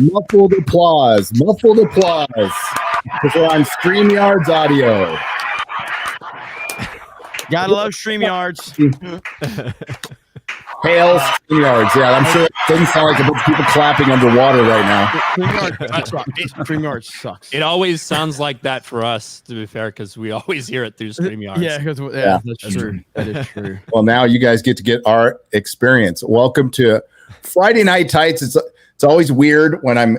Muffled applause. Muffled applause. Because we're on StreamYard's audio. Gotta love StreamYards. Hail StreamYards. Yeah, I'm sure it doesn't sound like a bunch of people clapping underwater right now. StreamYards sucks. It always sounds like that for us, to be fair, because we always hear it through StreamYards. Yeah, that's true. That is true. Well, now you guys get to get our experience. Welcome to Friday Night Tights. It's always weird when I'm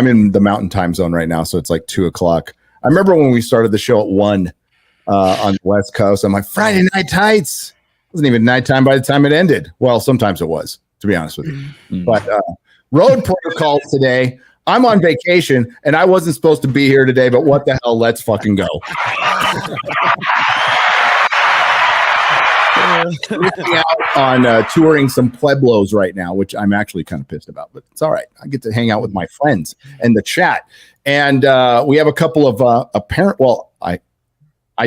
in the Mountain Time Zone right now, so it's like 2:00. I remember when we started the show at 1 on the West Coast. I'm like, Friday Night Tights. It wasn't even nighttime by the time it ended. Well, sometimes it was, to be honest with you. But road protocols today. I'm on vacation, and I wasn't supposed to be here today, but what the hell? Let's fucking go. Out on touring some Pueblos right now, which I'm actually kind of pissed about, but it's all right. I get to hang out with my friends and the chat. And we have a couple of apparent. Well, I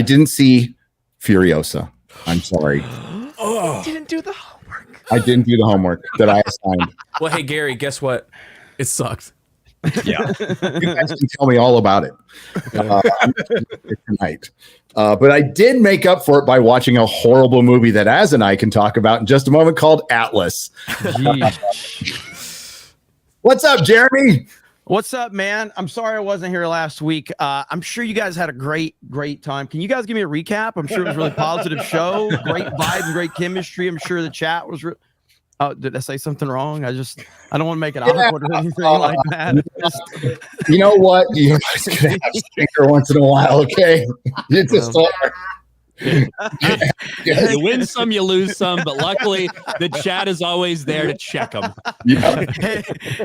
didn't see Furiosa. I'm sorry. Oh, didn't do the homework. I didn't do the homework that I assigned. Well, hey Gary, guess what? It sucked. Yeah, you guys can tell me all about it tonight. But I did make up for it by watching a horrible movie that Az and I can talk about in just a moment called Atlas. What's up, Jeremy? What's up, man? I'm sorry I wasn't here last week. I'm sure you guys had a great time. Can you guys give me a recap? I'm sure it was a really positive show. Great vibe and great chemistry. I'm sure the chat was oh, did I say something wrong? I don't want to make it awkward or anything like that. You know what? You guys can have a stinker once in a while, okay? You just are. You win some, you lose some, but luckily the chat is always there to check them. Yeah.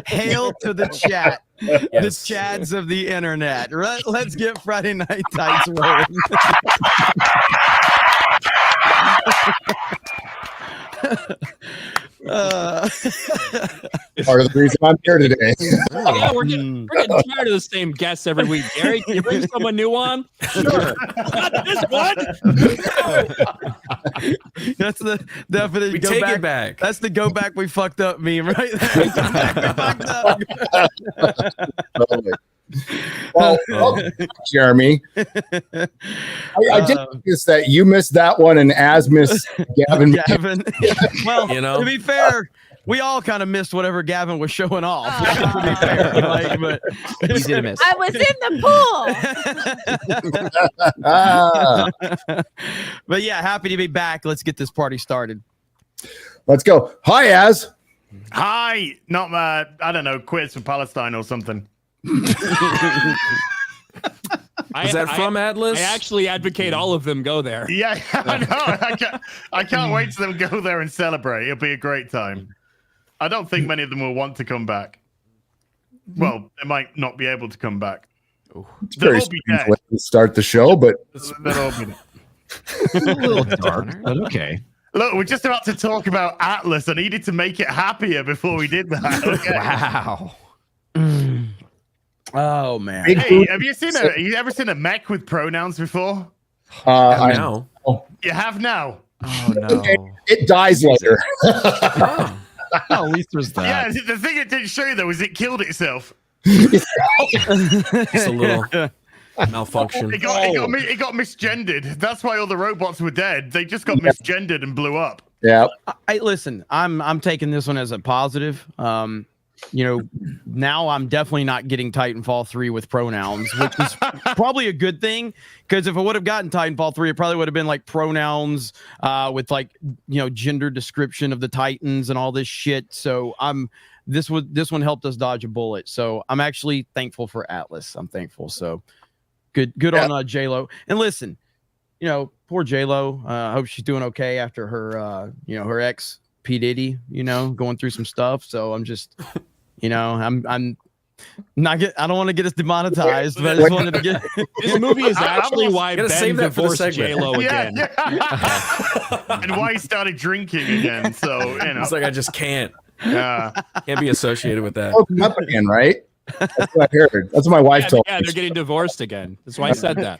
Hail to the chat. Yes. The chads of the internet. Let's get Friday Night Tights rolling. Part of the reason I'm here today. Yeah, we're getting tired of the same guests every week. Gary, can you bring someone new on? Sure. Not this one. That's the definite. We take it back. That's the go back. We fucked up meme, right? There. Go back, we fucked up. Totally. Well, Jeremy, I did notice that you missed that one, and Az missed Gavin. Well, to be fair, we all kind of missed whatever Gavin was showing off. To be fair, but you did miss. I was in the pool. But yeah, happy to be back. Let's get this party started. Let's go. Hi, Az. Hi. Not I don't know, quiz for Palestine or something. Is that from Atlas? I actually advocate all of them go there. Yeah, I know. I can't wait to them go there and celebrate. It'll be a great time. I don't think many of them will want to come back. Well, they might not be able to come back. It's very strange way to start the show, but they'll all be dead. It's a little dark, but okay. Look, we're just about to talk about Atlas. I needed to make it happier before we did that. Okay. Wow. Oh man! Hey, have you ever seen a mech with pronouns before? I know. You have now. Oh no! It dies later. Oh, at least there's that. Yeah, the thing it didn't show you though was it killed itself. It's a little malfunction. It got misgendered. That's why all the robots were dead. They just got misgendered and blew up. Yeah. Listen, I'm taking this one as a positive. Now I'm definitely not getting Titanfall 3 with pronouns, which is probably a good thing, because if I would have gotten Titanfall 3, it probably would have been like pronouns with like, gender description of the Titans and all this shit. So this one helped us dodge a bullet. So I'm actually thankful for Atlas. I'm thankful. So good on J-Lo. And listen, poor J-Lo. I hope she's doing okay after her her ex P. Diddy, going through some stuff. So I'm just, I'm not I don't want to get us demonetized, but I just wanted to get. This movie is actually why Ben divorced J-Lo again. And why he started drinking again. So, It's like, I just can't. Yeah. Can't be associated with that. Open up again, right? That's what I heard. That's what my wife told me. Yeah, they're getting divorced again. That's why I said that.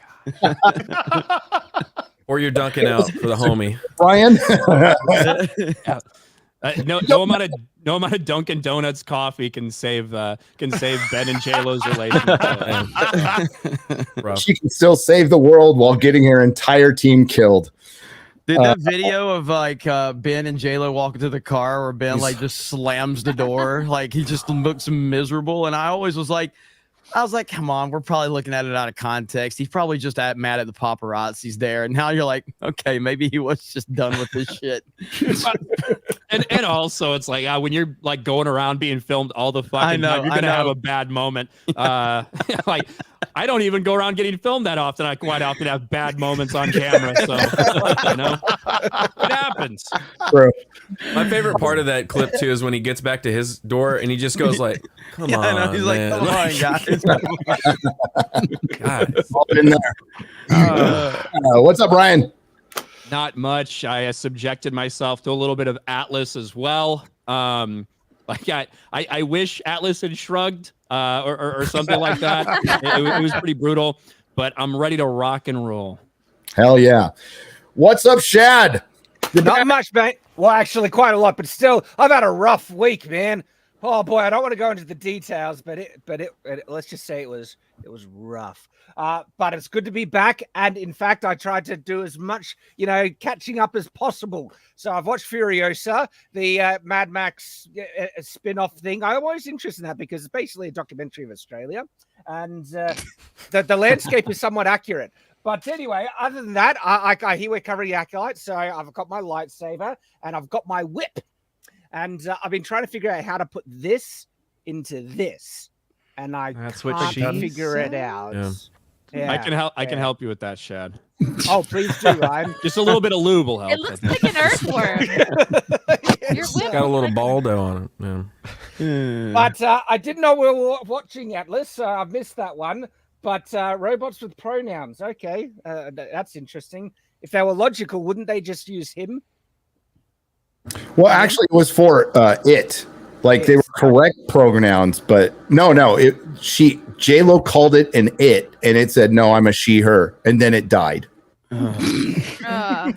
Or you're dunking out for the homie. Brian? No amount of Dunkin' Donuts coffee can save Ben and J-Lo's relationship. She can still save the world while getting her entire team killed. Dude, that video of like Ben and J-Lo walking to the car where Ben like just slams the door, like he just looks miserable, and I always was like, come on, we're probably looking at it out of context. He's probably just mad at the paparazzi's there, and now you're like, okay, maybe he was just done with this shit. and also, it's like when you're like going around being filmed all the fucking time, you're gonna have a bad moment. Like I don't even go around getting filmed that often. I quite often have bad moments on camera, so you know, it happens. Bro. My favorite part of that clip too is when he gets back to his door and he just goes like, "Come on, I know. He's man. like, come on, guys." God. All in there. What's up, Ryan? Not much. I subjected myself to a little bit of Atlas as well. Like I wish Atlas had shrugged or something like that. It was pretty brutal, but I'm ready to rock and roll. Hell yeah. What's up, Shad? Not much, mate. Well, actually, quite a lot, but still, I've had a rough week, man. Oh boy, I don't want to go into the details, but let's just say it was rough. But it's good to be back, and in fact, I tried to do as much, catching up as possible. So I've watched Furiosa, the Mad Max spin-off thing. I'm always interested in that because it's basically a documentary of Australia, and the landscape is somewhat accurate. But anyway, other than that, I hear we're covering the Acolyte, so I've got my lightsaber and I've got my whip. And I've been trying to figure out how to put this into this. And I can't figure it out. Yeah. Yeah, I can help you with that, Shad. Oh, please do, Ryan. Just a little bit of lube will help. It looks like an earthworm. Your whip Got a little looks baldo on it. Yeah. But I didn't know we were watching Atlas, so I missed that one. But robots with pronouns. Okay, that's interesting. If they were logical, wouldn't they just use him? Well, actually, it was for it. Like they were correct pronouns, but no. J-Lo called it an it, and it said, no, I'm a she, her. And then it died. died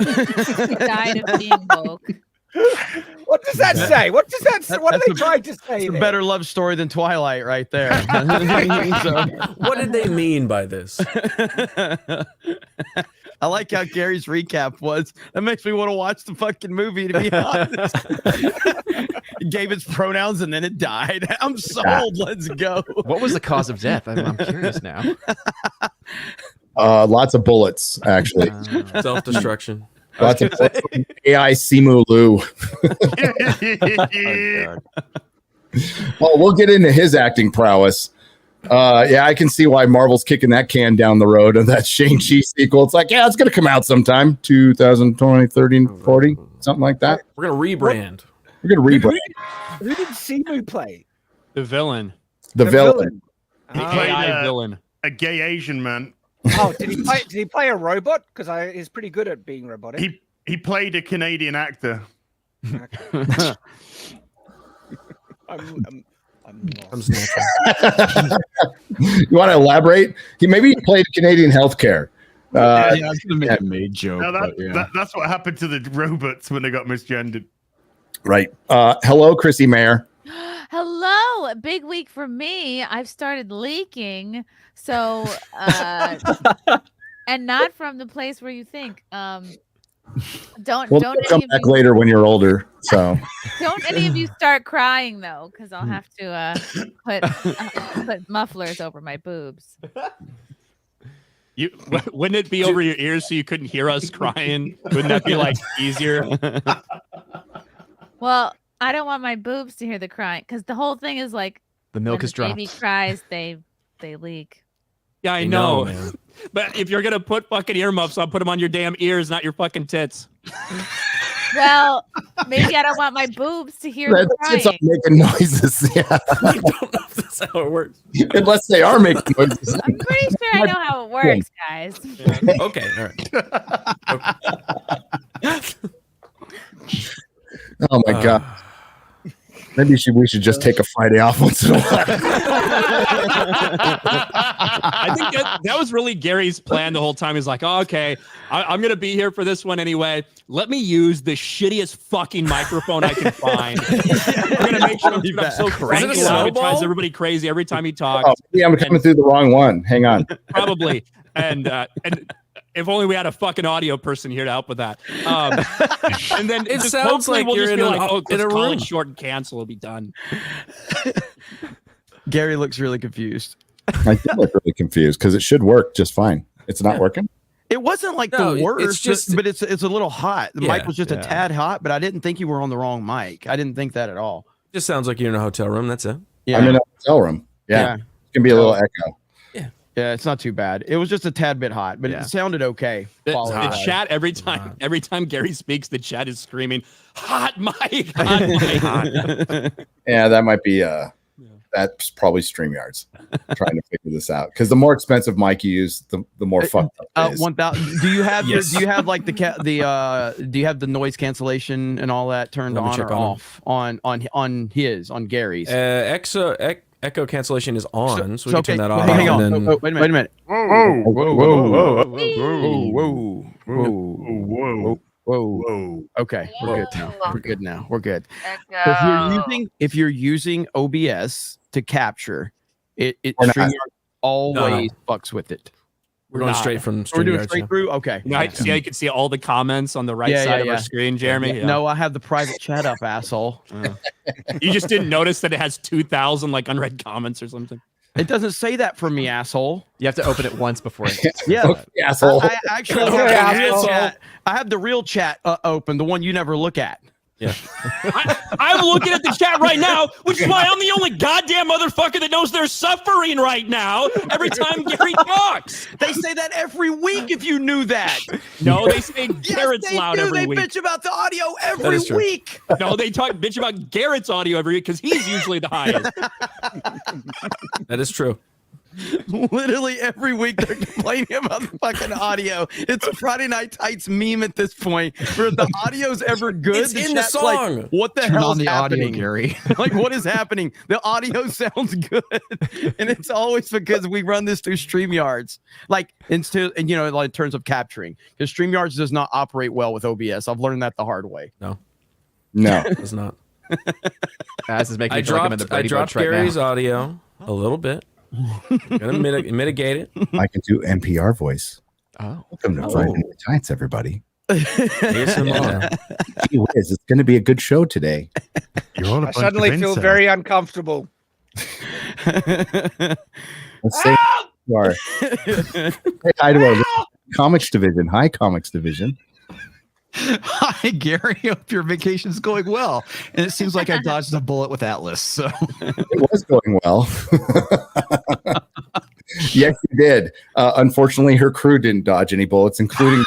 of being woke. What does that say? What does that say? What are they trying to say? It's a better love story than Twilight right there. What did they mean by this? I like how Gary's recap was. That makes me want to watch the fucking movie, to be honest. It gave its pronouns and then it died. I'm sold. Let's go. What was the cause of death? I'm curious now. Lots of bullets, actually. Self-destruction. Lots of bullets. AI Simu Lu. Well, we'll get into his acting prowess. Yeah, I can see why Marvel's kicking that can down the road of that Shang-Chi sequel. It's like, yeah, it's going to come out sometime, 2020, 30, 40, something like that. We're going to rebrand. We're going to rebrand. Who did Simu play? The villain. The villain. The played AI villain. A gay Asian man. Oh, did he play a robot? Because he's pretty good at being robotic. He played a Canadian actor. I'm Comes natural. You want to elaborate? He played Canadian healthcare. I was going to make a maid joke. No, but yeah. that's what happened to the robots when they got misgendered. Right. Hello, Chrissy Mayer. Hello, big week for me. I've started leaking, so and not from the place where you think. Don't We'll any come of back you, later when you're older. So don't any of you start crying though, because I'll have to put mufflers over my boobs. Wouldn't it be over your ears so you couldn't hear us crying? Wouldn't that be like easier? Well, I don't want my boobs to hear the crying because the whole thing is like The milk when is the dropped. baby cries, they leak. Yeah, I know. Man. But if you're gonna put fucking earmuffs on, put them on your damn ears, not your fucking tits. Well, maybe I don't want my boobs to hear the it's all crying. making noises. Yeah. I don't know if that's how it works. Unless they are making noises. I'm pretty sure I know how it works, guys. Yeah. Okay, all right. Oh my god. Maybe we should just take a Friday off once in a while. I think that was really Gary's plan the whole time. He's like, oh, okay, I'm going to be here for this one anyway. Let me use the shittiest fucking microphone I can find. I'm going to make sure I'm so crazy loud. It drives everybody crazy every time he talks. Oh, yeah, I'm coming through the wrong one. Hang on. Probably. And if only we had a fucking audio person here to help with that. And then It sounds like you're in a call room. it short and cancel. It'll be done. Gary looks really confused. I do look really confused because it should work just fine. It's not working. It wasn't like No, the worst, it's just- but it's a little hot. The mic was just a Yeah. tad hot, but I didn't think you were on the wrong mic. I didn't think that at all. Just sounds like you're in a hotel room. That's it. Yeah, I'm in a hotel room. Yeah. It can be a little echo. yeah, it's not too bad. It was just a tad bit hot, but Yeah. it sounded okay. The quality-wise. chat every time Gary speaks, the chat is screaming, "Hot mic, hot mic." Yeah, that might be that's probably StreamYards trying to figure this out. Because the more expensive mic you use, the more fucked up it is. 1000. Do you have Yes. do you have like do you have the noise cancellation and all that turned Let me on check or on off on Gary's? Echo cancellation is on, so we can turn that off. Hang on. and then- Wait a minute. Whoa, Whoa. whoa. Okay, we're good now. We're good now. We're good. Echo. If you're using OBS to capture, it We're not. StreamYard always fucks with it. We're going straight from We're doing StreamYard. straight through. Okay. You know, you can see all the comments on the right Yeah, side yeah, of our yeah. screen, Jeremy. Yeah. No, I have the private chat up, asshole. You just didn't notice that it has 2,000 like unread comments or something. It doesn't say that for me, asshole. You have to open it once before. Yeah. Asshole. I actually have the real chat. I have the real chat open, the one you never look at. Yeah. I'm looking at the chat right now, which is why I'm the only goddamn motherfucker that knows they're suffering right now every time Gary talks. They say that every week. If you knew that, No, they say Garrett's yes, they loud do. every They week. bitch about the audio every is true. week. No, they talk bitch about Garrett's audio every week because he's usually the highest. That is true. Literally every week they're complaining about the fucking audio. It's a Friday Night Tights meme at this point. Where if the audio's ever good, It's in the chat's song. Like, what the Turn hell on is the happening? audio, Gary. Like, what is happening? The audio sounds good, and it's always because we run this through StreamYards. Like, like in terms of capturing, because StreamYards does not operate well with OBS. I've learned that the hard way. No. It's not. As is making I me feel like I'm in the dropped Brady Bunch right Gary's now. audio a little bit. Gonna mitigate it. I can do NPR voice. Oh, Welcome to Friday Night Tights, everybody. ASMR. Gee whiz, it's going to be a good show today. I suddenly feel very uncomfortable. Let's say you are. Say hi to our comics division. Hi, comics division. Hi, Gary. Hope your vacation's going well. And it seems like I dodged a bullet with Atlas. So It was going well. Yes, you did. Unfortunately, her crew didn't dodge any bullets, including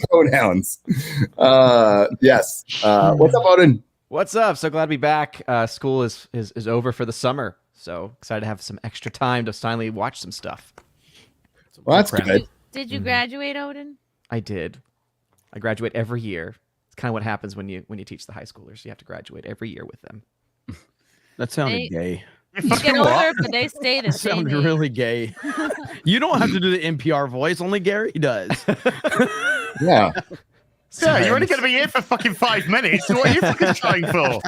pronouns. Yes. What's up, Odin? what's up? So glad to be back. School is over for the summer. So excited to have some extra time to finally watch some stuff. Well, that's good. Did you graduate, Odin? I did. I graduate every year. It's kind of what happens when you teach the high schoolers. You have to graduate every year with them. That sounded They- gay. You get older, but they stay the That same. sounded age. really gay. You don't have to do the NPR voice. Only Gary does. Yeah. Yeah, you're only going to be here for fucking 5 minutes. So what are you fucking trying for?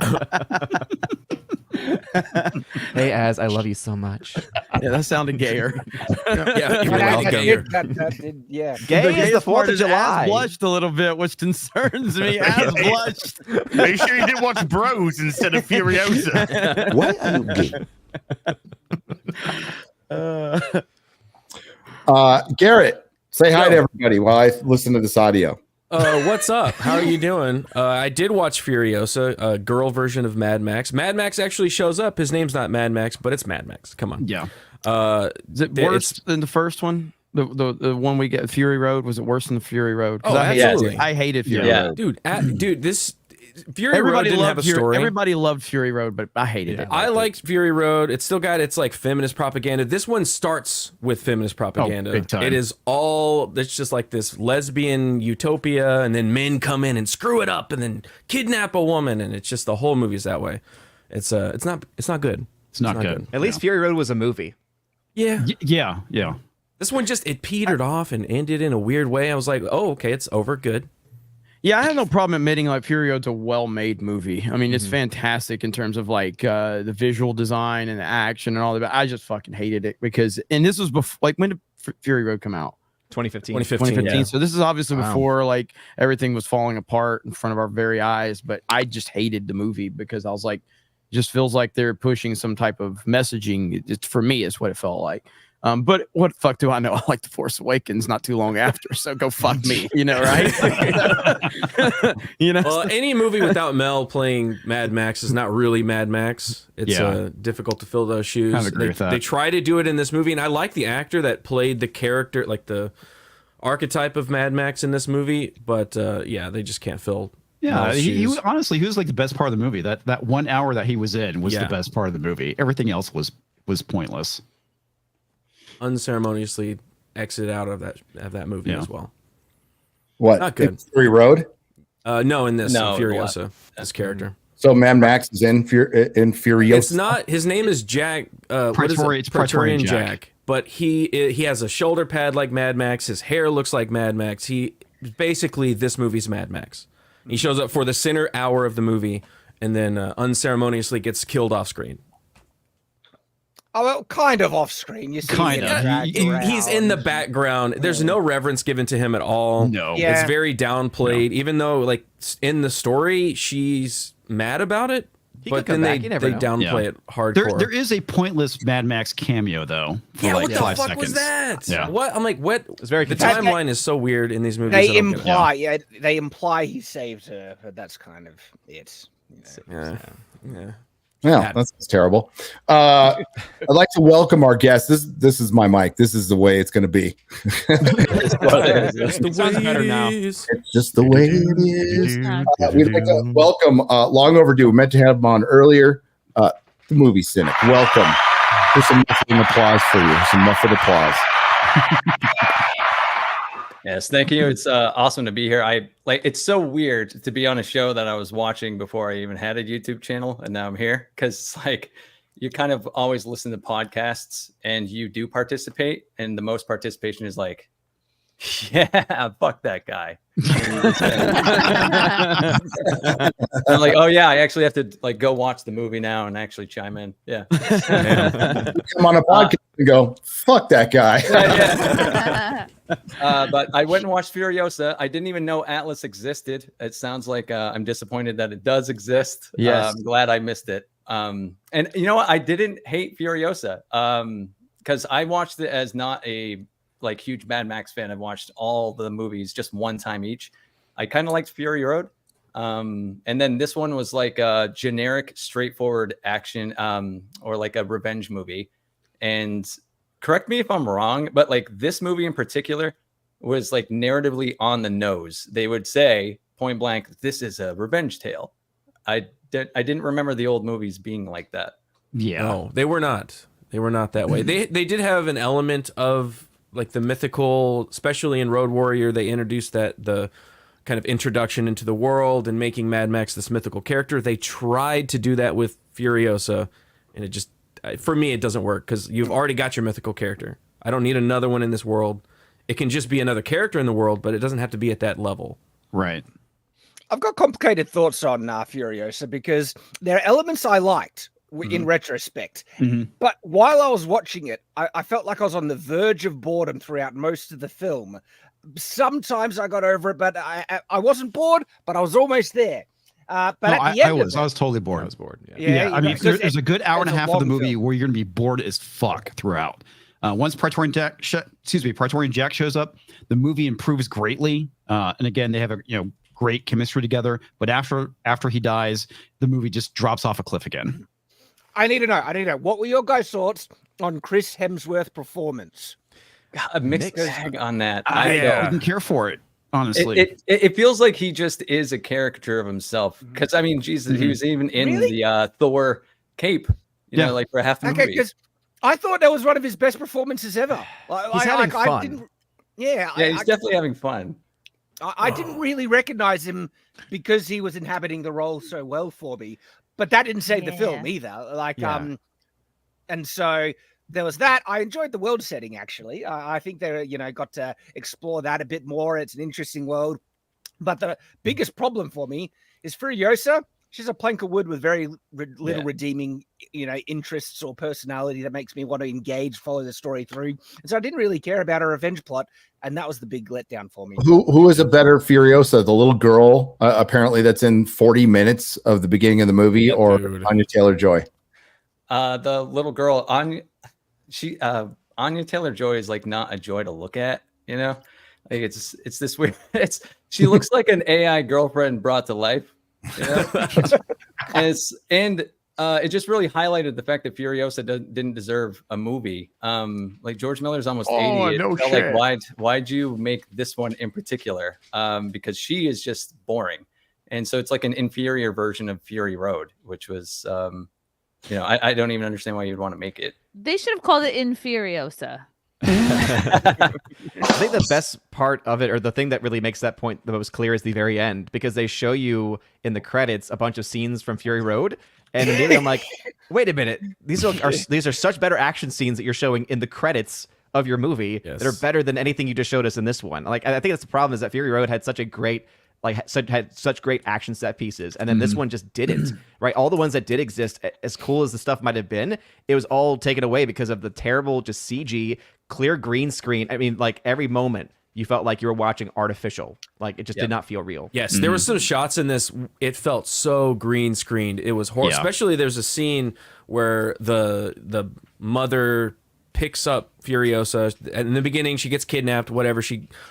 Hey, Az, I love you so much. Yeah, that sounded gayer. Yeah, you're That right. did- that did- yeah. Gay is the gayest 4th part of is July. Az blushed a little bit, which concerns me. Az blushed. Are you sure you didn't watch Bros instead of Furiosa? Why are you gay? Garrett, say hi to everybody while I listen to this audio. What's up? How are you doing? I did watch Furiosa, a girl version of Mad Max. Mad Max actually shows up. His name's not Mad Max, but it's Mad Max. Come on. yeah. Is it worse than the first one? The one we get, Fury Road, was it worse than the Fury Road? 'Cause Oh, I absolutely. hated Fury Yeah. Road. Dude, this Fury Road Everybody didn't have loved a story. Everybody loved Fury Road, but I hated it. I liked Fury Road. It's still got its like feminist propaganda. This one starts with feminist propaganda. big time. It is all, it's just like this lesbian utopia, and then men come in and screw it up and then kidnap a woman, and it's just the whole movie's that way. It's not good. It's not good. At least Fury Road was a movie. Yeah. Yeah. This one it petered off and ended in a weird way. I was like, oh, okay, it's over. Good. Yeah, I have no problem admitting like Fury Road's a well-made movie. I mean, it's fantastic in terms of like the visual design and the action and all that. I just fucking hated it because, and this was before, like, when did Fury Road come out? 2015. 2015. Yeah. So this is obviously before like everything was falling apart in front of our very eyes. But I just hated the movie because I was like, it just feels like they're pushing some type of messaging. It's for me, is what it felt like. But what the fuck do I know? I like The Force Awakens not too long after, so go fuck me, you know, right? You know. Well, any movie without Mel playing Mad Max is not really Mad Max. It's difficult to fill those shoes. I agree with that. They try to do it in this movie, and I like the actor that played the character, like the archetype of Mad Max in this movie. But they just can't fill. Yeah, he honestly, he was like the best part of the movie. That 1 hour that he was in was the best part of the movie. Everything else was pointless. Unceremoniously exit out of that movie as well. What? Not good. Fury Road? No, in this Furiosa, this character. So Mad Max is in Furiosa. It's not. His name is Jack. Praetorian Jack. But he has a shoulder pad like Mad Max. His hair looks like Mad Max. He basically, this movie's Mad Max. He shows up for the center hour of the movie and then unceremoniously gets killed off screen. Oh, well, kind of off screen. You see, he's in the background. There's no reverence given to him at all. No, Yeah. It's very downplayed. Even though, like in the story, she's mad about it, but then they downplay it hardcore. There is a pointless Mad Max cameo though. For like what the 5 fuck seconds. was that? Yeah. What? I'm like, what? It's very the confusing. timeline is so weird in these movies. They imply, they imply he saved her, but that's kind of it. Yeah. Yeah, that's terrible. I'd like to welcome our guest. This is my mic. This is the way it's going to be. It sounds better now. It's just the way it is. We'd like to welcome, long overdue. We meant to have him on earlier. The movie Cynic. Welcome. Here's some muffled applause for you. Some muffled applause. Yes, thank you. It's awesome to be here. It's so weird to be on a show that I was watching before I even had a YouTube channel, and now I'm here because it's like you kind of always listen to podcasts and you do participate, and the most participation is like, yeah, fuck that guy. I'm like, oh yeah, I actually have to like go watch the movie now and actually chime in. Yeah. Come on a podcast and go, fuck that guy. But I went and watched Furiosa. I didn't even know Atlas existed. It sounds like I'm disappointed that it does exist. Yes. I'm glad I missed it. And you know what? I didn't hate Furiosa because I watched it as not a like huge Mad Max fan. I've watched all the movies just one time each. I kind of liked Fury Road. And then this one was like a generic, straightforward action or like a revenge movie. And correct me if I'm wrong, but like this movie in particular was like narratively on the nose. They would say point blank, this is a revenge tale. I didn't remember the old movies being like that. Yeah. No, they were not. They were not that way. They did have an element of like the mythical, especially in Road Warrior. They introduced the kind of introduction into the world and making Mad Max this mythical character. They tried to do that with Furiosa, and it just, for me, it doesn't work because you've already got your mythical character. I don't need another one in this world. It can just be another character in the world, but it doesn't have to be at that level. Right. I've got complicated thoughts on Furiosa because there are elements I liked in retrospect. But while I was watching it, I felt like I was on the verge of boredom throughout most of the film. Sometimes I got over it, but I wasn't bored, but I was almost there. But no, at the end I was totally bored. I was bored. Yeah, I mean, there's a good hour and a half of the movie film where you're going to be bored as fuck throughout. Once Praetorian Jack shows up, the movie improves greatly. And again, they have a great chemistry together. But after he dies, the movie just drops off a cliff again. I need to know. What were your guys' thoughts on Chris Hemsworth's performance? A mixed bag on that. I didn't care for it, honestly. It feels like he just is a caricature of himself. Because I mean, Jesus, he was even in the Thor cape, you know, like for half the movie. Because I thought that was one of his best performances ever. He's having fun. He's definitely having fun. I didn't really recognize him because he was inhabiting the role so well for me, but that didn't save the film either. And so there was that. I enjoyed the world setting, actually. I think they, got to explore that a bit more. It's an interesting world. But the biggest problem for me is Furiosa. She's a plank of wood with very little redeeming, interests or personality that makes me want to engage, follow the story through. And so I didn't really care about her revenge plot, and that was the big letdown for me. Who is a better Furiosa? The little girl, apparently that's in 40 minutes of the beginning of the movie, or Anya Taylor-Joy? The little girl, Anya Taylor-Joy is like not a joy to look at, Like it's this weird. She looks like an AI girlfriend brought to life. And it just really highlighted the fact that Furiosa didn't deserve a movie. Like George Miller's almost 80. No felt shit. like why'd you make this one in particular? Because she is just boring, and so it's like an inferior version of Fury Road, which was I don't even understand why you'd want to make it. They should have called it Infuriosa. I think the best part of it, or the thing that really makes that point the most clear, is the very end, because they show you in the credits a bunch of scenes from Fury Road, and immediately I'm like, wait a minute, these are such better action scenes that you're showing in the credits of your movie that are better than anything you just showed us in this one. Like, I think that's the problem, is that Fury Road had such a great had such great action set pieces, and then this one just didn't. Right, all the ones that did exist, as cool as the stuff might have been, it was all taken away because of the terrible just CG, clear green screen. I mean, like every moment you felt like you were watching artificial. Like it just did not feel real. Yes, there were some shots in this. It felt so green screened. It was horrible. Especially there's a scene where the mother picks up Furiosa in the beginning. She gets kidnapped, whatever.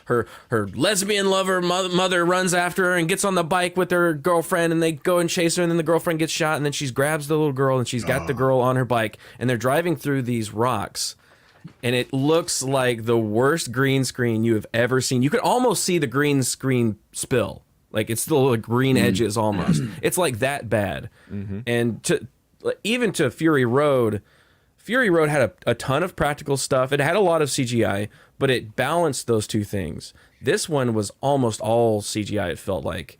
Her lesbian lover mother runs after her and gets on the bike with her girlfriend, and they go and chase her, and then the girlfriend gets shot, and then she grabs the little girl, and she's got the girl on her bike, and they're driving through these rocks, and it looks like the worst green screen you have ever seen. You could almost see the green screen spill. Like it's the little green edges almost. It's like that bad. And even to Fury Road had a ton of practical stuff. It had a lot of CGI, but it balanced those two things. This one was almost all CGI, it felt like,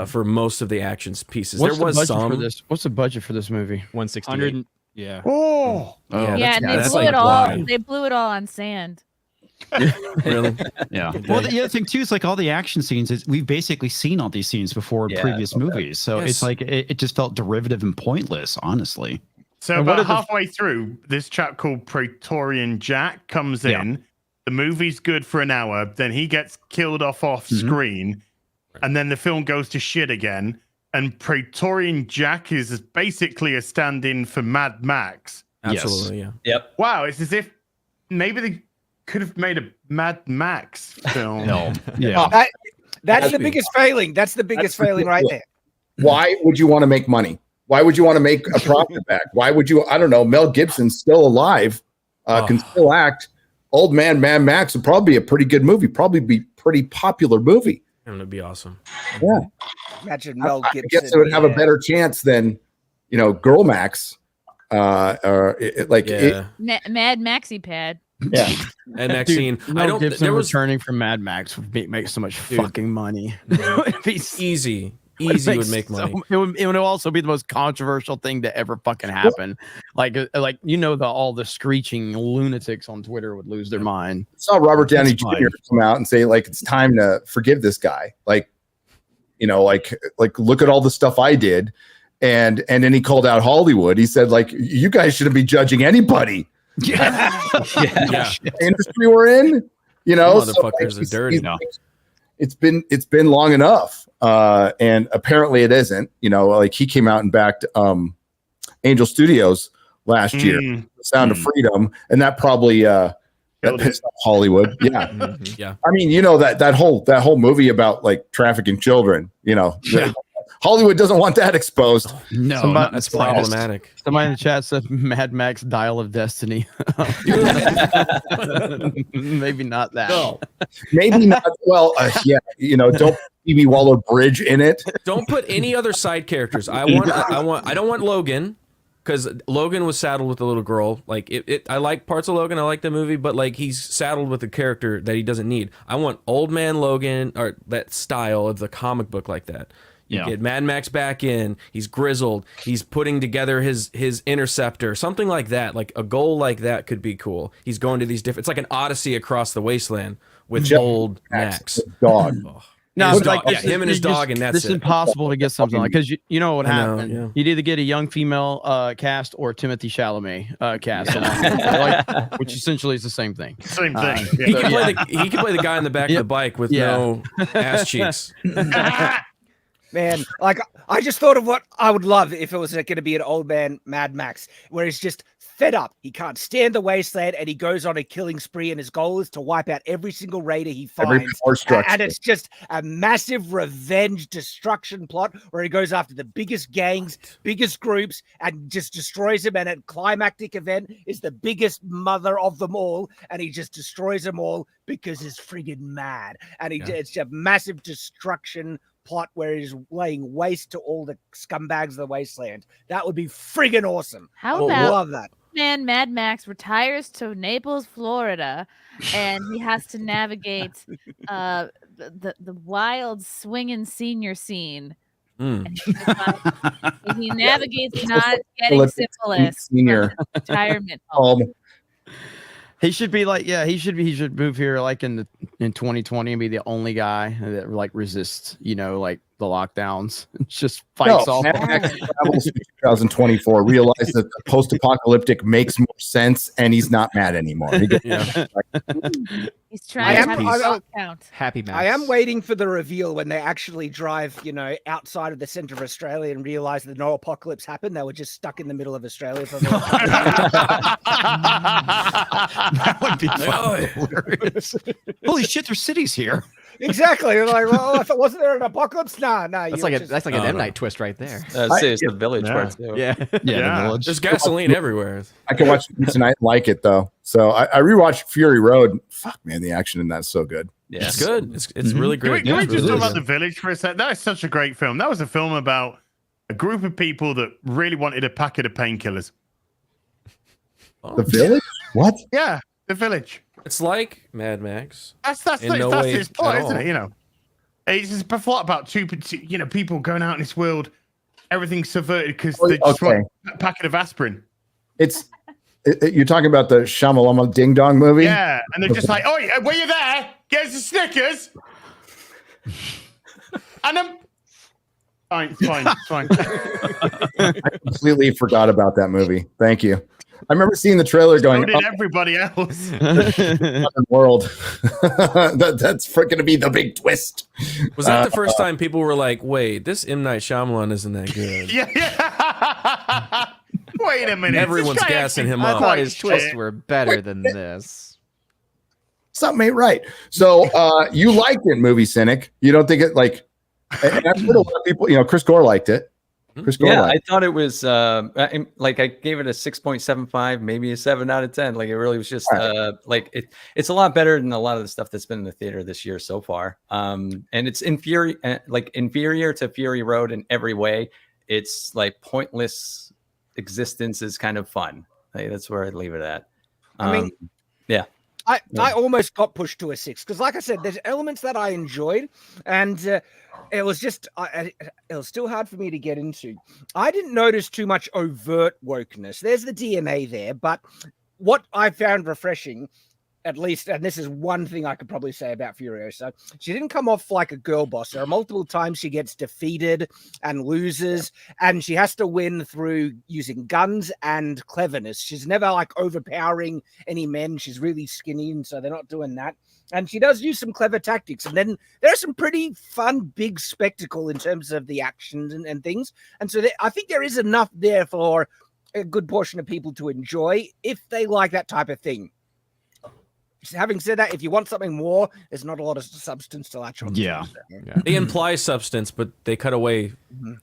for most of the action pieces. What's there was the budget some. for this? What's the budget for this movie? 168. Yeah. Oh, Yeah, and they that's blew like it all. why. They blew it all on sand. Really? Yeah. Well, the other thing too is like all the action scenes is we've basically seen all these scenes before in previous movies, so it's like it just felt derivative and pointless, honestly. So about halfway through, this chap called Praetorian Jack comes in. The movie's good for an hour. Then he gets killed off screen. And then the film goes to shit again. And Praetorian Jack is basically a stand-in for Mad Max. Absolutely, yeah. Yep. Wow, it's as if maybe they could have made a Mad Max film. That's the biggest failing. That's the biggest failing right there. Why would you want to make money? Why would you want to make a profit back? Why would you? I don't know. Mel Gibson's still alive, can still act. Old Man Mad Max would probably be a pretty good movie. Probably be pretty popular movie. And it'd be awesome. Yeah. Imagine Mel Gibson. I guess it would have a better chance than, Girl Max. Mad Maxi Pad. Yeah. And next scene, Mel Gibson returning from Mad Max would make so much fucking money. It'd be easy would make money. It would also be the most controversial thing to ever fucking happen. Like all the screeching lunatics on Twitter would lose their mind. I saw Robert Downey Jr. come out and say like it's time to forgive this guy. Like look at all the stuff I did, and then he called out Hollywood. He said like you guys shouldn't be judging anybody. Yeah. Industry we're in. Motherfuckers are dirty now. It's been long enough, and apparently it isn't. He came out and backed Angel Studios last year, Sound of Freedom, and that probably that pissed off Hollywood. Yeah, yeah. I mean, that whole movie about like trafficking children. Hollywood doesn't want that exposed. No, that's problematic. Somebody in the chat said Mad Max Dial of Destiny. Maybe not that. No. Maybe not. Well, don't put Phoebe Waller-Bridge in it. Don't put any other side characters. I don't want Logan, because Logan was saddled with the little girl. Like I like parts of Logan. I like the movie, but like he's saddled with a character that he doesn't need. I want Old Man Logan, or that style of the comic book like that. Yeah. Get Mad Max back in. He's grizzled. He's putting together his interceptor. Something like that. Like a goal like that could be cool. He's going to these different. It's like an Odyssey across the wasteland with old Max. Dog. No, His but like dog- yeah, him and his dog, and that's it's it. impossible to get something like because you know what I know, happened. yeah. You'd either get a young female cast or Timothy Chalamet cast, like, which essentially is the same thing. Same thing. He can play the guy in the back of the bike with no ass cheeks. Man, like I just thought of what I would love if it was going to be an old man Mad Max, where he's just fed up. He can't stand the wasteland, and he goes on a killing spree, and his goal is to wipe out every single raider he finds. And it's just a massive revenge destruction plot where he goes after the biggest gangs, biggest groups, and just destroys them. And at climactic event is the biggest mother of them all, and he just destroys them all because he's friggin' mad. And it's a massive destruction plot where he's laying waste to all the scumbags of the wasteland. That would be friggin' awesome. How about love that? Man, Mad Max retires to Naples, Florida, and he has to navigate the wild swinging senior scene. And he navigates not getting syphilis Senior retirement home. He should be like, he should move here like in 2020 and be the only guy that like resists, like the lockdowns. Just fights off. Mad Max travels to 2024. Realize that the post-apocalyptic makes more sense, and he's not mad anymore. He's trying to have a shot count. Happy Max. I am waiting for the reveal when they actually drive, outside of the center of Australia and realize that no apocalypse happened. They were just stuck in the middle of Australia for That would be hilarious. Holy shit, there's cities here. Exactly. They're like, well, I thought, wasn't there an apocalypse? No. That's like an M Night twist right there. It's the village part too. Yeah. The village. There's gasoline everywhere. I can watch it tonight and like it though. So I rewatched Fury Road. Fuck man, the action in that's so good. Yeah, it's good. It's really great. Can we just talk about the village for a sec? That is such a great film. That was a film about a group of people that really wanted a packet of painkillers. The village? What? Yeah, the village. It's like Mad Max. That's his plot, isn't it? It's just a plot about two people going out in this world. Everything's subverted because they just want a packet of aspirin. You're talking about the Shamalama Ding Dong movie? Yeah, and they're just like, "Oh, were you there? Get us a Snickers." And then, fine. I completely forgot about that movie. Thank you. I remember seeing the trailer going, so did everybody else. World. That's going to be the big twist. Was that the first time people were like, wait, this M. Night Shyamalan isn't that good? Yeah. Wait a minute. Everyone's gassing him I up. thought his twists were better than this. Something ain't right. So you liked it, movie Cynic. You don't think it like, and I've heard a lot of people, Chris Gore liked it. I thought it was like I gave it a 6.75, maybe a 7 out of 10. Like it really was just it's a lot better than a lot of the stuff that's been in the theater this year so far. And it's inferior to Fury Road in every way. It's like pointless existence is kind of fun. Like, that's where I'd leave it at. I almost got pushed to a 6 because, like I said, there's elements that I enjoyed, and it was just it was still hard for me to get into. I didn't notice too much overt wokeness. There's the DNA there, but what I found refreshing, at least, and this is one thing I could probably say about Furiosa, she didn't come off like a girl boss. There are multiple times she gets defeated and loses, and she has to win through using guns and cleverness. She's never like overpowering any men. She's really skinny, and so they're not doing that. And she does use some clever tactics. And then there's some pretty fun, big spectacle in terms of the actions and things. And so I think there is enough there for a good portion of people to enjoy if they like that type of thing. Having said that, if you want something more, there's not a lot of substance to latch on. Yeah. They imply substance, but they cut away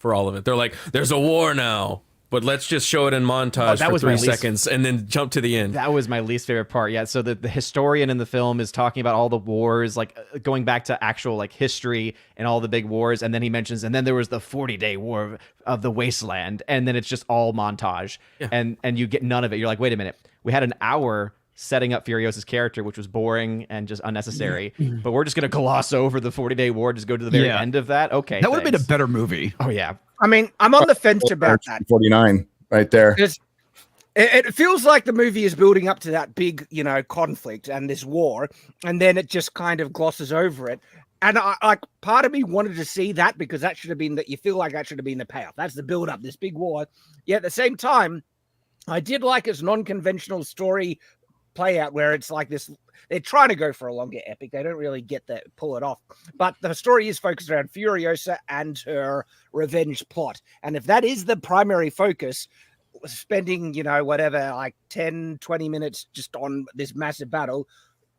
for all of it. They're like, there's a war now, but let's just show it in montage for 3 seconds and then jump to the end. That was my least favorite part. Yeah. So the historian in the film is talking about all the wars, like going back to actual like history and all the big wars. And then he mentions, and then there was the 40-day war of the wasteland. And then it's just all montage and you get none of it. You're like, wait a minute. We had an hour setting up Furiosa's character, which was boring and just unnecessary. But we're just going to gloss over the 40-day war, just go to the very end of that. Okay. That would have been a better movie. Oh, yeah. I mean, I'm on the fence about that. 49 right there. It feels like the movie is building up to that big, conflict and this war, and then it just kind of glosses over it. And part of me wanted to see that because that should have been that. You feel like that should have been the payoff. That's the build up, this big war. Yet at the same time, I did like its non-conventional story play out where it's like this. They're trying to go for a longer epic. They don't really pull it off. But the story is focused around Furiosa and her revenge plot. And if that is the primary focus, spending, whatever, like 10, 20 minutes just on this massive battle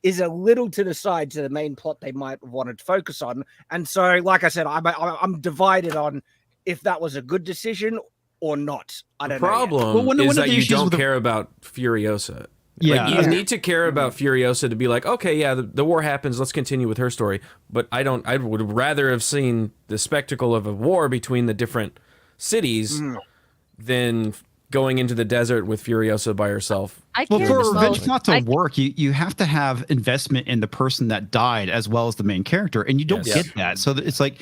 is a little to the side to the main plot they might have wanted to focus on. And so, like I said, I'm divided on if that was a good decision or not. I don't know. The problem is that you don't care about Furiosa. Yeah. Like, you need to care about Furiosa to be like, okay, yeah, the war happens. Let's continue with her story. But I would rather have seen the spectacle of a war between the different cities than going into the desert with Furiosa by herself. Well, for revenge not to work, you have to have investment in the person that died as well as the main character, and you don't get that. So it's like,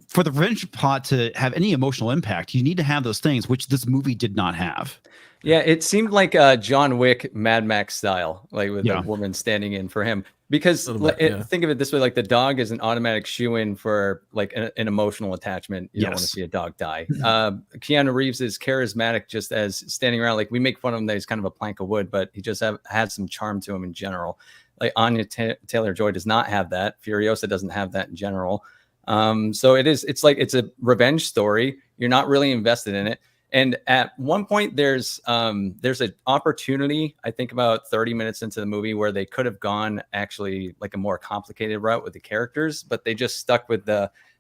for the revenge plot to have any emotional impact, you need to have those things, which this movie did not have. Yeah, it seemed like John Wick, Mad Max style, like with the woman standing in for him. Because think of it this way, like the dog is an automatic shoe-in for like an emotional attachment. You don't want to see a dog die. Keanu Reeves is charismatic just as standing around. Like we make fun of him that he's kind of a plank of wood, but he just had some charm to him in general. Like Anya Taylor-Joy does not have that. Furiosa doesn't have that in general. So it's like it's a revenge story. You're not really invested in it. And at one point, there's an opportunity, I think about 30 minutes into the movie, where they could have gone actually like a more complicated route with the characters, but they just stuck with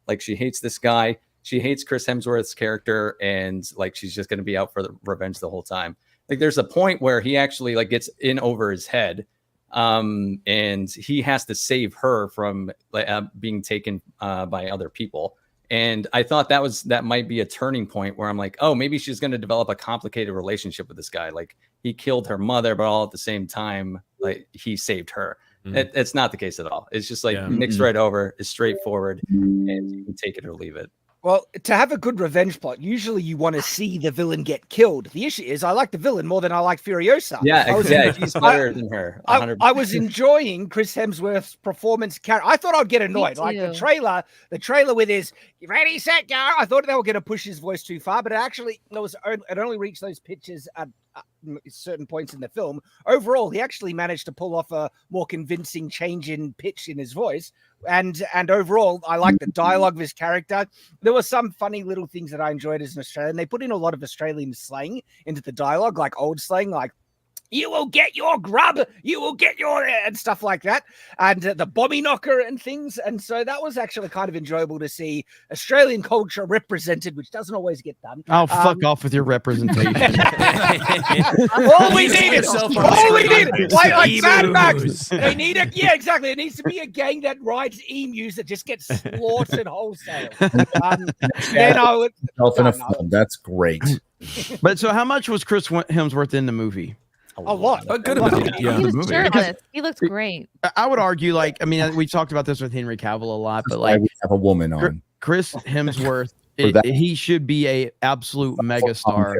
like she hates this guy, she hates Chris Hemsworth's character, and like she's just going to be out for the revenge the whole time. Like there's a point where he actually like gets in over his head, and he has to save her from being taken by other people. And I thought that might be a turning point where I'm like, oh, maybe she's going to develop a complicated relationship with this guy. Like he killed her mother, but all at the same time, like he saved her. It's not the case at all. It's just like mixed right over. It's straightforward, and you can take it or leave it. Well, to have a good revenge plot, usually you want to see the villain get killed. The issue is I like the villain more than I like Furiosa. He's better than her. I was enjoying Chris Hemsworth's performance. I thought I'd get annoyed. Like the trailer with his ready, set, go. I thought they were going to push his voice too far, but it only reached those pitches at certain points in the film. Overall, he actually managed to pull off a more convincing change in pitch in his voice. And overall, I like the dialogue of his character. There were some funny little things that I enjoyed as an Australian. They put in a lot of Australian slang into the dialogue, like old slang, like you will get your grub, you will get your, and stuff like that. And the bomby knocker and things. And so that was actually kind of enjoyable to see Australian culture represented, which doesn't always get done. Oh, fuck off with your representation. All we needed, like Mad Max. They need exactly. It needs to be a gang that rides emus that just gets slaughtered wholesale. That's great. But so how much was Chris Hemsworth in the movie? A lot. A good amount. He was shirtless. He looked great. I would argue, like, I mean, we talked about this with Henry Cavill a lot, but like, we have a woman on. Chris Hemsworth, he should be a absolute megastar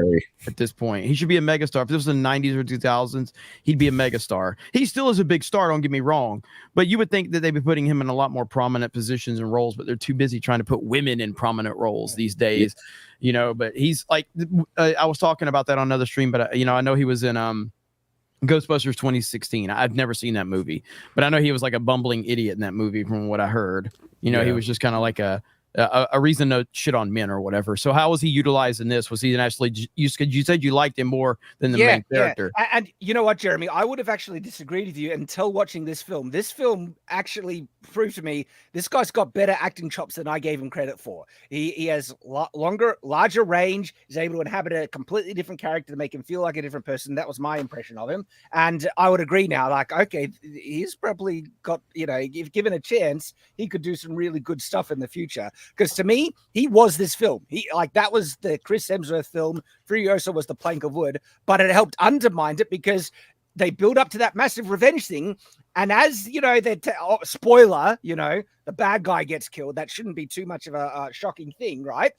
at this point. He should be a megastar. If this was the 90s or 2000s, he'd be a megastar. He still is a big star, don't get me wrong, but you would think that they'd be putting him in a lot more prominent positions and roles, but they're too busy trying to put women in prominent roles these days, but he's like, I was talking about that on another stream, but I know he was in Ghostbusters 2016. I've never seen that movie, but I know he was like a bumbling idiot in that movie from what I heard. He was just kind of like a reason to shit on men or whatever. So how was he utilized in this? Was he actually, you said you liked him more than the main character. Yeah. And you know what, Jeremy, I would have actually disagreed with you until watching this film. This film actually proved to me this guy's got better acting chops than I gave him credit for. He has larger range. He's able to inhabit a completely different character to make him feel like a different person. That was my impression of him. And I would agree now, like, okay, he's probably got, if given a chance, he could do some really good stuff in the future. Because to me, he was this film. That was the Chris Hemsworth film. Furiosa was the plank of wood, but it helped undermine it because they build up to that massive revenge thing, and as you know, spoiler, you know, the bad guy gets killed. That shouldn't be too much of a shocking thing, right?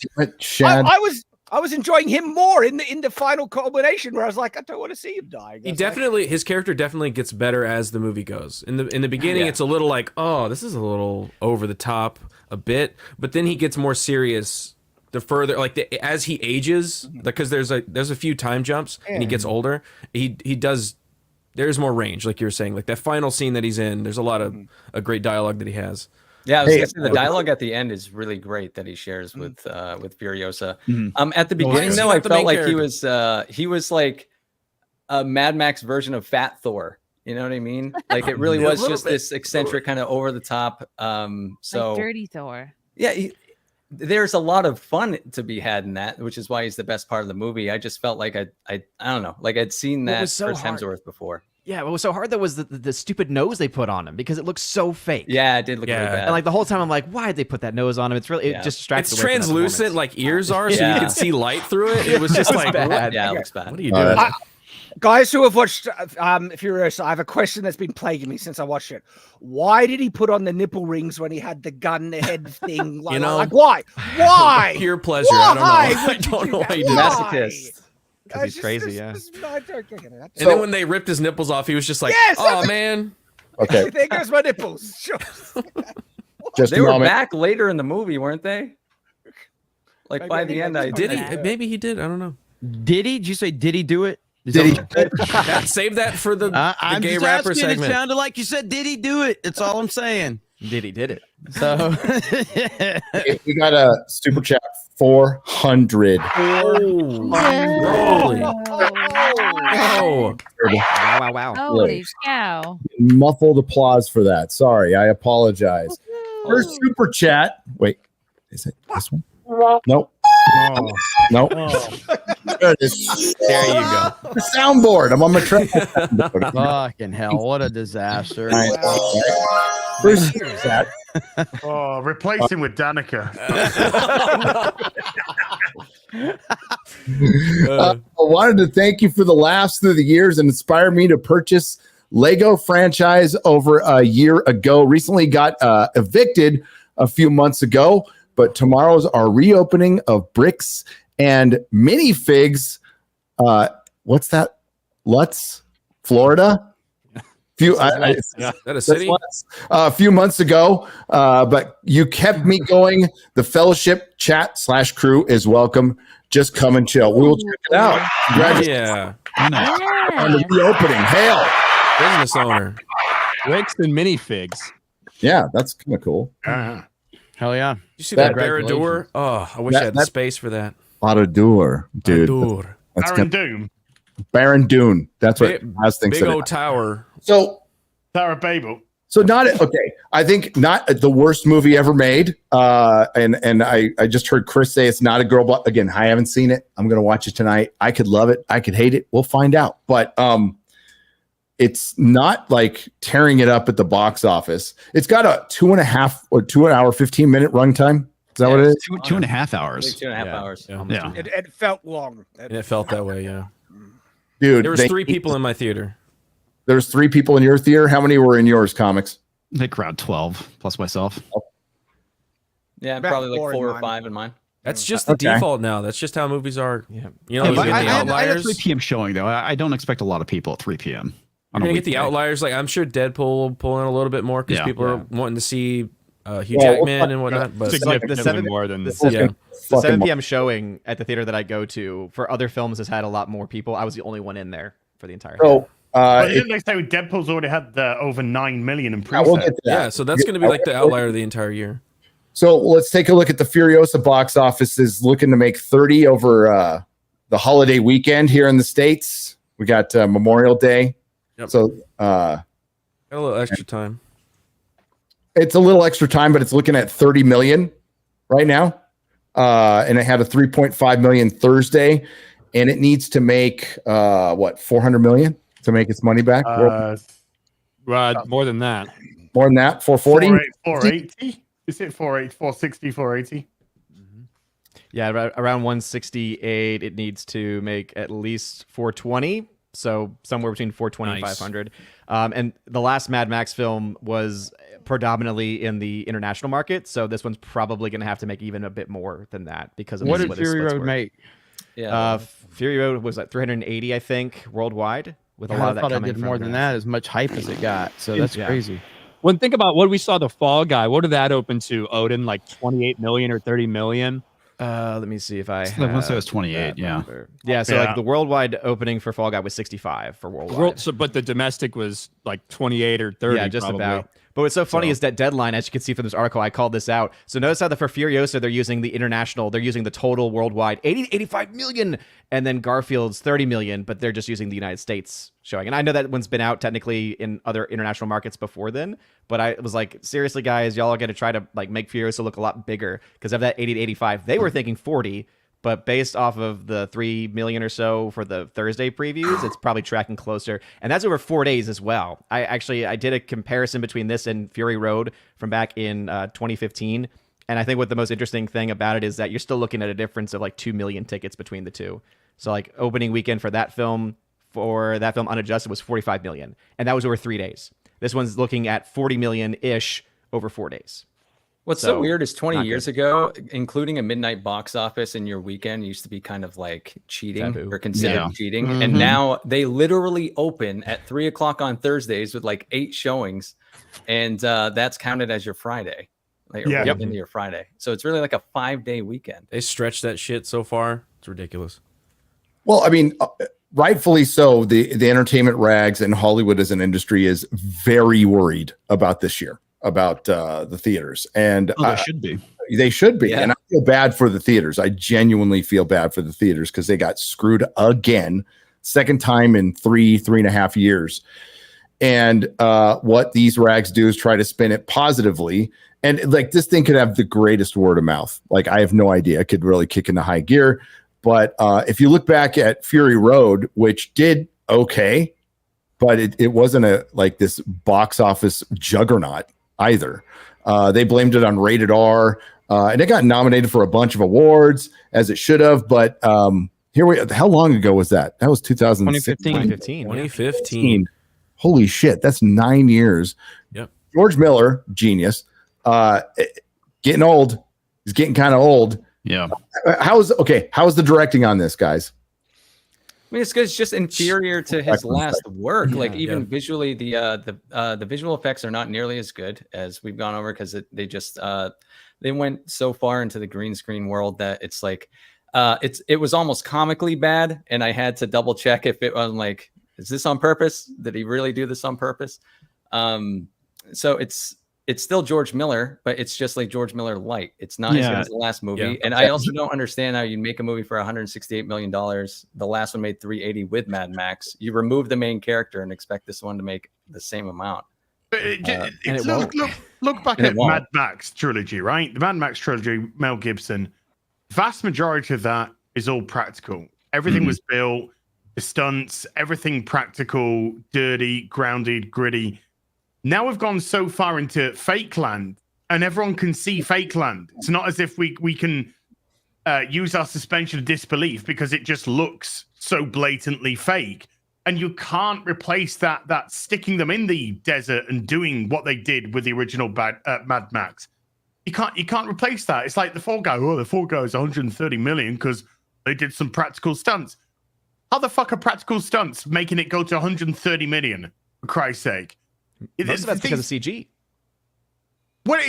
I was enjoying him more in the final culmination, where I was like, I don't want to see him die. His character definitely gets better as the movie goes. In the beginning, it's a little like, oh, this is a little over the top a bit, but then he gets more serious. The further, as he ages, because there's a few time jumps and he gets older, he does. There's more range, like you were saying, like that final scene that he's in. There's a lot of a great dialogue that he has. Yeah, I was gonna say, the dialogue at the end is really great that he shares with Furiosa. At the beginning, though, I felt like he was like a Mad Max version of Fat Thor. You know what I mean? Like it really was just this eccentric, kind of over the top. So like Dirty Thor. Yeah. There's a lot of fun to be had in that, which is why he's the best part of the movie. I just felt like I don't know, like I'd seen that Chris Hemsworth before. Yeah, what was so hard though was the stupid nose they put on him, because it looks so fake. Yeah, it did look really bad. And like the whole time I'm like, why did they put that nose on him? It's really it just distracts. It's translucent like ears are, so you can see light through it. It was just like bad. What? Yeah, it looks bad. What are you doing? Guys who have watched Furiosa, I have a question that's been plaguing me since I watched it. Why did he put on the nipple rings when he had the gun head thing? Like, like why? Why? Pure pleasure. I don't know why he did that. Masochist. Because he's crazy, yeah. And then when they ripped his nipples off, he was just like, "Oh man." Okay. There goes my nipples. Sure. They were back later in the movie, weren't they? Like by the end, did he? Maybe he did. I don't know. Did he? Did you say did he do it? Did he? Save that for the gay just rapper asking, segment. It sounded like you said, "Did he do it?" That's all I'm saying. Did it? So we got a super chat 400. Wow. Holy cow. Muffled applause for that. Sorry, I apologize. First super chat. Wait, is it this one? Nope. Nope. There it is. There you go. The soundboard. I'm on my track. fucking hell! What a disaster. First super chat. Oh, replace him with Danica. I wanted to thank you for the laughs through the years and inspired me to purchase Lego franchise over a year ago. Recently got evicted a few months ago, but tomorrow's our reopening of bricks and minifigs. What's that? Lutz, Florida. That a city? A few months ago, but you kept me going. The fellowship chat / crew is welcome. Just come and chill. We will check it out. Yeah. On the reopening. Hail. Business owner. Wicks and minifigs. Yeah, that's kind of cool. Hell yeah. You see that Barradur? Oh, I wish I had the space for that. Barradur, dude. That's Baron Doom. Baron Dune. That's what Has thinks. Big old tower. So Tower of Babel. So not okay. I think not the worst movie ever made. And I just heard Chris say it's not a girl. But again, I haven't seen it. I'm gonna watch it tonight. I could love it. I could hate it. We'll find out. But it's not like tearing it up at the box office. It's got a 2.5 or 2 hour 15-minute runtime. Is that what it is? 2.5 hours. 2.5 hours. Yeah. It felt long. It felt that way. Yeah. Dude, there was 3 people in my theater. There's 3 people in your theater. How many were in yours, Comics? I think around 12 plus myself. Yeah, About probably like 4 4 in or mine. 5 in mine. That's just the default now. That's just how movies are. Yeah. You know, I the had a outliers. 3 p.m. showing though. I don't expect a lot of people at 3 p.m. You're gonna get the outliers. Like I'm sure Deadpool will pull in a little bit more because people are wanting to see Hugh Jackman and whatnot. But significantly more than the 7 p.m. showing at the theater that I go to for other films has had a lot more people. I was the only one in there for the entire. Didn't they say Deadpool's already had over 9 million in pre-sale? We'll get to that. Yeah, so that's going to be like the outlier of the entire year. So let's take a look at the Furiosa box office is looking to make 30 over the holiday weekend here in the States. We got Memorial Day. Yep. So got a little extra time. It's a little extra time, but it's looking at 30 million right now. And it had a 3.5 million Thursday, and it needs to make 400 million to make its money back. More than that. More than that, 440? 480? Is it 480, 460, 480? Yeah, around 168. It needs to make at least 420 So somewhere between 420 and Nice. 500. And the last Mad Max film was predominantly in the international market. So this one's probably going to have to make even a bit more than that because of What the did way the Fury splits Road work. make? Yeah. Fury Road was like 380, I think, worldwide, with a lot I of that thought I coming did from more than that. As much hype as it got. So that's Yeah. crazy. When think about what we saw the Fall Guy, what did that open to? Odin, like 28 million or 30 million. Let me see if I So let's say it was have 28, that yeah. number. Yeah, so Yeah. like the worldwide opening for Fall Guy was 65 for worldwide. But the domestic was like 28 or 30. Yeah, just probably. about. But what's so funny So- is that deadline, as you can see from this article, I called this out. So notice how for Furiosa, they're using the international, they're using the total worldwide 80 to 85 million, and then Garfield's 30 million, but they're just using the United States showing. And I know that one's been out technically in other international markets before then, but I was like, seriously, guys, y'all are going to try to like make Furiosa look a lot bigger because of that 80 to 85. They were thinking 40. But based off of the 3 million or so for the Thursday previews, it's probably tracking closer. And that's over 4 days as well. I did a comparison between this and Fury Road from back in 2015. And I think what the most interesting thing about it is that you're still looking at a difference of like 2 million tickets between the two. So like opening weekend for that film unadjusted was 45 million. And that was over 3 days. This one's looking at 40 million-ish over 4 days. What's so weird is 20 years ago, including a midnight box office in your weekend used to be kind of like cheating Taboo. or considered cheating. Mm-hmm. And now they literally open at 3 o'clock on Thursdays with like 8 showings. And that's counted as your Friday. Like Yeah. rolled into your Friday. So it's really like a 5-day weekend. They stretched that shit so far. It's ridiculous. Well, I mean, rightfully so. The entertainment rags and Hollywood as an industry is very worried about this year, about the theaters, and Oh, they should be. they should be. Yeah. And I feel bad for the theaters. I genuinely feel bad for the theaters because they got screwed again, second time in three and a half years. And what these rags do is try to spin it positively. And like this thing could have the greatest word of mouth. Like I have no idea. It could really kick into high gear. But if you look back at Fury Road, which did okay, but it wasn't like this box office juggernaut either. They blamed it on Rated R, and it got nominated for a bunch of awards as it should have. But how long ago was that? That was 2015. 2015. Holy shit, that's 9 years. Yep. George Miller, genius. Getting old. He's getting kind of old. Yeah. How's the directing on this, guys? I mean, it's because it's just inferior to his last work. Like even Yeah. visually, the visual effects are not nearly as good as we've gone over because they just they went so far into the green screen world that it's like it was almost comically bad, and I had to double check if it was like, is this on purpose? Did he really do this on purpose? So it's still George Miller, but it's just like George Miller light. It's not as good as the last movie. Yeah. And I also don't understand how you make a movie for $168 million. The last one made 380 with Mad Max. You remove the main character and expect this one to make the same amount. But look back And at it won't. Mad Max trilogy, right? The Mad Max trilogy, Mel Gibson. Vast majority of that is all practical. Everything was built, the stunts, everything practical, dirty, grounded, gritty. Now we've gone so far into fake land, and everyone can see fake land. It's not as if we can use our suspension of disbelief because it just looks so blatantly fake. And you can't replace that sticking them in the desert and doing what they did with the original Mad Max. You can't replace that. It's like the Fall Guy. Oh, the Fall Guy is 130 million because they did some practical stunts. How the fuck are practical stunts making it go to 130 million? For Christ's sake. Most of that's because of CG. Well,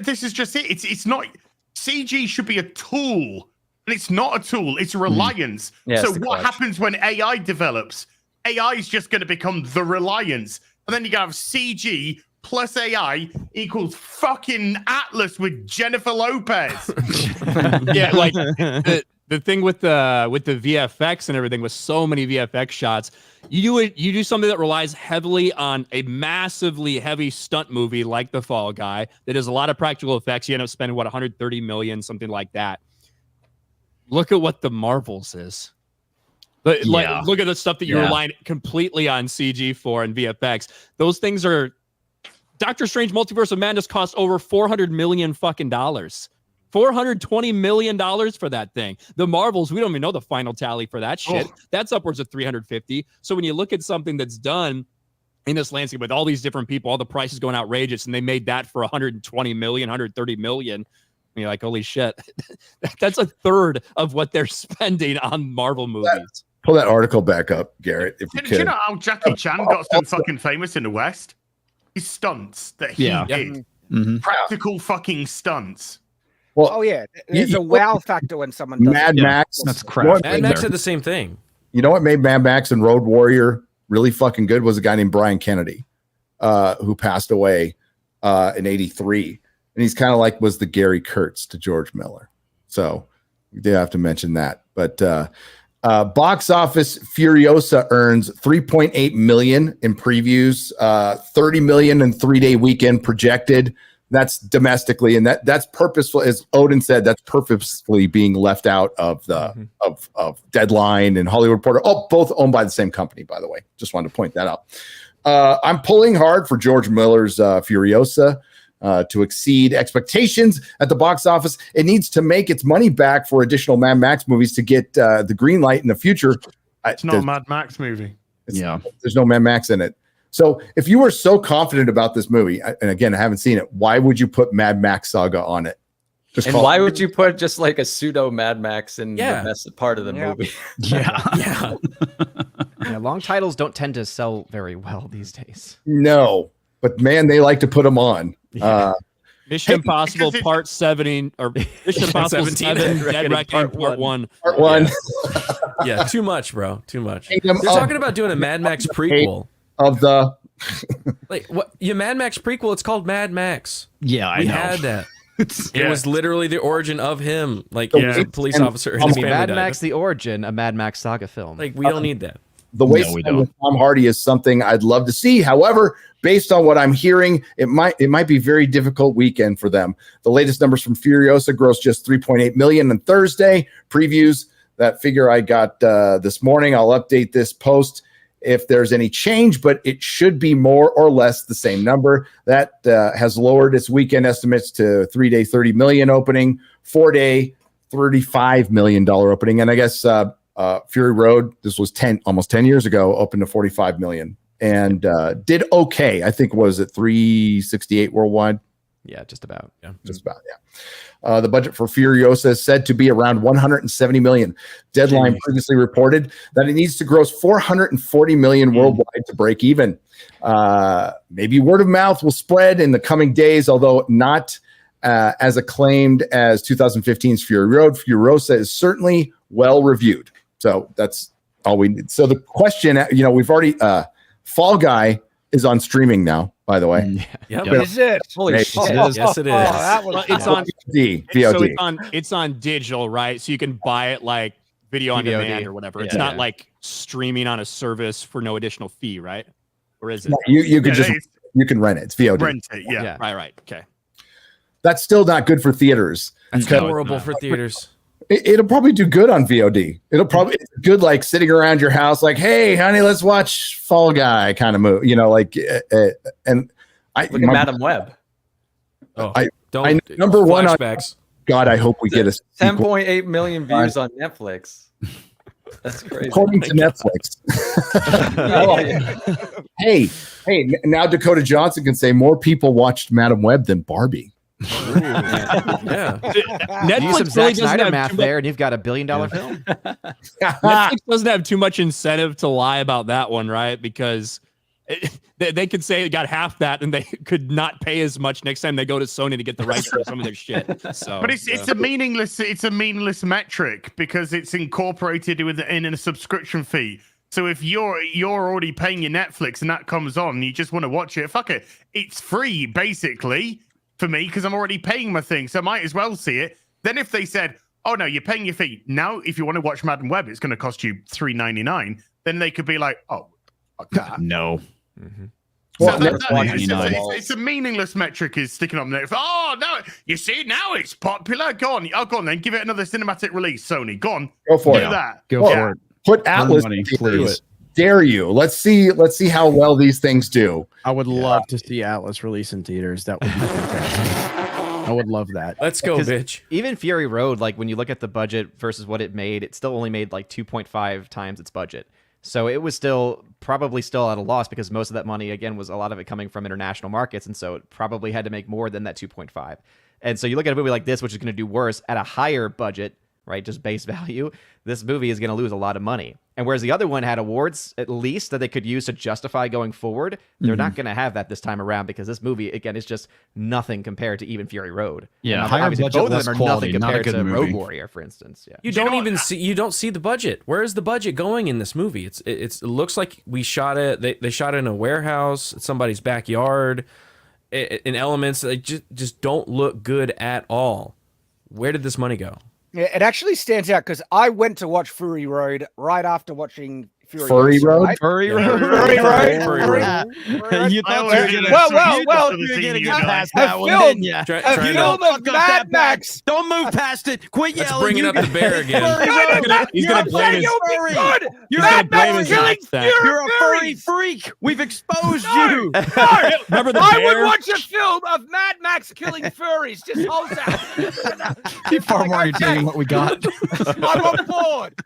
this is just it. It's not CG should be a tool, and it's not a tool. It's a reliance. Yeah, so it's the what clutch. happens when AI develops? AI is just going to become the reliance, and then you have CG plus AI equals fucking Atlas with Jennifer Lopez. Yeah, like the thing with the VFX and everything, with so many VFX shots, you do something that relies heavily on a massively heavy stunt movie like The Fall Guy that does a lot of practical effects. You end up spending 130 million, something like that. Look at what the Marvels is. Like, look at the stuff that you're relying completely on CG for and VFX. Those things are. Doctor Strange Multiverse of Madness cost over $400 million fucking dollars $420 million for that thing. The Marvels, we don't even know the final tally for that shit. That's upwards of 350. So when you look at something that's done in this landscape with all these different people, all the prices going outrageous, and they made that for 120 million, 130 million. And you're like, holy shit. That's a third of what they're spending on Marvel movies. Pull that article back up, Garrett, if you Do could. you know how Jackie Chan got so fucking famous in the West? His stunts that he did. Practical fucking stunts. Well, Oh yeah, there's a wow factor when someone does Mad it. Max. That's crap. Mad Max did the same thing. You know what made Mad Max and Road Warrior really fucking good was a guy named Brian Kennedy, who passed away in '83, and he's kind of like was the Gary Kurtz to George Miller. So we did have to mention that. But box office, Furiosa earns 3.8 million in previews, 30 million in 3-day weekend projected. That's domestically, and that's purposeful, as Odin said. That's purposefully being left out of the of Deadline and Hollywood Reporter. Oh, both owned by the same company, by the way. Just wanted to point that out. I'm pulling hard for George Miller's Furiosa to exceed expectations at the box office. It needs to make its money back for additional Mad Max movies to get the green light in the future. It's not a Mad Max movie. There's no Mad Max in it. So if you were so confident about this movie, and again, I haven't seen it, why would you put Mad Max Saga on it? And why would you put just like a pseudo Mad Max in the best part of the movie? Yeah. Long titles don't tend to sell very well these days. No, but man, they like to put them on. Mission Impossible Part 7 or Mission Impossible 7 Dead Reckoning Part 1. Part 1. Yeah, too much, bro. Too much. They're talking about doing a Mad Max prequel. Of the like what your Mad Max prequel, it's called Mad Max. Yeah, I we know. had that. It was literally the origin of him, like a police officer. And his family Mad died. Max the Origin, a Mad Max Saga film. Like we don't need that. The Wasteland with Tom Hardy is something I'd love to see. However, based on what I'm hearing, it might be a very difficult weekend for them. The latest numbers from Furiosa grossed just 3.8 million on Thursday. Previews, that figure I got this morning. I'll update this post if there's any change, but it should be more or less the same number. That has lowered its weekend estimates to 3-day 30 million opening, 4-day $35 million opening. And I guess Fury Road, this was almost 10 years ago, opened to 45 million and did okay. I think was it 368 worldwide? Yeah, just about. Yeah, just about. Yeah. The budget for Furiosa is said to be around 170 million. Deadline previously reported that it needs to gross 440 million worldwide to break even. Maybe word of mouth will spread in the coming days, although not as acclaimed as 2015's Fury Road. Furiosa is certainly well reviewed. So that's all we need. So the question, we've already Fall Guy is on streaming now, by the way. Is it? Holy shit. Yes, it is. It's on VOD. So it's on digital, right? So you can buy it like video on demand or whatever. It's not like streaming on a service for no additional fee, right? Or is it? You can rent it. It's VOD. Rent it, yeah. Right. Okay. That's still not good for theaters. That's horrible for theaters. It'll probably do good on VOD. It's good, like sitting around your house, like, hey, honey, let's watch Fall Guy kind of move, and look at Madam Web. Number one on flashbacks. God, I hope we get a 10.8 million views on Netflix. That's crazy. According to Netflix. Hey, now Dakota Johnson can say more people watched Madam Web than Barbie. Yeah. Netflix Use some really Zack doesn't Snyder have math too there, and you've got $1 billion film. Netflix doesn't have too much incentive to lie about that one, right? Because they could say it got half that, and they could not pay as much next time they go to Sony to get the rights for some of their shit. So, but it's a meaningless metric because it's incorporated in a subscription fee. So if you're already paying your Netflix and that comes on, and you just want to watch it, fuck it, it's free basically for me because I'm already paying my thing, so I might as well see it. Then if they said, "Oh no, you're paying your fee now. If you want to watch Madam Web, it's going to cost you $3.99," then they could be like, "Oh, okay. No." Mm-hmm. Well, it's a meaningless metric is sticking on there. Oh no, you see now it's popular. Go on then. Give it another cinematic release, Sony. Go on. Go for Do that. Go for it. Put Atlas, money, please. Dare you? Let's see how well these things do. I would love to see Atlas release in theaters. That would be fantastic. I would love that. Let's go, 'Cause bitch. Even Fury Road, like when you look at the budget versus what it made, it still only made like 2.5 times its budget. So it was probably still at a loss because most of that money, again, was a lot of it coming from international markets. And so it probably had to make more than that 2.5. And so you look at a movie like this, which is going to do worse at a higher budget, right? Just base value. This movie is going to lose a lot of money. And whereas the other one had awards, at least, that they could use to justify going forward, they're not going to have that this time around because this movie, again, is just nothing compared to even Fury Road. Yeah, And higher obviously budget, both of less them are quality, nothing not a compared good to Road movie. Warrior, for instance. Yeah. You don't see the budget. Where is the budget going in this movie? It looks like we shot it. They shot it in a warehouse, somebody's backyard, in elements that just don't look good at all. Where did this money go? Yeah, it actually stands out because I went to watch Fury Road right after watching Furry Furiosa, Road? right? Furry Yeah. Road. Furry Road. Furry Furry Road. Road. You I thought was you were gonna well, shoot you were the gonna scene, get you past guys. that one, A didn't you? Try A to- film of Mad Max. Don't move past it. Quit Let's yelling. bring it You up the bear again. Furry No, Road. no, He's you're gonna blame saying his- you'll be good. He's Mad gonna blame Max his killing accent. You're a furry furries. freak. We've exposed No. you. No, Remember the I would bear? watch a film of Mad Max killing furries. Just hold that. Be far more Okay. entertaining what we got. I'm on board.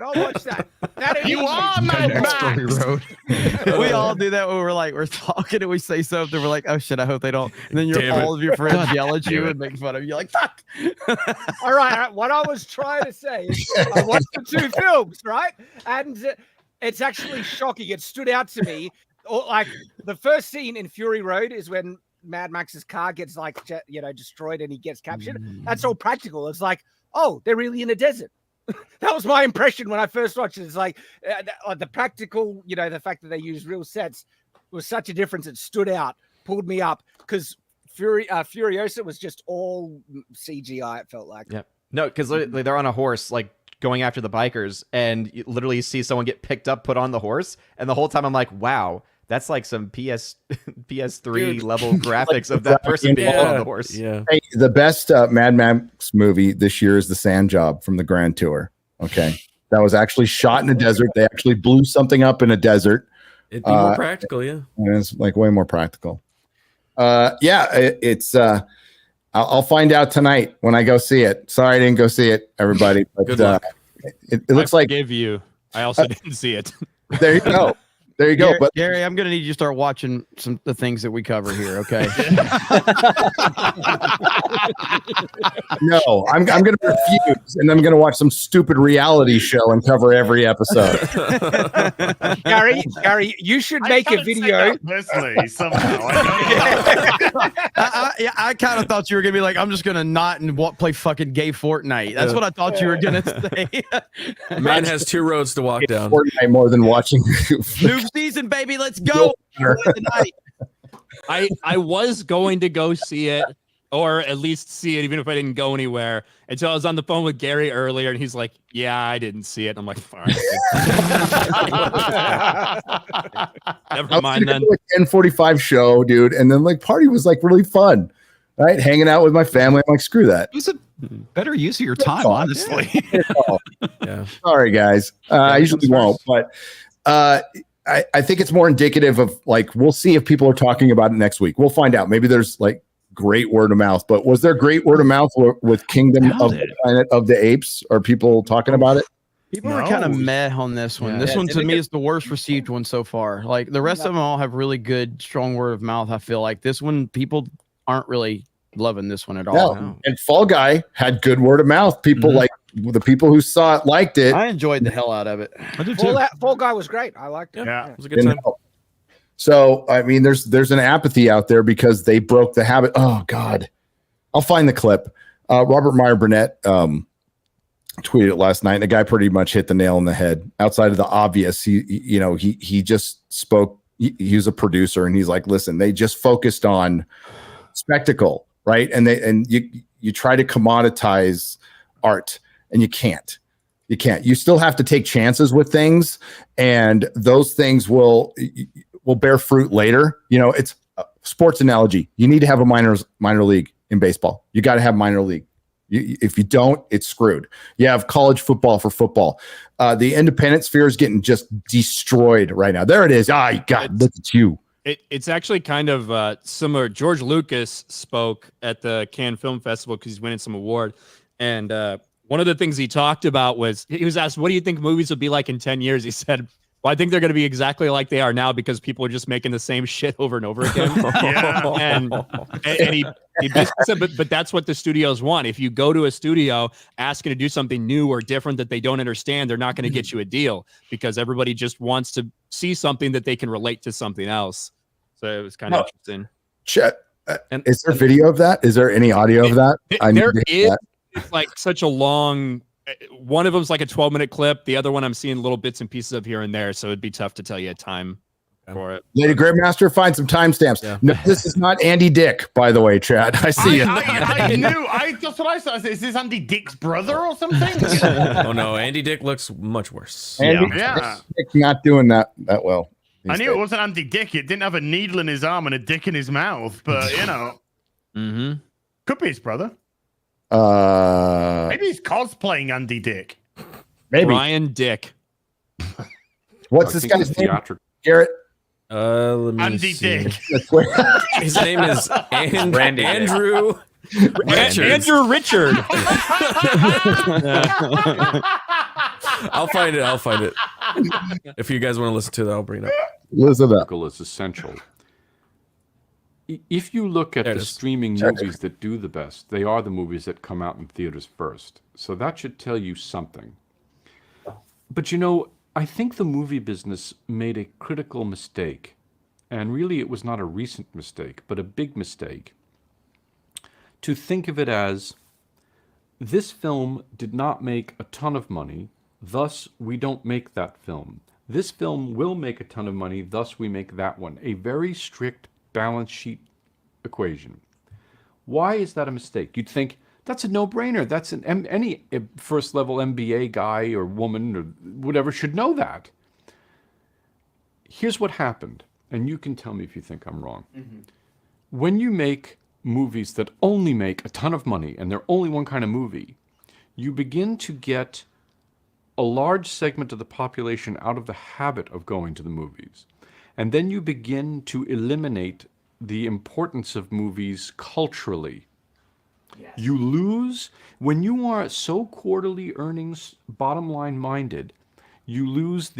I'll watch that. That You is are Mad Next Max. Furry Road. We all do that when we're talking and we say something. We're like, oh shit, I hope they don't. And then Damn it. all of your friends God yell at you damn it. and make fun of you. You're like, fuck. All right. What I was trying to say is I watched the two films, right? And it's actually shocking. It stood out to me. Like the first scene in Fury Road is when Mad Max's car gets destroyed and he gets captured. That's all practical. It's like, oh, they're really in a desert. That was my impression when I first watched it. It's like the practical, the fact that they use real sets was such a difference. It stood out, pulled me up because Furiosa was just all CGI. It felt like. Yeah. No, because they're on a horse, like going after the bikers, and you literally see someone get picked up, put on the horse, and the whole time I'm like, wow, that's like some PS3 level graphics of that person being put on the horse. Yeah. Hey, the best Mad Max movie this year is The Sand Job from the Grand Tour. Okay. That was actually shot in a desert. They actually blew something up in a desert. It'd be more practical, yeah. And it's like way more practical. I'll find out tonight when I go see it. Sorry I didn't go see it, everybody. But Good luck. It looks like Give you. I also didn't see it. there you go. There you go. Gary, But Gary, I'm gonna need you to start watching the things that we cover here. Okay. no, I'm going to refuse, and I'm going to watch some stupid reality show and cover every episode. Gary, you should make a video. Personally, somehow. I kind of thought you were gonna be like, I'm just gonna not and play fucking gay Fortnite. That's what I thought you were gonna say. Man has two roads to walk down. Fortnite more than watching. New season, baby. Let's go. Tonight. I was going to go see it, or at least see it, even if I didn't go anywhere. Until I was on the phone with Gary earlier, and he's like, "Yeah, I didn't see it." I'm like, "All right, never mind then." 10:45 show, dude, and then like party was like really fun, right? Hanging out with my family. I'm like, screw that. It was a better use of your time, honestly. Yeah. Sorry, guys. I usually won't, but I think it's more indicative of like we'll see if people are talking about it next week. We'll find out. Maybe there's like great word of mouth, but was there great word of mouth with Kingdom of the Planet of the Apes? Are people talking about it? People were kind of meh on this one. Yeah. This one to me is the worst received one so far. Like the rest of them all have really good, strong word of mouth. I feel like this one, people aren't really loving this one at all. No. And Fall Guy had good word of mouth. People like the people who saw it liked it. I enjoyed the hell out of it. I did too. Fall Guy was great. I liked it. Yeah. It was a good time. So I mean, there's an apathy out there because they broke the habit. Oh God, I'll find the clip. Robert Meyer Burnett tweeted it last night. And the guy pretty much hit the nail on the head. Outside of the obvious, he just spoke. He was a producer, and he's like, listen, they just focused on spectacle, right? And you try to commoditize art, and you can't. You still have to take chances with things, and those things will bear fruit later. It's a sports analogy. You need to have a minor league in baseball. You got to have minor league. If you don't, it's screwed. You have college football for football. The independent sphere is getting just destroyed right now. There it is. God, look at you. It's actually kind of similar. George Lucas spoke at the Cannes Film Festival because he's winning some award. And one of the things he talked about was he was asked, what do you think movies would be like in 10 years? He said, well, I think they're going to be exactly like they are now because people are just making the same shit over and over again. and he basically said, but that's what the studios want. If you go to a studio asking to do something new or different that they don't understand, they're not going to get you a deal because everybody just wants to see something that they can relate to something else. So it was kind of interesting. Chet, is there video of that? Is there any audio of that? There is. It's like such a long. One of them's like a 12-minute clip. The other one I'm seeing little bits and pieces of here and there. So it'd be tough to tell you a time for it. Lady Grandmaster, find some timestamps. Yeah. No, this is not Andy Dick, by the way, Chad. I see it. I knew. That's what I thought. Is this Andy Dick's brother or something? Oh no, Andy Dick looks much worse. Dick's not doing that well. I knew it wasn't Andy Dick. It didn't have a needle in his arm and a dick in his mouth, but you know, could be his brother. Maybe he's cosplaying Andy Dick. Maybe Brian Dick. What's this guy's name? Garrett. Let me Andy see. Dick. His name is Andrew. Andrew Richard. I'll find it. If you guys want to listen to that, I'll bring it up. Listen to that. Is essential. If you look at the streaming movies that do the best, they are the movies that come out in theaters first. So that should tell you something. But you know, I think the movie business made a critical mistake. And really it was not a recent mistake, but a big mistake. To think of it as, this film did not make a ton of money, thus we don't make that film. This film will make a ton of money, thus we make that one. A very strict balance sheet equation. Why is that a mistake? You'd think that's a no-brainer. That's any first-level MBA guy or woman or whatever should know that. Here's what happened, and you can tell me if you think I'm wrong. When you make movies that only make a ton of money and they're only one kind of movie, you begin to get a large segment of the population out of the habit of going to the movies. And then you begin to eliminate the importance of movies culturally. Yes. You lose, when you are so quarterly earnings, bottom line minded, you lose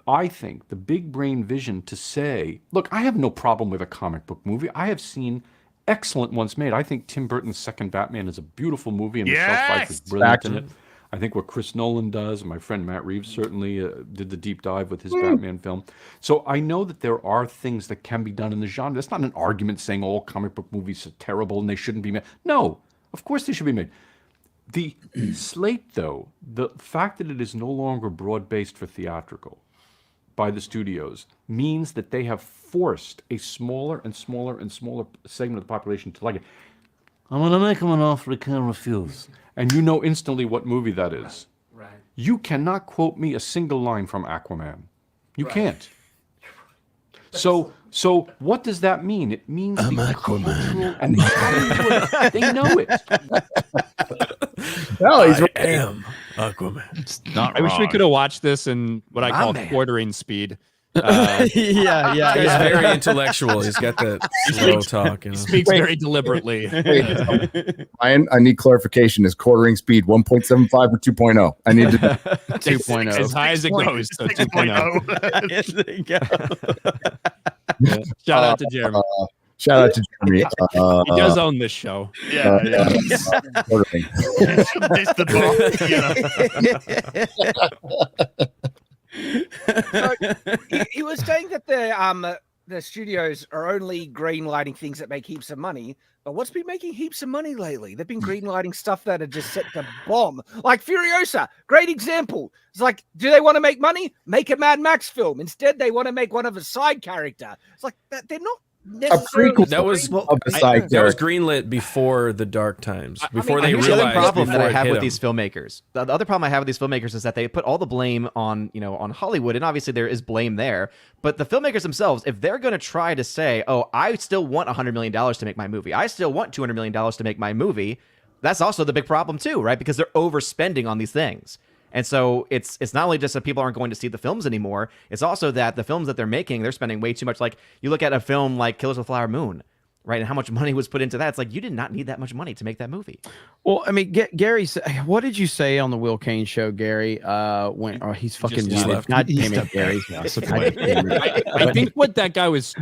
I think, the big brain vision to say, look, I have no problem with a comic book movie. I have seen excellent ones made. I think Tim Burton's second Batman is a beautiful movie and the self-fight is brilliant in it. I think what Chris Nolan does, my friend Matt Reeves certainly did the deep dive with his Batman film. So I know that there are things that can be done in the genre. That's not an argument saying all comic book movies are terrible and they shouldn't be made. No, of course they should be made. The slate, though, the fact that it is no longer broad-based for theatrical by the studios means that they have forced a smaller and smaller and smaller segment of the population to like it. I'm going to make him an offer he can't refuse. And you know instantly what movie that is. Right. You cannot quote me a single line from Aquaman. You can't. So what does that mean? It means I'm Aquaman. And they know it. No, he's right. I am Aquaman. It's not I wish we wrong. could have watched this in what I call quartering speed. yeah. He's very intellectual. He's got that slow talk. You know? He speaks very deliberately. Ryan, I need clarification. Is quartering speed 1.75 or 2.0? I need to 2.0. As high as it goes. So 2.0. Shout out to Jeremy. Shout out to Jeremy. He does own this show. Quartering. Diss the ball, So, he was saying that the studios are only greenlighting things that make heaps of money. But what's been making heaps of money lately? They've been greenlighting stuff that are just set to bomb. Like Furiosa, great example. It's like, do they want to make money? Make a Mad Max film. Instead, they want to make one of a side character. It's like that. They're not necessarily. That was greenlit before the dark times. Before they here's realized. the other problem that I have with him. these filmmakers. The other problem I have with these filmmakers is that they put all the blame on Hollywood, and obviously there is blame there. But the filmmakers themselves, if they're going to try to say, "Oh, I still want $100 million to make my movie. I still want $200 million to make my movie," that's also the big problem too, right? Because they're overspending on these things. And so it's not only just that people aren't going to see the films anymore, it's also that the films that they're making, they're spending way too much. Like, you look at a film like Killers of the Flower Moon, right? And how much money was put into that. It's like, you did not need that much money to make that movie. Well, I mean, Gary, what did you say on the Will Kane show, Gary? When he's fucking muted. God damn it, Gary. I think what that guy was,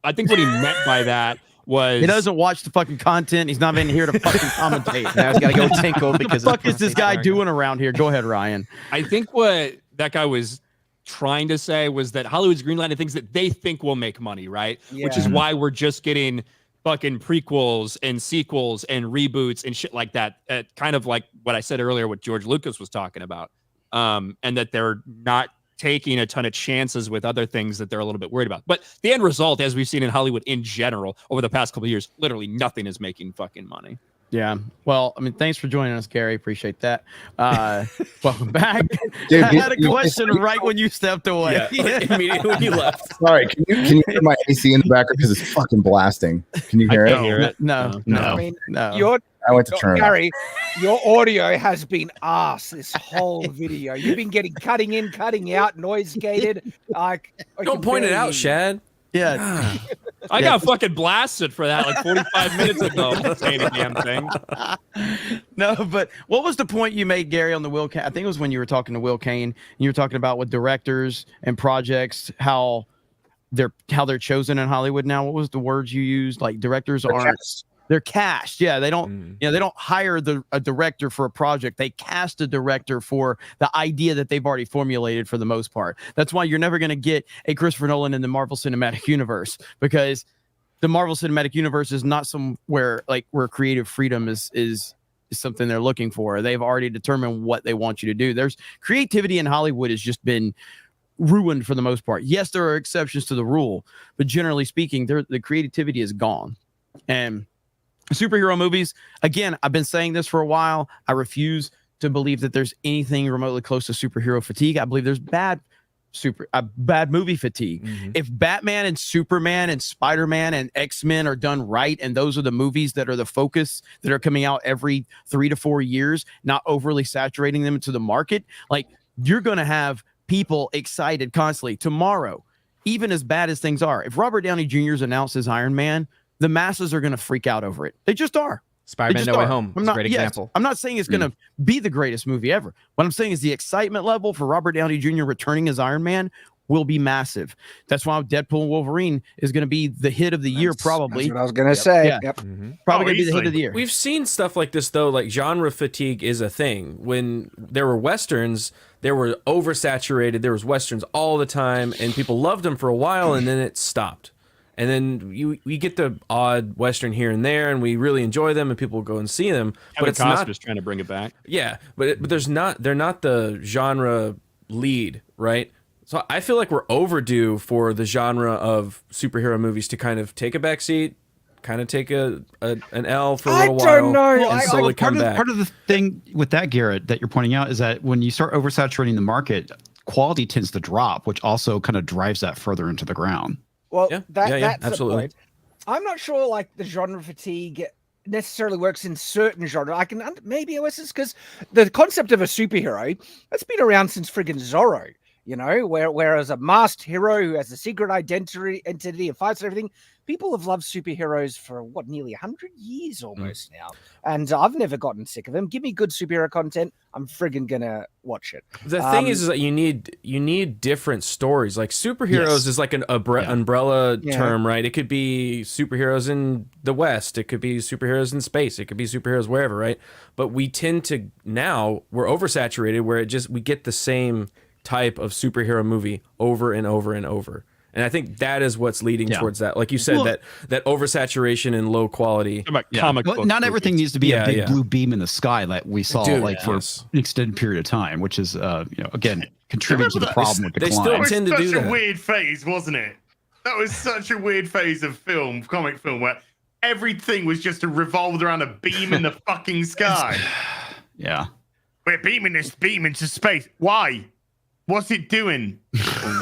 I think what he meant by that was he doesn't watch the fucking content. He's not even here to fucking commentate. Now he's got to go tinkle because what the fuck is this guy doing around here? Go ahead, Ryan. I think what that guy was trying to say was that Hollywood's greenlighting things that they think will make money, right? Yeah. Which is why we're just getting fucking prequels and sequels and reboots and shit like that. Kind of like what I said earlier, what George Lucas was talking about. And that they're not taking a ton of chances with other things that they're a little bit worried about. But the end result, as we've seen in Hollywood in general over the past couple of years, literally nothing is making fucking money. Yeah. Well, I mean, thanks for joining us, Gary. Appreciate that. Welcome back. Dude, I had a question right when you stepped away. Yeah, immediately when you left. Sorry, can you hear my AC in the background because it's fucking blasting? Can you hear it? No. I mean, no. I went to turn it off. Gary, your audio has been arse this whole video. You've been getting cutting in, cutting out, noise gated. Don't point it out, Shad. Yeah. I got fucking blasted for that like 45 minutes ago. Saying a damn thing. No, but what was the point you made, Gary, on the Will Kane? I think it was when you were talking to Will Kane and you were talking about with directors and projects, how they're chosen in Hollywood now. What was the words you used? Like directors they're cast. Yeah, they don't they don't hire a director for a project. They cast a director for the idea that they've already formulated for the most part. That's why you're never going to get a Christopher Nolan in the Marvel Cinematic Universe, because the Marvel Cinematic Universe is not somewhere like where creative freedom is something they're looking for. They've already determined what they want you to do. There's creativity in Hollywood has just been ruined for the most part. Yes, there are exceptions to the rule, but generally speaking, the creativity is gone. And superhero movies, again, I've been saying this for a while. I refuse to believe that there's anything remotely close to superhero fatigue. I believe there's bad movie fatigue. If Batman and Superman and Spider-Man and X-Men are done right, and those are the movies that are the focus that are coming out every 3 to 4 years, not overly saturating them into the market, like, you're going to have people excited constantly. Tomorrow, even as bad as things are, if Robert Downey Jr. is announced as Iron Man, the masses are going to freak out over it. They just are. Spider-Man No Way Home is a great example. I'm not saying it's going to be the greatest movie ever. What I'm saying is the excitement level for Robert Downey Jr. returning as Iron Man will be massive. That's why Deadpool and Wolverine is going to be the hit of the year, probably. That's what I was going to say. Yeah. Probably going to be the hit of the year. We've seen stuff like this, though. Like, genre fatigue is a thing. When there were Westerns, they were oversaturated. There was Westerns all the time, and people loved them for a while, and then it stopped. And then we get the odd Western here and there, and we really enjoy them, and people go and see them. Kevin but it's Costner's not trying to bring it back. Yeah, but there's not. They're not the genre lead, right? So I feel like we're overdue for the genre of superhero movies to kind of take a backseat, kind of take an L for a little while. I don't know. And slowly come back. Part of the thing with that, Garrett, that you're pointing out is that when you start oversaturating the market, quality tends to drop, which also kind of drives that further into the ground. Well, Yeah, that's absolutely. the point. I'm not sure like the genre fatigue necessarily works in certain genre. I can maybe it's because the concept of a superhero that's been around since friggin' Zorro. You know, whereas a masked hero who has a secret identity and fights and everything, people have loved superheroes for nearly 100 years almost now. And I've never gotten sick of them. Give me good superhero content, I'm friggin' gonna watch it. The thing is that you need different stories. Like superheroes is like an umbrella term, right? It could be superheroes in the West. It could be superheroes in space. It could be superheroes wherever, right? But we tend to we're oversaturated where we get the same type of superhero movie over and over and over. And I think that is what's leading towards that. Like you said, that oversaturation and low quality. Comic well, book not everything needs to be a big yeah. blue beam in the sky like we saw for an extended period of time, which is, again, contributing to the problem with decline. That was such a weird phase, wasn't it? That was such a weird phase of comic film, where everything was just revolved around a beam in the fucking sky. Yeah. We're beaming this beam into space. Why? What's it doing?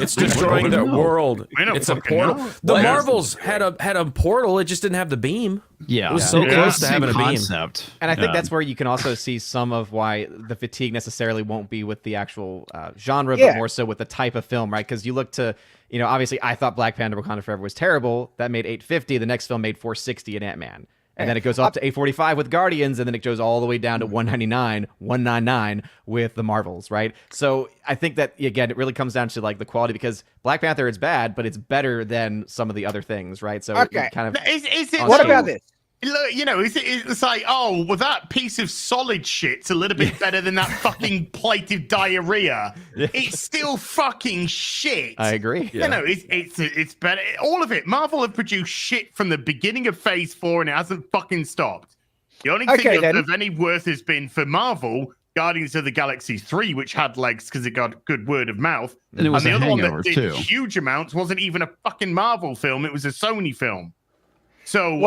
It's destroying the world. We don't It's a fucking portal. know. The What? Marvels had a portal. It just didn't have the beam. Yeah, It was so close to Same having a beam. concept. And I think that's where you can also see some of why the fatigue necessarily won't be with the actual genre, Yeah. but more so with the type of film, right? Because you look to, obviously I thought Black Panther Wakanda Forever was terrible. That made 850. The next film made 460 in Ant-Man. And then it goes up to 845 with Guardians, and then it goes all the way down to 199, 199 with the Marvels, right? So I think that, again, it really comes down to like the quality, because Black Panther is bad, but it's better than some of the other things, right? So Okay. it kind of. Is it? What about this? Look, it's like, oh, well, that piece of solid shit's a little bit better than that fucking plate of diarrhea. It's still fucking shit. I agree. It's better. All of it. Marvel have produced shit from the beginning of Phase 4, and it hasn't fucking stopped. The only thing of any worth has been for Marvel, Guardians of the Galaxy 3, which had legs because it got good word of mouth. And it was the a other one hangover, that did too. huge amounts wasn't even a fucking Marvel film. It was a Sony film. So,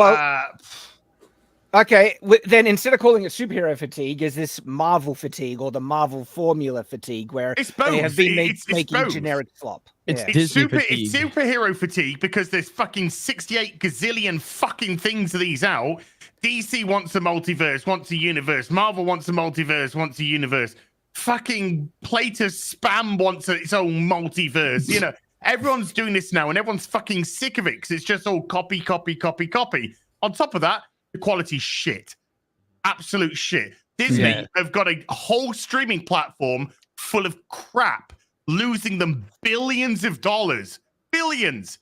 Okay, then instead of calling it superhero fatigue, is this Marvel fatigue or the Marvel formula fatigue, where It's both. they have been It's making both. generic flop? It's Yeah. Disney It's fatigue. superhero fatigue because there's fucking 68 gazillion fucking things of these out. DC wants a multiverse, wants a universe. Marvel wants a multiverse, wants a universe. Fucking Plater Spam wants its own multiverse. Everyone's doing this now, and everyone's fucking sick of it because it's just all copy, copy, copy, copy. On top of that, the quality's shit. Absolute shit. Disney have got a whole streaming platform full of crap, losing them billions of dollars. Billions.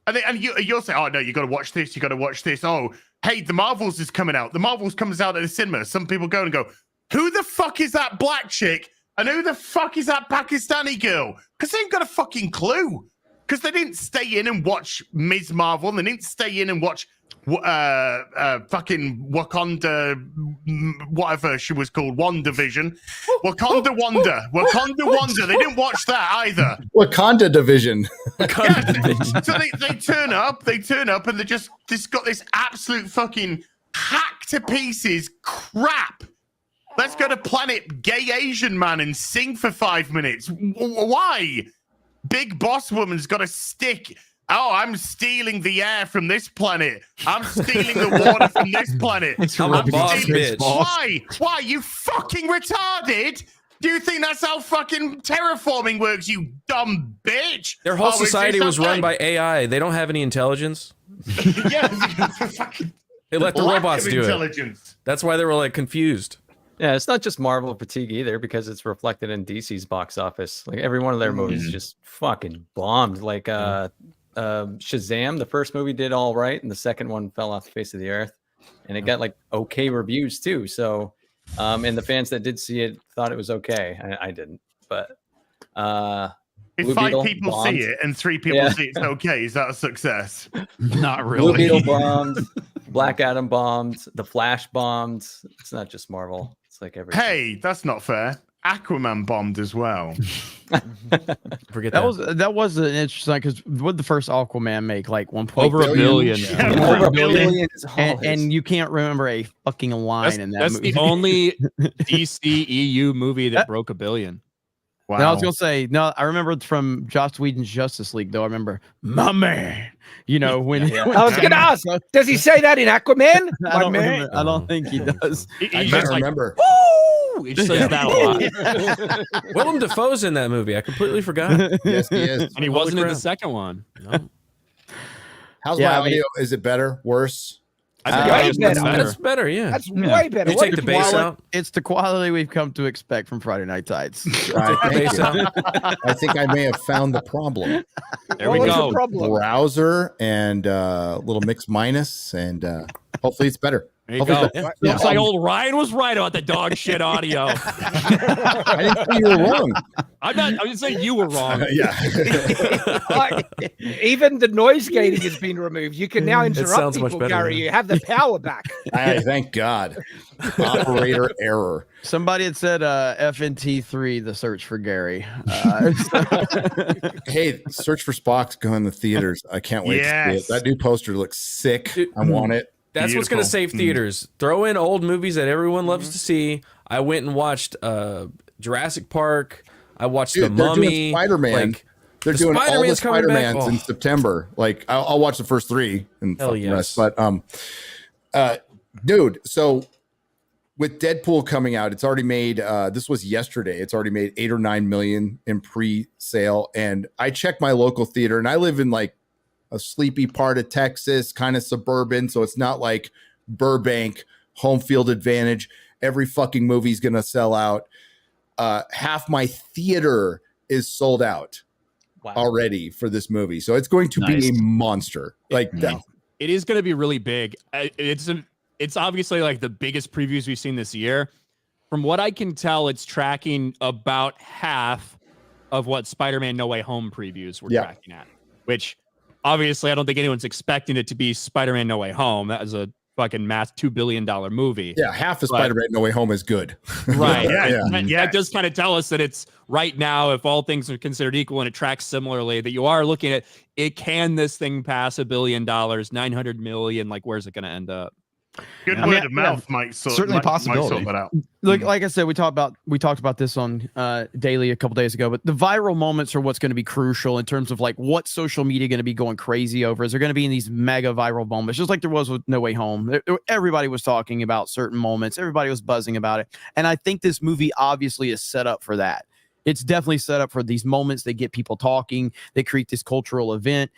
And you'll say, oh, no, you got to watch this. You got to watch this. Oh, hey, The Marvels is coming out. The Marvels comes out at the cinema. Some people go and go, who the fuck is that black chick? And who the fuck is that Pakistani girl? Because they ain't got a fucking clue. Because they didn't stay in and watch Ms. Marvel. And they didn't stay in and watch fucking Wakanda, whatever she was called, WandaVision. Wakanda Wanda. They didn't watch that either. Wakanda Division. So they turn up and they just got this absolute fucking hack to pieces crap. Let's go to planet gay Asian man and sing for 5 minutes. Why? Big boss woman's got a stick. Oh, I'm stealing the air from this planet. I'm stealing the water from this planet. I'm a boss bitch. Why? You fucking retarded? Do you think that's how fucking terraforming works, you dumb bitch? Their whole Oh, society it's was run by AI. They don't have any intelligence. Yeah, They let the robots do intelligence. it. That's why they were like confused. Yeah, it's not just Marvel fatigue either, because it's reflected in DC's box office. Like every one of their movies just fucking bombed. Like Shazam, the first movie did all right, and the second one fell off the face of the earth, and it got like okay reviews too. So, and the fans that did see it thought it was okay. I didn't, but if Blue 5 Beetle people bombed. see it and 3 people see it's okay, is that a success? Not Blue really. Beetle bombed, Black Adam bombed, The Flash bombed. It's not just Marvel. It's like everything. Hey, that's not fair. Aquaman bombed as well. Forget That was an interesting, because what did the first Aquaman make? Like 1.3 Over a billion. Yeah, Over a billion. billion. and you can't remember a fucking line in that That's movie. the only DC EU movie that broke a billion. Wow. No, I was gonna say no. I remember it from Joss Whedon's Justice League, though. I remember my man. When I was going to ask, does he say that in Aquaman? I don't remember. I don't think he does. He I just can't like, remember. Woo! He just says that a lot. Willem Dafoe's in that movie. I completely forgot. Yes, he is. And he Holy wasn't in the crap. second one. No. How's Yeah, my I mean- audio? Is it better? Worse? I think way ours was better. better. That's better, yeah. That's Yeah. way better. You What take the the bass quality- out. It's the quality we've come to expect from Friday Night Tights. Right, thank Bass you. out. I think I may have found the problem. There What we was the go. problem? Browser and little mix minus, and hopefully it's better. There you Hopefully go. it's better. Looks like old Ryan was right about the dog shit audio. I didn't say you were wrong. I'm just saying you were wrong. Yeah. Like, even the noise gating has been removed. You can now interrupt sounds much people, better, Gary. yeah. You have the power back. Thank God. Operator error. Somebody had said FNT 3, the search for Gary. Hey, search for Spock's going in the theaters. I can't wait to see Yes. it. That new poster looks sick. Dude, I want it. That's what's going to Beautiful. save theaters. Throw in old movies that everyone loves to see. I went and watched Jurassic Park. I watched Dude, The they're doing Mummy. Spider-Man. Like, They're doing all the Spider-Man's coming back? Spider-Mans in Oh. September. Like I'll watch the first 3 and Hell fuck the yes. rest. But dude, so with Deadpool coming out, it's already made. This was yesterday. It's already made 8 or 9 million in pre-sale. And I checked my local theater, and I live in like a sleepy part of Texas, kind of suburban. So it's not like Burbank, home field advantage. Every fucking movie's gonna sell out. Half my theater is sold out already for this movie. So it's going to be a monster. Like that. It is going to be really big. It's obviously like the biggest previews we've seen this year. From what I can tell, it's tracking about half of what Spider-Man No Way Home previews were tracking at, which obviously I don't think anyone's expecting it to be Spider-Man No Way Home. That was a fucking $2 billion movie. Yeah, half of Spider-Man No Way Home is good. Right. That does kind of tell us that it's right now, if all things are considered equal and it tracks similarly, that you are looking at it. Can this thing pass $1 billion, 900 million? Like, where's it going to end up? Good word of mouth might sort that out. Like I said, we talked about this on Daily a couple days ago, but the viral moments are what's going to be crucial in terms of like what social media going to be going crazy over. Is there going to be in these mega viral moments, just like there was with No Way Home? Everybody was talking about certain moments. Everybody was buzzing about it. And I think this movie obviously is set up for that. It's definitely set up for these moments that get people talking. They create this cultural event,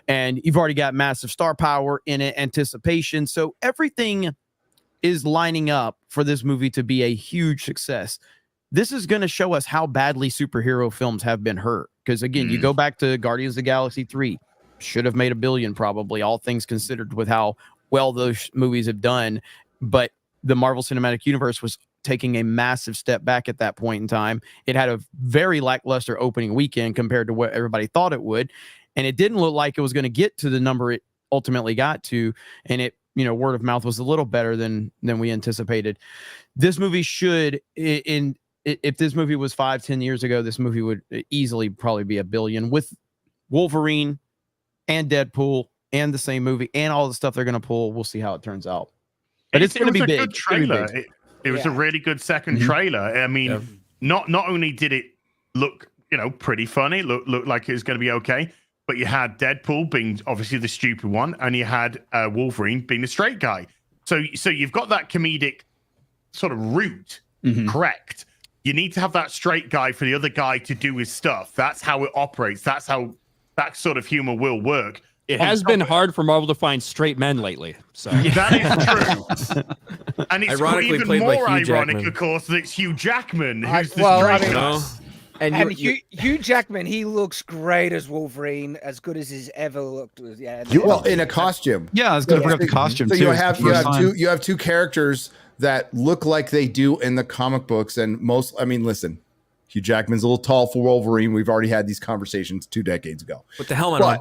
and you've already got massive star power in it, anticipation. So everything is lining up for this movie to be a huge success. This is going to show us how badly superhero films have been hurt. Because again, you go back to Guardians of the Galaxy 3, should have made $1 billion probably, all things considered, with how well those movies have done. But the Marvel Cinematic Universe was taking a massive step back at that point in time. It had a very lackluster opening weekend compared to what everybody thought it would. And it didn't look like it was going to get to the number it ultimately got to. And it, word of mouth was a little better than we anticipated. This movie should, if this movie was 5-10 years ago, this movie would easily probably be $1 billion with Wolverine and Deadpool and the same movie and all the stuff they're going to pull. We'll see how it turns out. But it's going to be big. Good trailer. It was a really good second trailer. I mean, not only did it look, pretty funny, look like it was going to be okay, but you had Deadpool being obviously the stupid one, and you had Wolverine being the straight guy. So you've got that comedic sort of route correct. You need to have that straight guy for the other guy to do his stuff. That's how it operates. That's how that sort of humor will work. It has been hard for Marvel to find straight men lately. So that is true. And it's Ironically even more Hugh ironic, Jackman. of course, that it's Hugh Jackman who's the well, straight guy. And Hugh Jackman, he looks great as Wolverine, as good as he's ever looked. Well, in a costume. Yeah, I was going to bring up the costume So too. you have two characters that look like they do in the comic books, and listen, Hugh Jackman's a little tall for Wolverine. We've already had these conversations 2 decades ago. With the helmet on.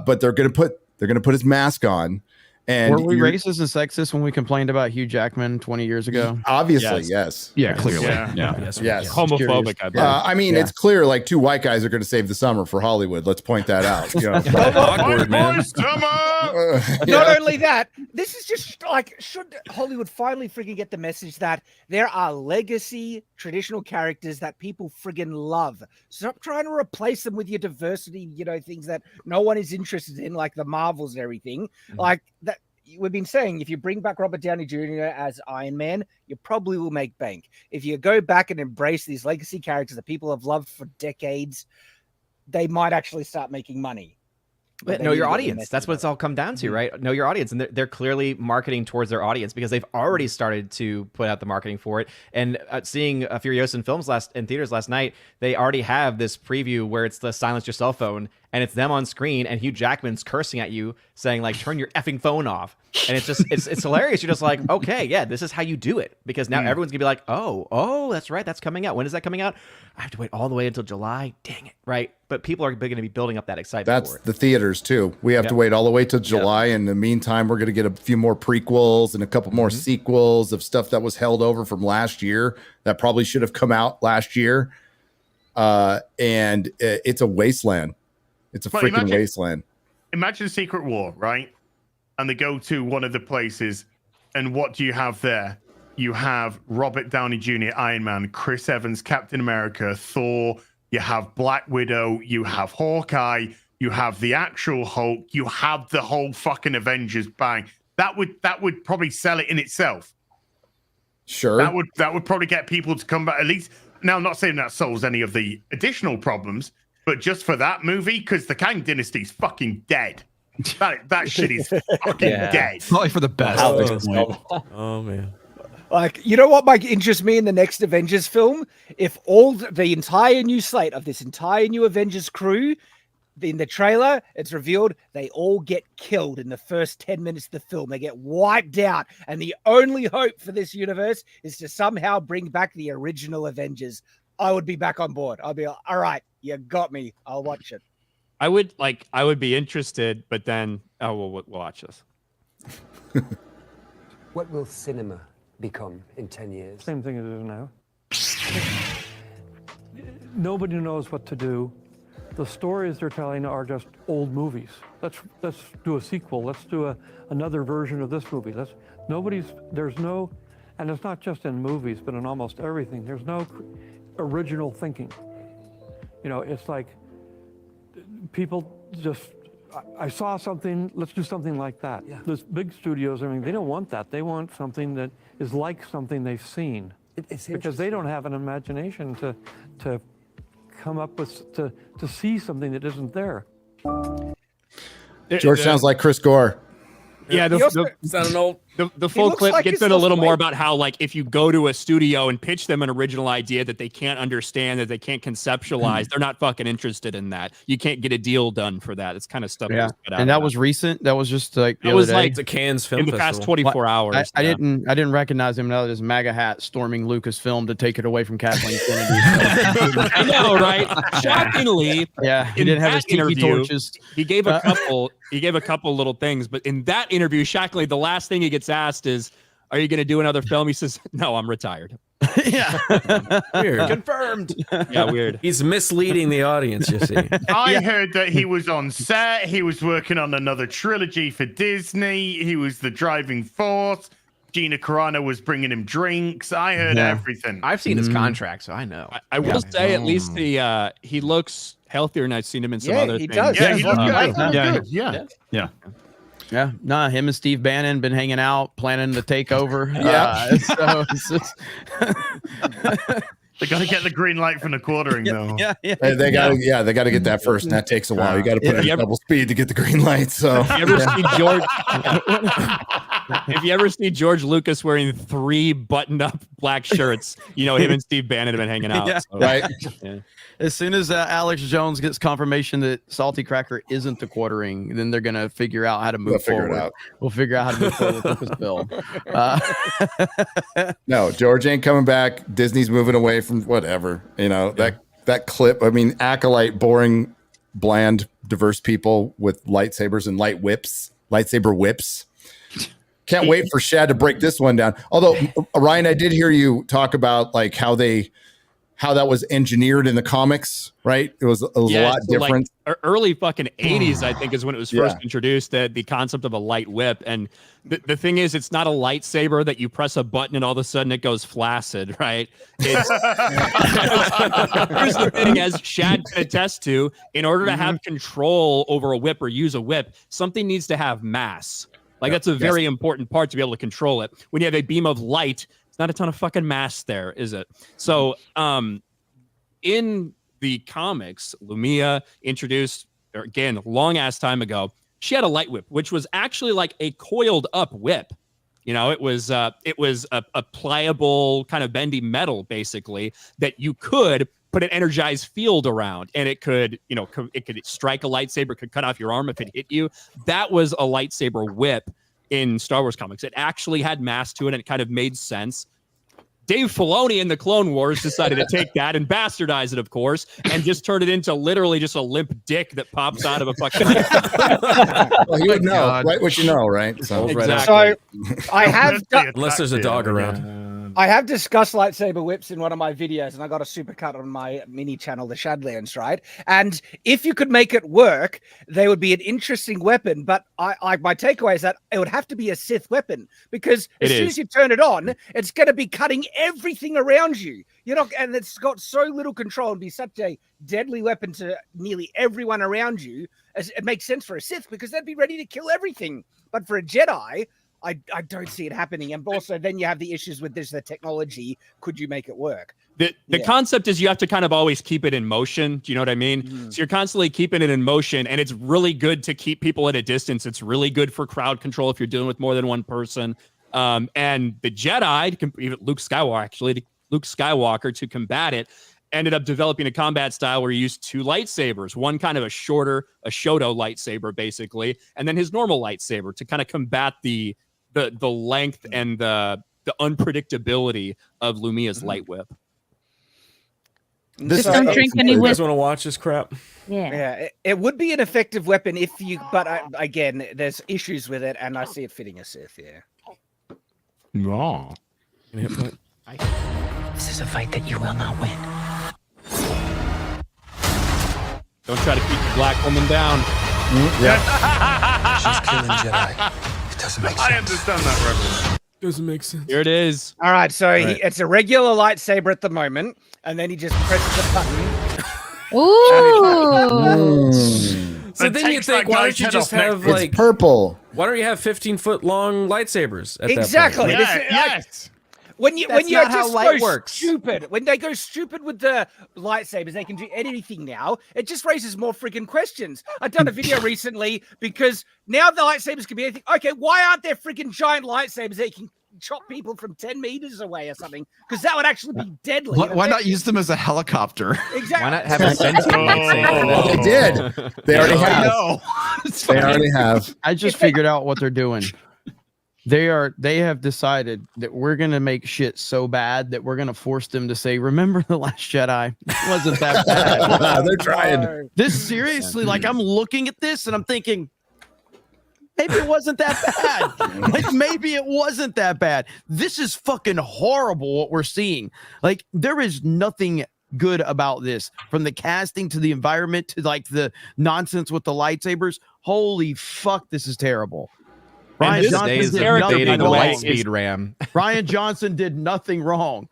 But they're gonna put his mask on. And were we racist and sexist when we complained about Hugh Jackman 20 years ago? Obviously, yes. Yeah, clearly. Yeah. Yes. Homophobic, I bet. It's clear like 2 white guys are going to save the summer for Hollywood. Let's point that out. Awkward, man. Not only that, this is just like, should Hollywood finally friggin' get the message that there are legacy traditional characters that people friggin' love. Stop trying to replace them with your diversity, things that no one is interested in, like the Marvels and everything. Like that. We've been saying if you bring back Robert Downey Jr. as Iron Man, you probably will make bank. If you go back and embrace these legacy characters that people have loved for decades, they might actually start making money. But know your audience. That's what it's all come down to, right? Know your audience. And they're clearly marketing towards their audience because they've already started to put out the marketing for it. And seeing Furiosa in theaters last night, they already have this preview where it's the silence your cell phone and it's them on screen and Hugh Jackman's cursing at you saying like, turn your effing phone off. And it's just, it's hilarious. You're just like, okay, yeah, this is how you do it. Because now everyone's gonna be like, oh, that's right. That's coming out. When is that coming out? I have to wait all the way until July. Dang it. Right. But people are going to be building up that excitement for it. That's the theaters too. We have to wait all the way till July. In the meantime, we're going to get a few more prequels and a couple more sequels of stuff that was held over from last year that probably should have come out last year. And it's a wasteland. It's a freaking wasteland. Imagine Secret War, right? And they go to one of the places, and what do you have there? You have Robert Downey Jr., Iron Man, Chris Evans, Captain America, Thor. you have Black Widow, you have Hawkeye, you have the actual Hulk, you have the whole fucking Avengers bang. That would probably sell it in itself. Sure. That would probably get people to come back at least. Now, I'm not saying that solves any of the additional problems, but just for that movie, because the Kang Dynasty's fucking dead. That shit is fucking dead. Probably for the best. Oh man. Like, you know what might interest me in the next Avengers film? If all the entire new slate of this entire new Avengers crew, in the trailer, it's revealed they all get killed in the first 10 minutes of the film. They get wiped out. And the only hope for this universe is to somehow bring back the original Avengers. I would be back on board. I'll be like, all right, you got me. I'll watch it. I would be interested, but then we'll watch this. What will cinema become in 10 years? Same thing as it is now. Nobody knows what to do. The stories they're telling are just old movies. Let's do a sequel. Let's do another version of this movie. There's no, and it's not just in movies, but in almost everything. There's no original thinking. You know, it's like people just, I saw something, let's do something like that. Yeah. Those big studios, I mean, they don't want that. They want something that is like something they've seen. Because they don't have an imagination to come up with, to see something that isn't there. George sounds like Chris Gore. Yeah, the full clip gets in a little more about how, like, if you go to a studio and pitch them an original idea that they can't understand, that they can't conceptualize, they're not fucking interested in that. You can't get a deal done for that. It's kind of stuff. Yeah, and that was recent. That was just like it was like the Cannes Film in the past 24 hours. I didn't recognize him now that his MAGA hat storming Lucasfilm to take it away from Kathleen Kennedy. So. I know, right? Shockingly, yeah, he didn't have his TV torches. He gave a couple. He gave a couple little things, but in that interview, shockingly, the last thing he gets asked is, "Are you going to do another film?" He says, "No, I'm retired." Yeah, weird. Confirmed. Yeah, weird. He's misleading the audience. You see, I heard that he was on set. He was working on another trilogy for Disney. He was the driving force. Gina Carano was bringing him drinks. I heard everything. I've seen his contract, so I know. I will say, at least he looks healthier, and I've seen him in some other things. Does. Yeah, he looks good. Yeah. Nah, him and Steve Bannon been hanging out, planning the takeover. They got to get the green light from the quartering, though. They got to get that first, and that takes a while. You got to put it at double speed to get the green light. So, if you ever see George, if you ever see George Lucas wearing 3 buttoned-up black shirts, you know him and Steve Bannon have been hanging out. Yeah. So. Right. Yeah. As soon as Alex Jones gets confirmation that Salty Cracker isn't the quartering, then they're gonna figure out how to move forward. We'll figure out how to move forward with Lucasfilm. No, George ain't coming back. Disney's moving away from whatever. You know, that clip. I mean, Acolyte, boring, bland, diverse people with lightsabers and lightsaber whips. Can't wait for Shad to break this one down. Although, Ryan, I did hear you talk about like how that was engineered in the comics, right? It was a lot different. Like early fucking 80s, I think, is when it was first introduced, the concept of a light whip. And the thing is, it's not a lightsaber that you press a button and all of a sudden it goes flaccid, right? It's, here's the thing, as Shad can attest to, in order to have control over a whip or use a whip, something needs to have mass. Like that's a very important part to be able to control it. When you have a beam of light, it's not a ton of fucking mass there, is it? So in the comics, Lumia introduced, again, long ass time ago, she had a light whip, which was actually like a coiled up whip. You know, it was a pliable kind of bendy metal, basically, that you could put an energized field around, and it could, you know, it could strike a lightsaber, could cut off your arm if it hit you. That was a lightsaber whip in Star Wars comics. It actually had mass to it, and it kind of made sense. Dave Filoni in the Clone Wars decided to take that and bastardize it, of course, and just turn it into literally just a limp dick that pops out of a fucking. Well, you would know, right? What you know, right? So, exactly. So I have unless there's a dog around. I have discussed lightsaber whips in one of my videos, and I got a supercut on my mini channel, the Shadlands, right? And if you could make it work, they would be an interesting weapon. But my takeaway is that it would have to be a Sith weapon, because as soon as you turn it on, it's going to be cutting everything around you. You know, and it's got so little control and be such a deadly weapon to nearly everyone around you. As it makes sense for a Sith, because they'd be ready to kill everything. But for a Jedi, I don't see it happening. And also then you have the issues with the technology. Could you make it work? The concept is you have to kind of always keep it in motion. Do you know what I mean? So you're constantly keeping it in motion, and it's really good to keep people at a distance. It's really good for crowd control if you're dealing with more than one person. And the Jedi, even Luke Skywalker, to combat it, ended up developing a combat style where he used two lightsabers, one kind of a shorter, a Shoto lightsaber, basically, and then his normal lightsaber to kind of combat the length and the unpredictability of Lumia's light whip. Just don't drink any You whip. guys want to watch this crap? Yeah, it would be an effective weapon if you, but again, there's issues with it, and I see it fitting a Sith. Wrong. This is a fight that you will not win. Don't try to keep the black woman down. She's killing Jedi. It doesn't make sense. I understand that reference. Doesn't make sense. Here it is. All right, so it's a regular lightsaber at the moment, and then he just presses the button. Ooh. So then you think, why don't you just have like purple? Why don't you have 15-foot long lightsabers? At Exactly. That point? Yes. When you That's when you not how just light go works. stupid, when they go stupid with the lightsabers, they can do anything now. It just raises more freaking questions. I've done a video recently because now the lightsabers can be anything. Okay, why aren't there freaking giant lightsabers that can chop people from 10 meters away or something? Because that would actually be deadly. Why not use them as a helicopter? Exactly. Why not have a sentient lightsaber? They did. They already have. No. They already have. I just figured out what they're doing. They have decided that we're gonna make shit so bad that we're gonna force them to say, "Remember the Last Jedi? It wasn't that bad." They're trying. This seriously, like I'm looking at this and I'm thinking, maybe it wasn't that bad. Like maybe it wasn't that bad. This is fucking horrible what we're seeing. Like there is nothing good about this, from the casting to the environment to like the nonsense with the lightsabers. Holy fuck, this is terrible. Ryan Johnson did nothing the wrong. light speed RAM. Ryan Johnson did nothing wrong.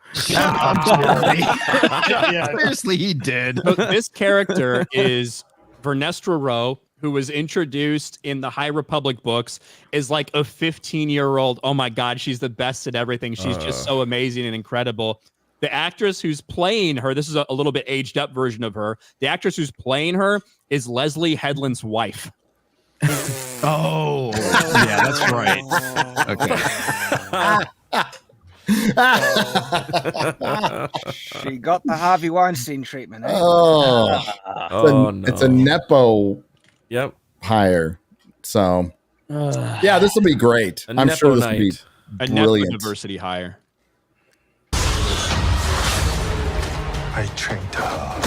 Seriously, he did. So this character is Vernestra Rowe, who was introduced in the High Republic books, is like a 15-year-old. Oh my God, she's the best at everything. She's just so amazing and incredible. The actress who's playing her, this is a little bit aged up version of her. The actress who's playing her is Leslie Headland's wife. Oh, yeah, that's right. Okay. She got the Harvey Weinstein treatment. Eh? It's a Nepo hire. So, yeah, this will be great. I'm sure this will be brilliant. A diversity hire. I trained her.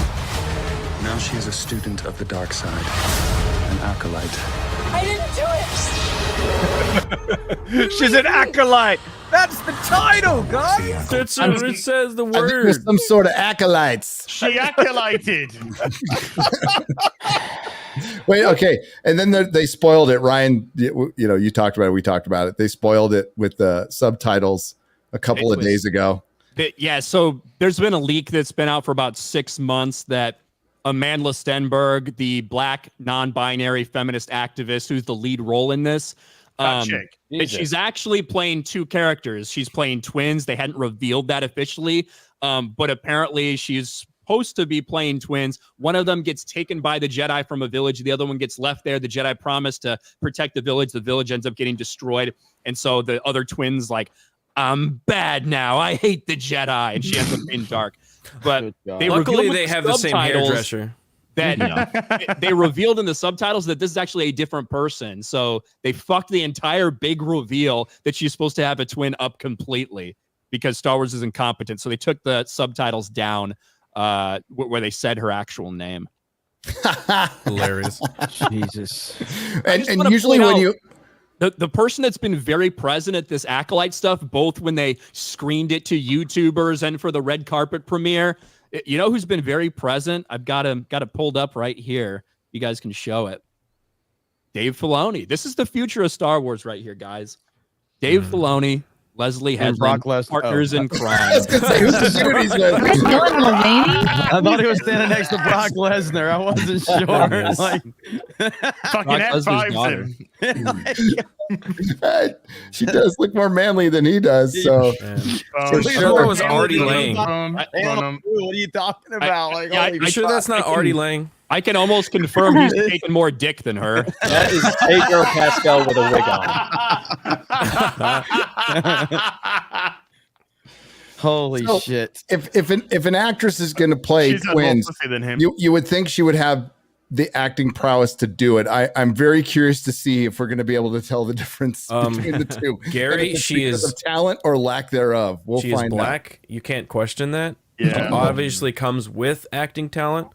Now she is a student of the dark side, an acolyte. I didn't do it. She's an acolyte. That's the title, guys. That's what it says. The word. There's some sort of acolytes. She acolyted. Wait, okay, and then they spoiled it. Ryan, you know, you talked about it. We talked about it. They spoiled it with the subtitles a couple of days ago. Yeah, so there's been a leak that's been out for about 6 months that Amanda Stenberg, the black non-binary feminist activist who's the lead role in this, she's actually playing two characters. She's playing twins. They hadn't revealed that officially, but apparently she's supposed to be playing twins. One of them gets taken by the Jedi from a village. The other one gets left there. The Jedi promised to protect the village. The village ends up getting destroyed. And so the other twin's like, I'm bad now. I hate the Jedi. And she ends up being dark. But luckily they have the same hairdresser. That they revealed in the subtitles that this is actually a different person. So they fucked the entire big reveal that she's supposed to have a twin up completely because Star Wars is incompetent. So they took the subtitles down where they said her actual name. Hilarious. Jesus. And usually when you The person that's been very present at this Acolyte stuff, both when they screened it to YouTubers and for the red carpet premiere, you know who's been very present? I've got him pulled up right here. You guys can show it. Dave Filoni. This is the future of Star Wars right here, guys. Dave Filoni, Leslie Headland, partners in crime. I was gonna say, who's the dude he's with? I thought he was standing next to Brock Lesnar. I wasn't sure. Like, Fucking F5s him. She does look more manly than he does. So for sure that was Artie Lang. What are you talking about? Like, I'm sure that's not Artie Lang. I can almost confirm he's taking more dick than her. That is Pedro Pascal with a wig on. Holy shit! If an actress is going to play She's twins, more pussy than him. you would think she would have the acting prowess to do it. I'm very curious to see if we're going to be able to tell the difference between the two. Gary, she is of talent or lack thereof. We'll she find is black. out. You can't question that. Yeah. It obviously comes with acting talent.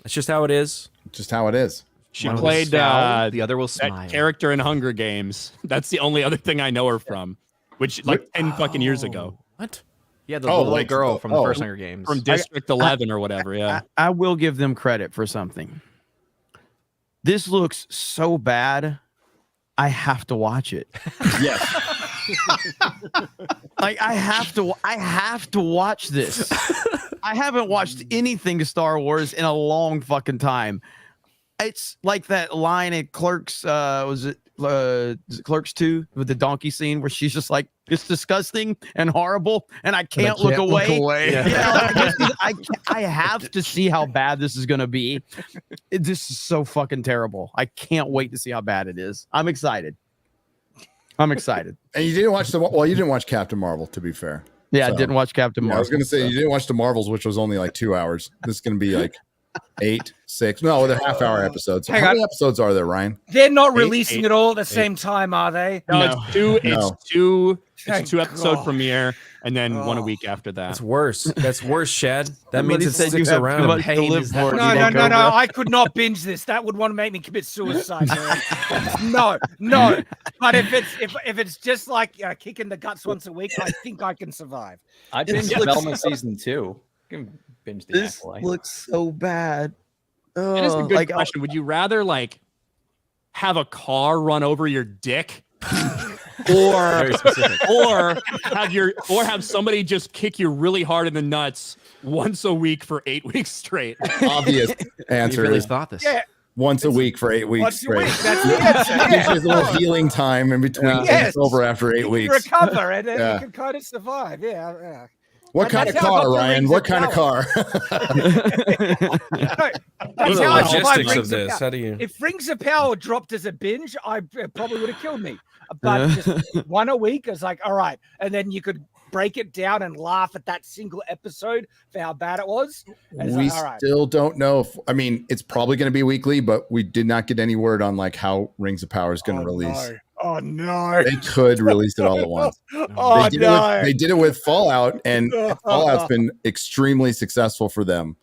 That's just how it is. Just how it is. She played the other will that smile. character in Hunger Games. That's the only other thing I know her from, which like 10 fucking years ago. What? Yeah, the little girl from the first Hunger Games. From District 11 or whatever, yeah. I will give them credit for something. This looks so bad, I have to watch it. Yes. Like I have to watch this. I haven't watched anything Star Wars in a long fucking time. It's like that line in Clerks, was it Clerks 2 with the donkey scene where she's just like, it's disgusting and horrible and I can't look away. Yeah, like, I have to see how bad this is gonna be. This is so fucking terrible. I can't wait to see how bad it is. I'm excited. And you didn't watch you didn't watch Captain Marvel, to be fair. Yeah, I didn't watch Captain Marvel. I was going to say, you didn't watch the Marvels, which was only like 2 hours. This is going to be like 8, 6. No, they're half-hour episodes. How many episodes are there, Ryan? They're not releasing it all at the same time, are they? No, it's two. Thank It's a 2-episode God. premiere, and then 1 a week after that. That's worse. That's worse, Shad. That Somebody means it said you sticks have too around. much to live for. No. I could not binge this. That would want to make me commit suicide. Man. No. But if it's just like kicking the guts once a week, I think I can survive. I binged Velma season 2. I can binge the This Acolyte. looks so bad. It is a good question. Would you rather like have a car run over your dick? or have somebody just kick you really hard in the nuts once a week for 8 weeks straight? Obvious answer really is thought this. Yeah. once a week for 8 weeks Once a straight. week. That's the answer. Gives you a little healing time in between. Yes. It's over after 8 You weeks. recover and then Yeah. you can kind of survive. Yeah. What And kind of that's how I got car, the Ryan? rings What of kind of car? What are the how I survived logistics Rings of this? Power. How do you? If Rings of Power dropped as a binge, it probably would have killed me. But just 1 a week, I was like, all right. And then you could break it down and laugh at that single episode for how bad it was. And We it's like, all right. still don't know if, I mean, it's probably going to be weekly, but we did not get any word on like how Rings of Power is going to release. No. Oh no! They could release it all at once. Oh they no! They did it with Fallout, and Fallout's been extremely successful for them.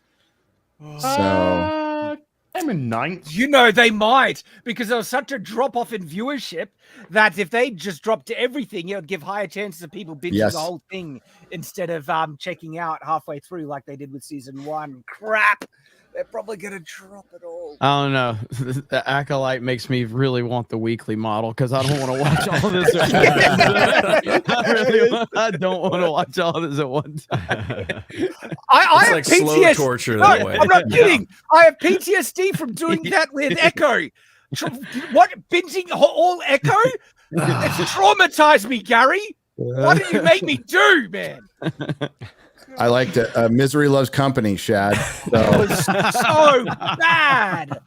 So I'm in 9th. You know they might, because there was such a drop off in viewership that if they just dropped everything, it would give higher chances of people binging the whole thing instead of checking out halfway through like they did with season 1. Crap! They're probably gonna drop it all. I don't know. The Acolyte makes me really want the weekly model because I don't want to watch all this. I don't want to watch all this at one time. I have like slow PTSD. torture No, that way. I'm not kidding. I have PTSD from doing that with Echo. What, binging all Echo? It's traumatized me, Gary. What did you make me do, man? I liked it. Misery loves company, Shad. It was so bad.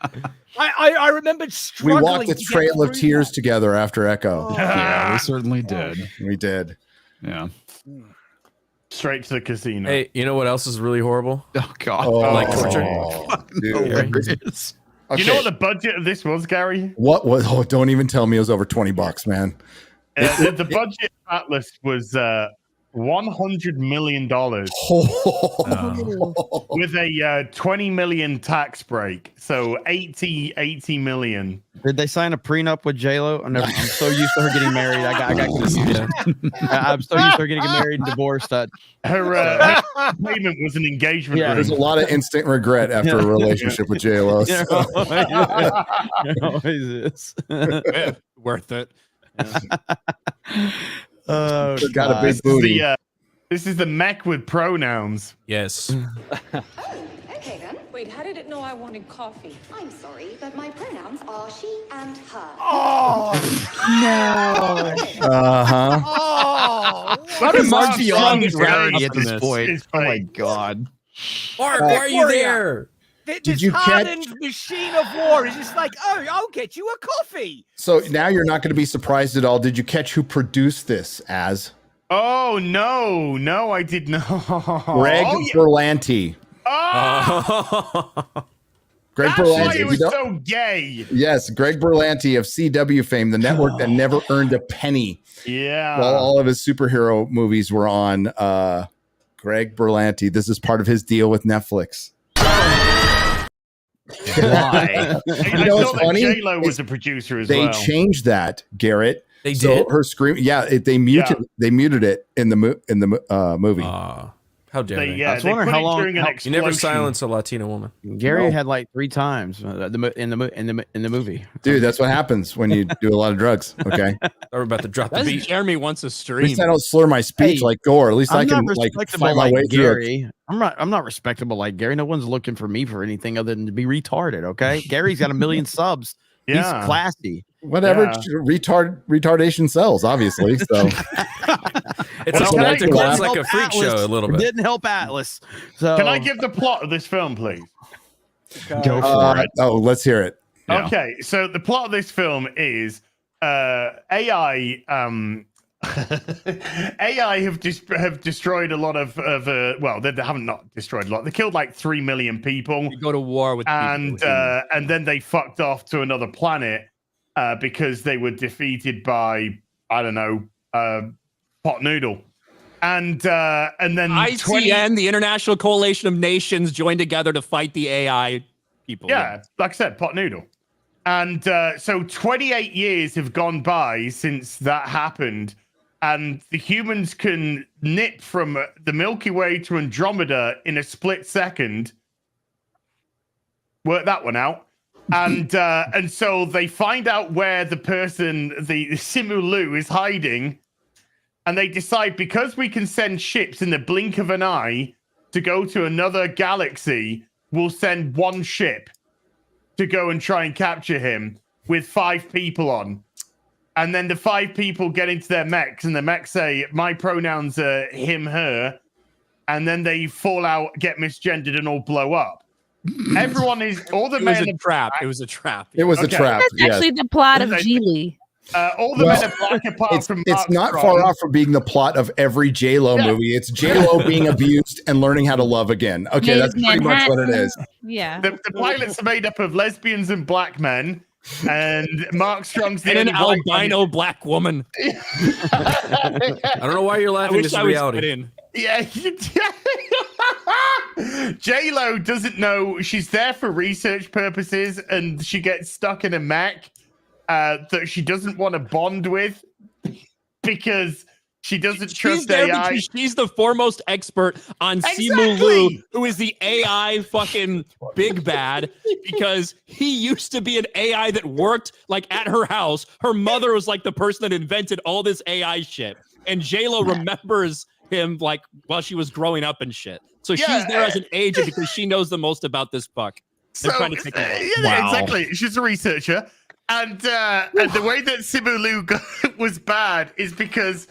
I remember struggling. We walked a to get trail of through tears that. together after Echo. Yeah, we certainly did. We did. Yeah. Straight to the casino. Hey, you know what else is really horrible? Oh God. Like torture. Dude. Hilarious. You know what the budget of this was, Gary? What was? Oh, don't even tell me it was over $20, man. The budget of Atlas was $100 million with a 20 million tax break. So 80 million. Did they sign a prenup with J-Lo? I'm so used to her getting married. I got confused. I'm so used to her getting married and divorced that her payment was an engagement ring. There's a lot of instant regret after a relationship with J-Lo. So. Always is. Worth it. Oh, got a big booty. This is the mech with pronouns. Yes. Okay then. Wait, how did it know I wanted coffee? I'm sorry, but my pronouns are she and her. Oh no! How did Mark Mark's beyond strong gravity at face. this point? It's Oh my fake. god! Mark, why are you there? This you hardened machine of war is just like, oh, I'll get you a coffee. So now you're not going to be surprised at all. Did you catch who produced this as? Oh no, I did not. Greg Berlanti. Greg That's Berlanti. why it was so gay. Yes, Greg Berlanti of CW fame, the network that never earned a penny. Yeah. While all of his superhero movies were on. Greg Berlanti. This is part of his deal with Netflix. Why? I know that J-Lo was a producer as well. They changed that, Garrett. They so did? her scream. Yeah, they muted it in the movie. How dare they? Yeah, I was wondering how long. You never silence a Latina woman. Gary had like 3 times in the movie. Dude, that's what happens when you do a lot of drugs. Okay, we're about to drop the That's beat. Jeremy wants a at stream. least I don't slur my speech like Gore. At least I can like fight my way through it. Gary. I'm not respectable like Gary. No one's looking for me for anything other than to be retarded. Okay, Gary's got 1 million subs. Yeah. He's classy. Whatever retardation sells, obviously. So It's a spectacle. It's like a freak show a little bit. Didn't help Atlas. So Can I give the plot of this film, please? Go for it. Oh, let's hear it. Yeah. Okay, so the plot of this film is AI. AI have destroyed a lot of well, they haven't not destroyed a lot. They killed like 3 million people. You go to war with and then they fucked off to another planet because they were defeated by I don't know pot noodle. And then ICN, the International Coalition of Nations, joined together to fight the AI people. Yeah, like I said, pot noodle. And so 28 years have gone by since that happened. And the humans can nip from the Milky Way to Andromeda in a split second. Work that one out. And so they find out where the person, the Simu Liu, is hiding. And they decide, because we can send ships in the blink of an eye to go to another galaxy, we'll send one ship to go and try and capture him with 5 people on. And then the 5 people get into their mechs, and the mechs say, my pronouns are him, her. And then they fall out, get misgendered, and all blow up. Everyone is, all the men are trap. It was a trap. It was a trap. That's actually the plot of Geely. All the men are black apart from it's Mark not Strong. far off from being the plot of every J-Lo movie. It's J-Lo being abused and learning how to love again. Okay, that's pretty much what it is. Yeah. The pilots are made up of lesbians and black men, and Mark Strong's the And an only white albino black woman. I don't know why you're laughing. This is reality. Yeah. J-Lo doesn't know she's there for research purposes, and she gets stuck in a mech that she doesn't want to bond with because she doesn't trust AI. Because she's the foremost expert on Simu Liu, who is the AI fucking big bad, because he used to be an AI that worked like at her house. Her mother was like the person that invented all this AI shit. And J-Lo remembers him like while she was growing up and shit. So she's there as an agent because she knows the most about this fuck. They're trying to take it. Yeah, exactly. She's a researcher. And the way that Simu Liu was bad is because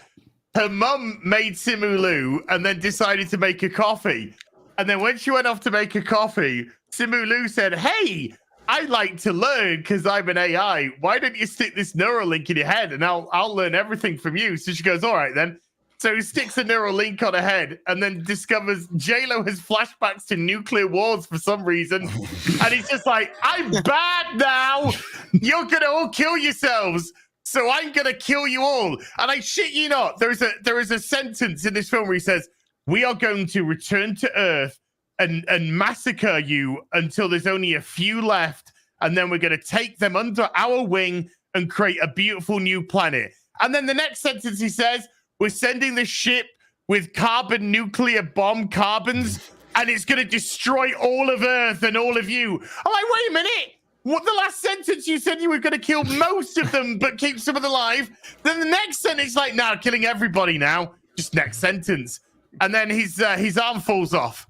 her mum made Simu Liu and then decided to make a coffee. And then when she went off to make a coffee, Simu Liu said, hey, I like to learn because I'm an AI. Why don't you stick this neural link in your head and I'll learn everything from you? So she goes, all right, then. So he sticks a neural link on her head and then discovers J-Lo has flashbacks to nuclear wars for some reason. And he's just like, I'm bad now. You're going to all kill yourselves. so I'm gonna kill you all. And I shit you not, there is a sentence in this film where he says, "We are going to return to Earth and massacre you until there's only a few left, and then we're gonna take them under our wing and create a beautiful new planet." And then the next sentence he says, "We're sending the ship with carbon nuclear bomb carbons, and it's going to destroy all of Earth and all of you." I'm like, wait a minute. What, the last sentence you said you were going to kill most of them, but keep some of them alive. Then the next sentence, like, now killing everybody now. Just next sentence. And then his arm falls off.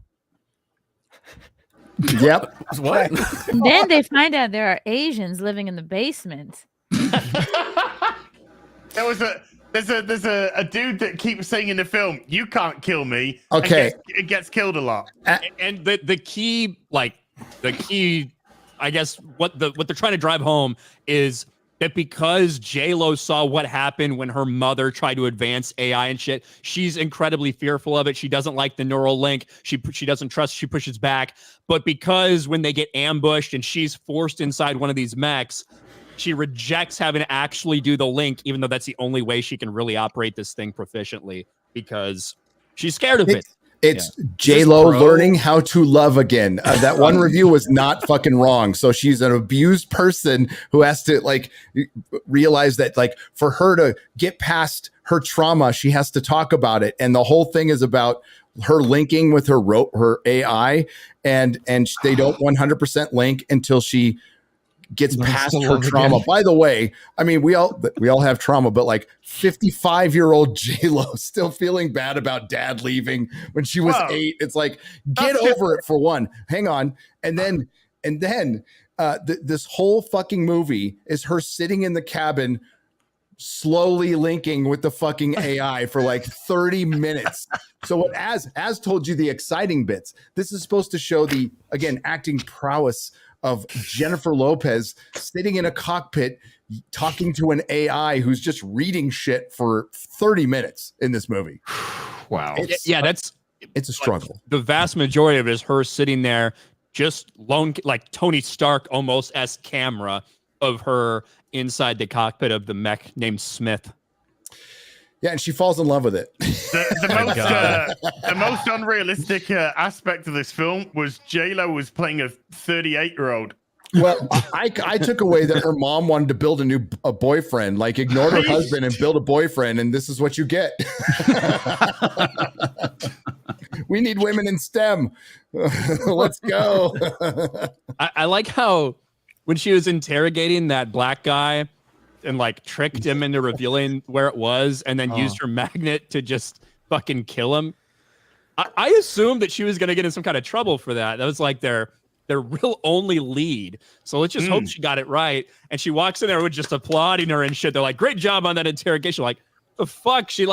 Yep. What? Then they find out there are Asians living in the basement. There's a dude that keeps saying in the film, "You can't kill me." Okay. It gets killed a lot. And the key, I guess what they're trying to drive home is that because J-Lo saw what happened when her mother tried to advance AI and shit, she's incredibly fearful of it. She doesn't like the neural link. She doesn't trust. She pushes back. But because when they get ambushed and she's forced inside one of these mechs, she rejects having to actually do the link, even though that's the only way she can really operate this thing proficiently, because she's scared of it. It's J-Lo learning how to love again. That one review was not fucking wrong. So she's an abused person who has to like realize that like for her to get past her trauma, she has to talk about it. And the whole thing is about her linking with her AI, and they don't 100% link until she gets past her trauma. Again. By the way, I mean, we all have trauma, but like 55-year-old J-Lo still feeling bad about dad leaving when she was 8. It's like, get over it for one. Hang on. And then this whole fucking movie is her sitting in the cabin slowly linking with the fucking AI for like 30 minutes. So what as told you the exciting bits. This is supposed to show the, again, acting prowess of Jennifer Lopez sitting in a cockpit talking to an AI who's just reading shit for 30 minutes in this movie. Wow. It's a struggle. The vast majority of it is her sitting there just lone, like Tony Stark almost as camera of her inside the cockpit of the mech named Smith. Yeah, and she falls in love with it. The most unrealistic aspect of this film was J-Lo was playing a 38-year-old. Well, I took away that her mom wanted to build a boyfriend, like ignored her husband and build a boyfriend, and this is what you get. We need women in STEM. Let's go. I like how when she was interrogating that black guy and like tricked him into revealing where it was and then used her magnet to just fucking kill him. I assumed that she was going to get in some kind of trouble for that. That was like their real only lead. So let's just hope she got it right. And she walks in there with just applauding her and shit. They're like, great job on that interrogation. Like, the fuck? She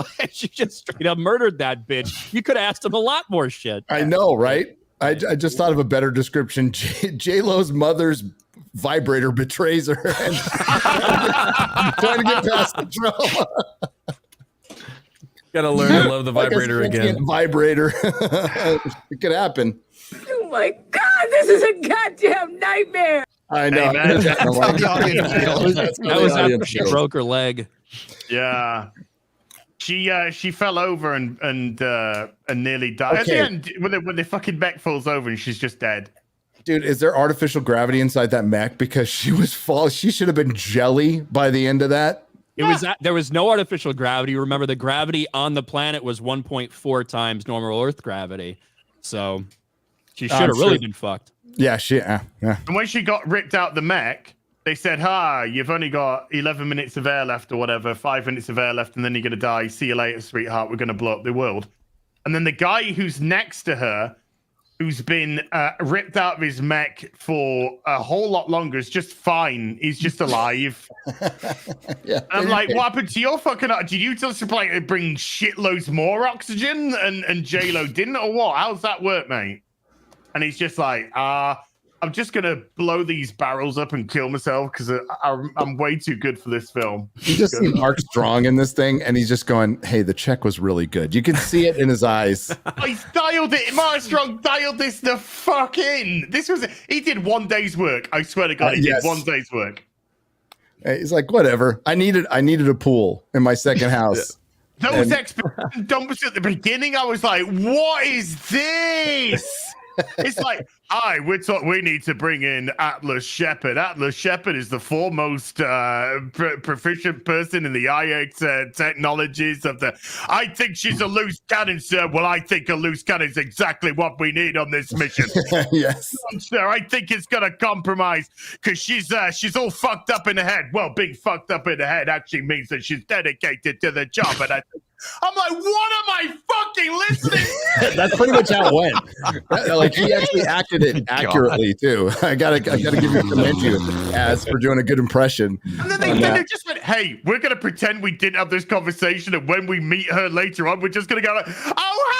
just straight up murdered that bitch. You could have asked him a lot more shit. I know, right? I just thought of a better description. J-Lo's mother's vibrator betrays her and trying to get past the trauma. Gotta learn to love the vibrator again. Vibrator. It could happen. Oh my God, this is a goddamn nightmare. I know. Hey, that was after she broke her leg. Yeah. She fell over and nearly died. Okay. At the end, when the fucking mech falls over and she's just dead. Dude, is there artificial gravity inside that mech? Because she should have been jelly by the end of that. There was no artificial gravity. Remember, the gravity on the planet was 1.4 times normal Earth gravity. So she should have really been fucked. Yeah, And when she got ripped out the mech, they said, you've only got 11 minutes of air left or whatever, 5 minutes of air left, and then you're going to die. See you later, sweetheart. We're going to blow up the world. And then the guy who's next to her, who's been ripped out of his mech for a whole lot longer, is just fine. He's just alive. Yeah. I'm like, what happened to your fucking... Did you just bring shitloads more oxygen and J-Lo didn't, or what? How's that work, mate? And he's just like, I'm just going to blow these barrels up and kill myself because I'm way too good for this film. You just see Mark Strong in this thing, and he's just going, hey, the check was really good. You can see it in his eyes. He's dialed it. Mark Strong dialed this the fuck in. He did 1 day's work. I swear to God, he did 1 day's work. He's like, whatever. I needed a pool in my second house. Those expedition dumpers at the beginning, I was like, what is this? It's like, hi, we need to bring in Atlas Shepard. Atlas Shepard is the foremost proficient person in the IX technologies of the. I think she's a loose cannon, sir. Well, I think a loose cannon is exactly what we need on this mission. Yes, sir. I think it's gonna compromise because she's all fucked up in the head. Well, being fucked up in the head actually means that she's dedicated to the job, and I'm like, what am I fucking listening? That's pretty much how it went. Like he actually acted it accurately too. I gotta give you commend you as for doing a good impression. And then they just went, hey, we're gonna pretend we didn't have this conversation, and when we meet her later on, we're just gonna go like, oh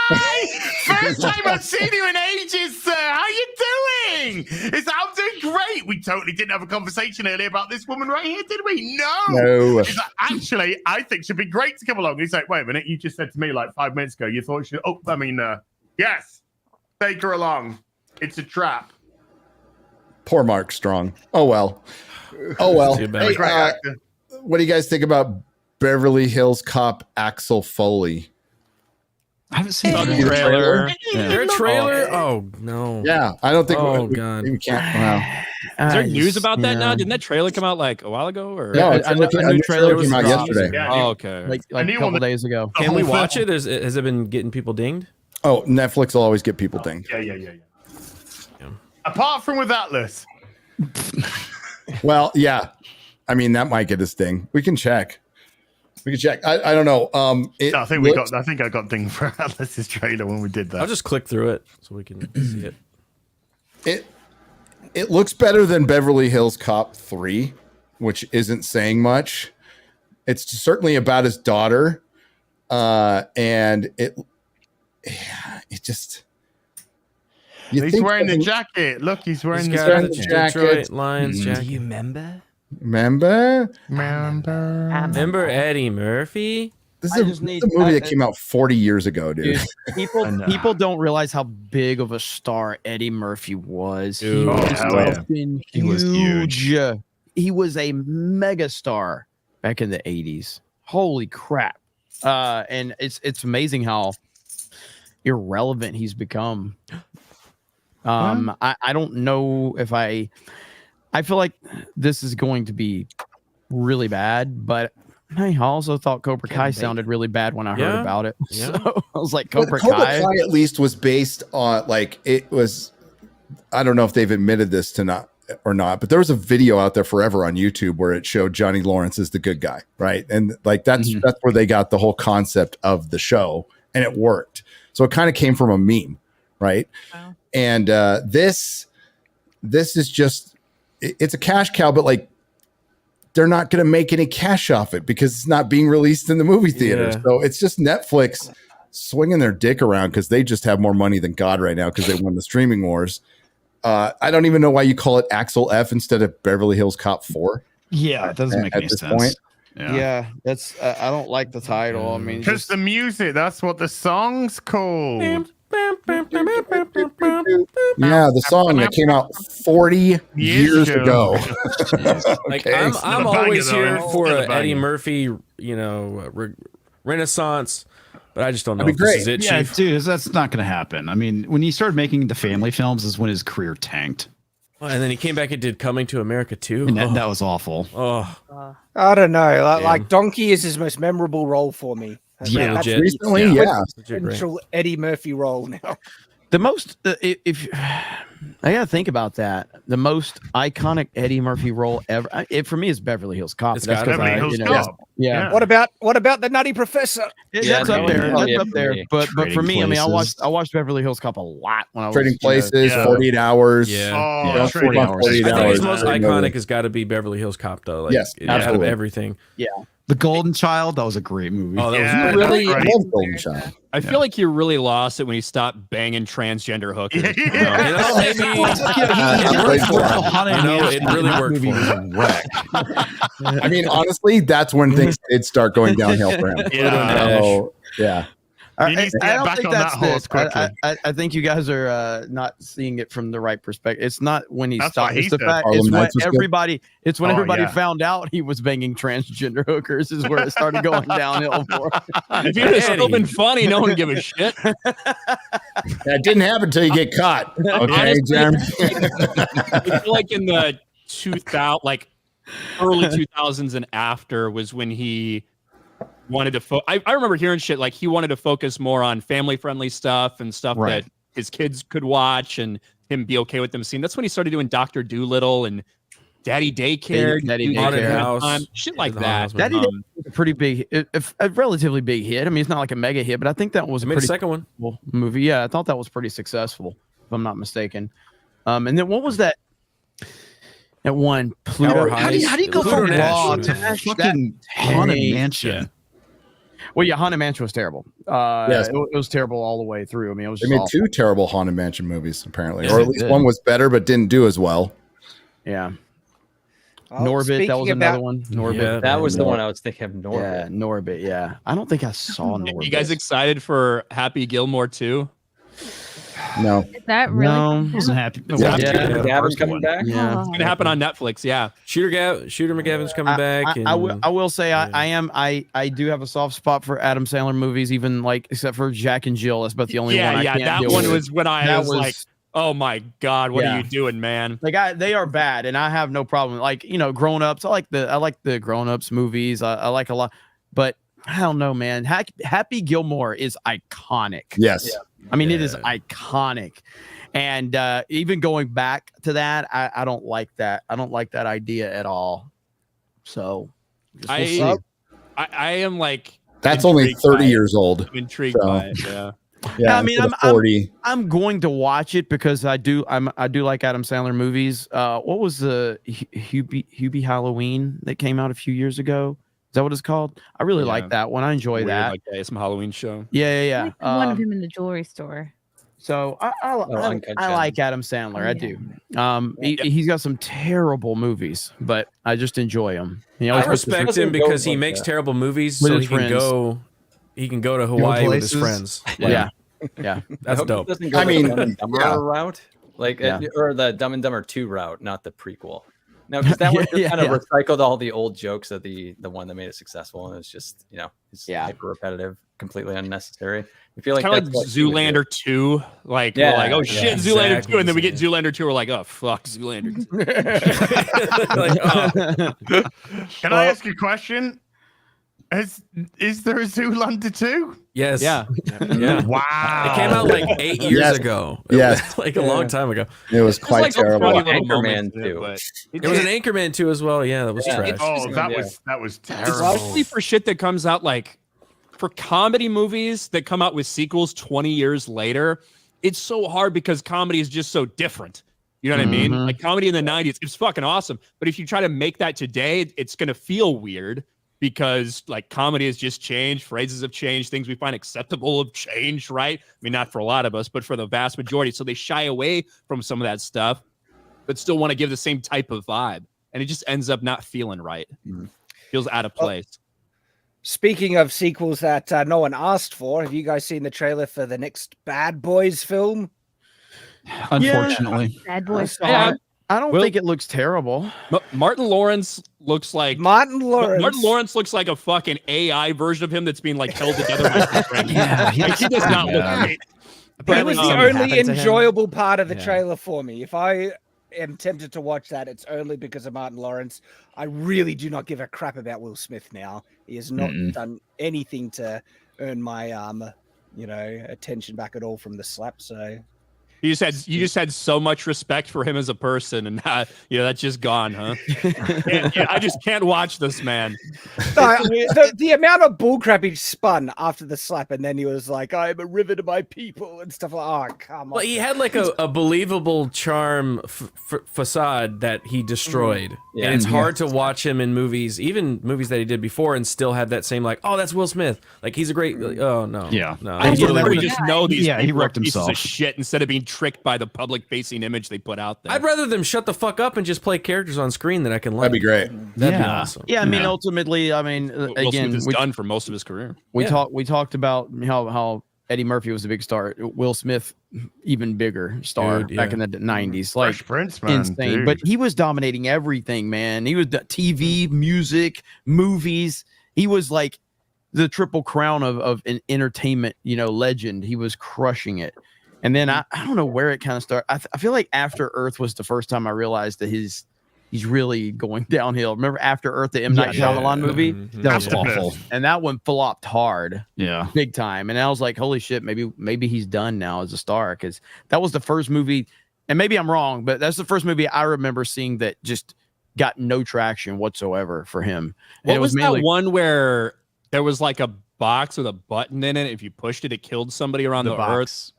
hi! First time I've seen you in ages, sir. How you doing? I'm doing great. We totally didn't have a conversation earlier about this woman right here, did we? No. He's like, actually, I think she'd be great to come along. He's like, wait a minute, you just said to me like 5 minutes ago, you thought she. Oh, I mean, yes, take her along. It's a trap. Poor Mark Strong. Oh well. Hey, what do you guys think about Beverly Hills Cop Axel Foley? I haven't seen the trailer. Their trailer? Oh no. Yeah, I don't think. God, we can't. Wow. Is there news about that now? Didn't that trailer come out like a while ago? Or no, a new trailer came out yesterday. Oh, okay, like a couple days ago. Can we watch it? Has it been getting people dinged? Oh, Netflix will always get people dinged. Yeah. Apart from with Atlas. Well, yeah. I mean, that might get us dinged. We can check. I don't know. I think I got dinged for Atlas's trailer when we did that. I'll just click through it so we can see it. It looks better than Beverly Hills Cop 3, which isn't saying much. It's certainly about his daughter, and it just. He's wearing the jacket. Look, he's wearing the jacket. Detroit Lions jacket. Do you remember? Remember Eddie Murphy? This is a movie that came out 40 years ago, dude. People don't realize how big of a star Eddie Murphy was. Dude, He was huge. He was a mega star back in the 80s. Holy crap. And it's amazing how irrelevant he's become. I don't know if I feel like this is going to be really bad, but I also thought Cobra Kai sounded really bad when I heard about it. Yeah. So I was like, Cobra Kai at least was based on it was. I don't know if they've admitted this to not, but there was a video out there forever on YouTube where it showed Johnny Lawrence as the good guy, right? And that's where they got the whole concept of the show, and it worked. So it kind of came from a meme, right? Wow. And this is just. It's a cash cow, but they're not going to make any cash off it because it's not being released in the movie theater. Yeah. So it's just Netflix swinging their dick around because they just have more money than God right now because they won the streaming wars. I don't even know why you call it Axel F instead of Beverly Hills Cop 4. Yeah, it doesn't make any sense. Point. Yeah, that's I don't like the title. I mean, because the music, that's what the song's called. Yeah, the song that came out 40 years ago. I'm always here for Eddie Murphy, renaissance, but I just don't know if this is it, Chief. Dude, that's not going to happen. I mean, when he started making the family films is when his career tanked. Well, and then he came back and did Coming to America too. And that was awful. Oh, I don't know. Like Donkey is his most memorable role for me. Yeah, that's recently, central Eddie Murphy role now. The most, if I gotta think about that, the most iconic Eddie Murphy role ever. For me, is Beverly Hills Cop. It's Beverly Hills Cop. Yeah. What about the Nutty Professor? That's up there. That's up there. But for me, I mean, I watched Beverly Hills Cop a lot when I was Trading Places, 48 Hours. Yeah. 48 Hours. I think his most iconic has got to be Beverly Hills Cop, though. Yes, out of everything. Yeah. The Golden Child, that was a great movie. Oh, that was really. I love Golden Child. I feel like you really lost it when you stopped banging transgender hookers. It really worked for him. I mean, honestly, that's when things did start going downhill for him. Yeah. Yeah. He needs to get back on that horse quickly. I think you guys are not seeing it from the right perspective. It's not when he That's stopped. what It's he the said. fact. Harlem It's when Nights was good. everybody. It's when Oh, everybody yeah. found out he was banging transgender hookers. Is where it started going downhill for him. If you'd have still been funny, no one would give a shit. That didn't happen until you get caught. Okay, Honestly, Jeremy. I feel like in the 2000, like early 2000s and after was when he wanted to I remember hearing shit like he wanted to focus more on family-friendly stuff and stuff Right. that his kids could watch and him be okay with them seeing. That's when he started doing Dr. Dolittle and Daddy Daycare, Daddy Haunted Daycare. House, shit like The that. Haunted Daddy Daycare was a pretty big, a relatively big hit. I mean, it's not like a mega hit, but I think that was a Made a pretty second one. successful movie. Yeah, I thought that was pretty successful, if I'm not mistaken. And then what was that? That one Pluto. Tower How do you Heist. go Pluto from Nash. Raw to Fucking Haunted Hey, Mansion. Well, yeah, Haunted Mansion was terrible. Yes. it was terrible all the way through. I mean, it was They just made awful. 2 terrible Haunted Mansion movies, apparently, Yes, or they at least did. one was better but didn't do as well. Yeah. Oh, Norbit, that speaking was another about- one. Norbit. Yeah, That was the Norbit. one I was thinking of. Norbit. Yeah, Norbit. Yeah, I don't think I saw Norbit. You guys excited for Happy Gilmore 2? No. Is that really? No, Wasn't happy. Yeah. Gavin's coming back. Yeah. It's gonna happen on Netflix. Yeah. Shooter McGavin's coming back. I will say I do have a soft spot for Adam Sandler movies, even like except for Jack and Jill. That's about the only one. I can't that deal one with. was when I That was like, oh my god, what Yeah. are you doing, man? Like they are bad, and I have no problem. Like Grown Ups. I like the Grown Ups movies. I like a lot, but I don't know, man. Happy Gilmore is iconic. Yes. I mean, it is iconic. And even going back to that, I don't like that. I don't like that idea at all. So we'll see. I am like That's only intrigued 30 by it. years old. I'm intrigued so. by it. Yeah. Yeah, I mean, instead of 40. I'm going to watch it because I do like Adam Sandler movies. What was the Hubie Halloween that came out a few years ago? Is that what it's called? I really like that one. I enjoy Weird, that. Like some Halloween show. Yeah. One of him in the jewelry store. So I like Adam Sandler. I do. He's got some terrible movies, but I just enjoy him. I respect him because he makes terrible movies, With so his he can go to Hawaii with his friends. Yeah. That's dope. Doesn't go I mean, the Dumb and Dumber route, like or the Dumb and Dumber 2 route, not the prequel. No, because that one just kind of recycled all the old jokes of the one that made it successful, and it's just it's hyper repetitive, completely unnecessary. I feel like Kind of that's like what he would do. Zoolander 2. Like we're like, oh shit, Zoolander 2, and then we get Zoolander 2. We're like, oh fuck, Zoolander 2. Can I ask you a question? Is there a Zoolander 2? Yes. Yeah. Wow. It came out like 8 years ago. It was like a long time ago. It was quite like terrible. Anchorman 2. It was an Anchorman 2 as well. Yeah, that was trash. Oh, that was terrible. Especially for shit that comes out like for comedy movies that come out with sequels 20 years later. It's so hard because comedy is just so different. You know what I mean? Like comedy in the 90s, it's fucking awesome. But if you try to make that today, it's gonna feel weird. Because like comedy has just changed, phrases have changed, things we find acceptable have changed, right? I mean, not for a lot of us, but for the vast majority. So they shy away from some of that stuff, but still want to give the same type of vibe. And it just ends up not feeling right. Feels out of place. Speaking of sequels that no one asked for, have you guys seen the trailer for the next Bad Boys film? Unfortunately. Bad Boys. I don't think it looks terrible. Martin Lawrence looks like Martin Lawrence looks like a fucking AI version of him that's being like held together by his friend. He does not look great. That was the something only happened to him. enjoyable part of the trailer for me. If I am tempted to watch that, it's only because of Martin Lawrence. I really do not give a crap about Will Smith now. He has not done anything to earn my attention back at all from the slap. So You just had so much respect for him as a person, and that's just gone, huh? I just can't watch this man. No, the amount of bullcrap he spun after the slap, and then he was like, "I'm a river to my people" and stuff like. Oh, come on! Well, he had like a believable charm facade that he destroyed, and it's hard to watch him in movies, even movies that he did before, and still have that same like, "Oh, that's Will Smith." Like he's a great. Oh no. Yeah. No. I literally just know these he people are wrecked pieces himself. of shit instead of being tricked by the public-facing image they put out there. I'd rather them shut the fuck up and just play characters on screen that I can like. That'd be great. That'd be awesome. Yeah, I mean, ultimately, I mean, Will again, Smith is done for most of his career. we talked about how Eddie Murphy was a big star. Will Smith, even bigger star back in the 90s. Like Fresh Prince, man, insane. dude. But he was dominating everything, man. He was TV, music, movies. He was like the triple crown of an entertainment, legend. He was crushing it. And then I don't know where it kind of started. I feel like After Earth was the first time I realized that he's really going downhill. Remember After Earth, the M. Night Shyamalan movie? That was awful. And that one flopped hard. Yeah. Big time. And I was like, holy shit, maybe he's done now as a star. Because that was the first movie, and maybe I'm wrong, but that's the first movie I remember seeing that just got no traction whatsoever for him. And What was that one where there was like a box with a button in it? If you pushed it, it killed somebody around the earth.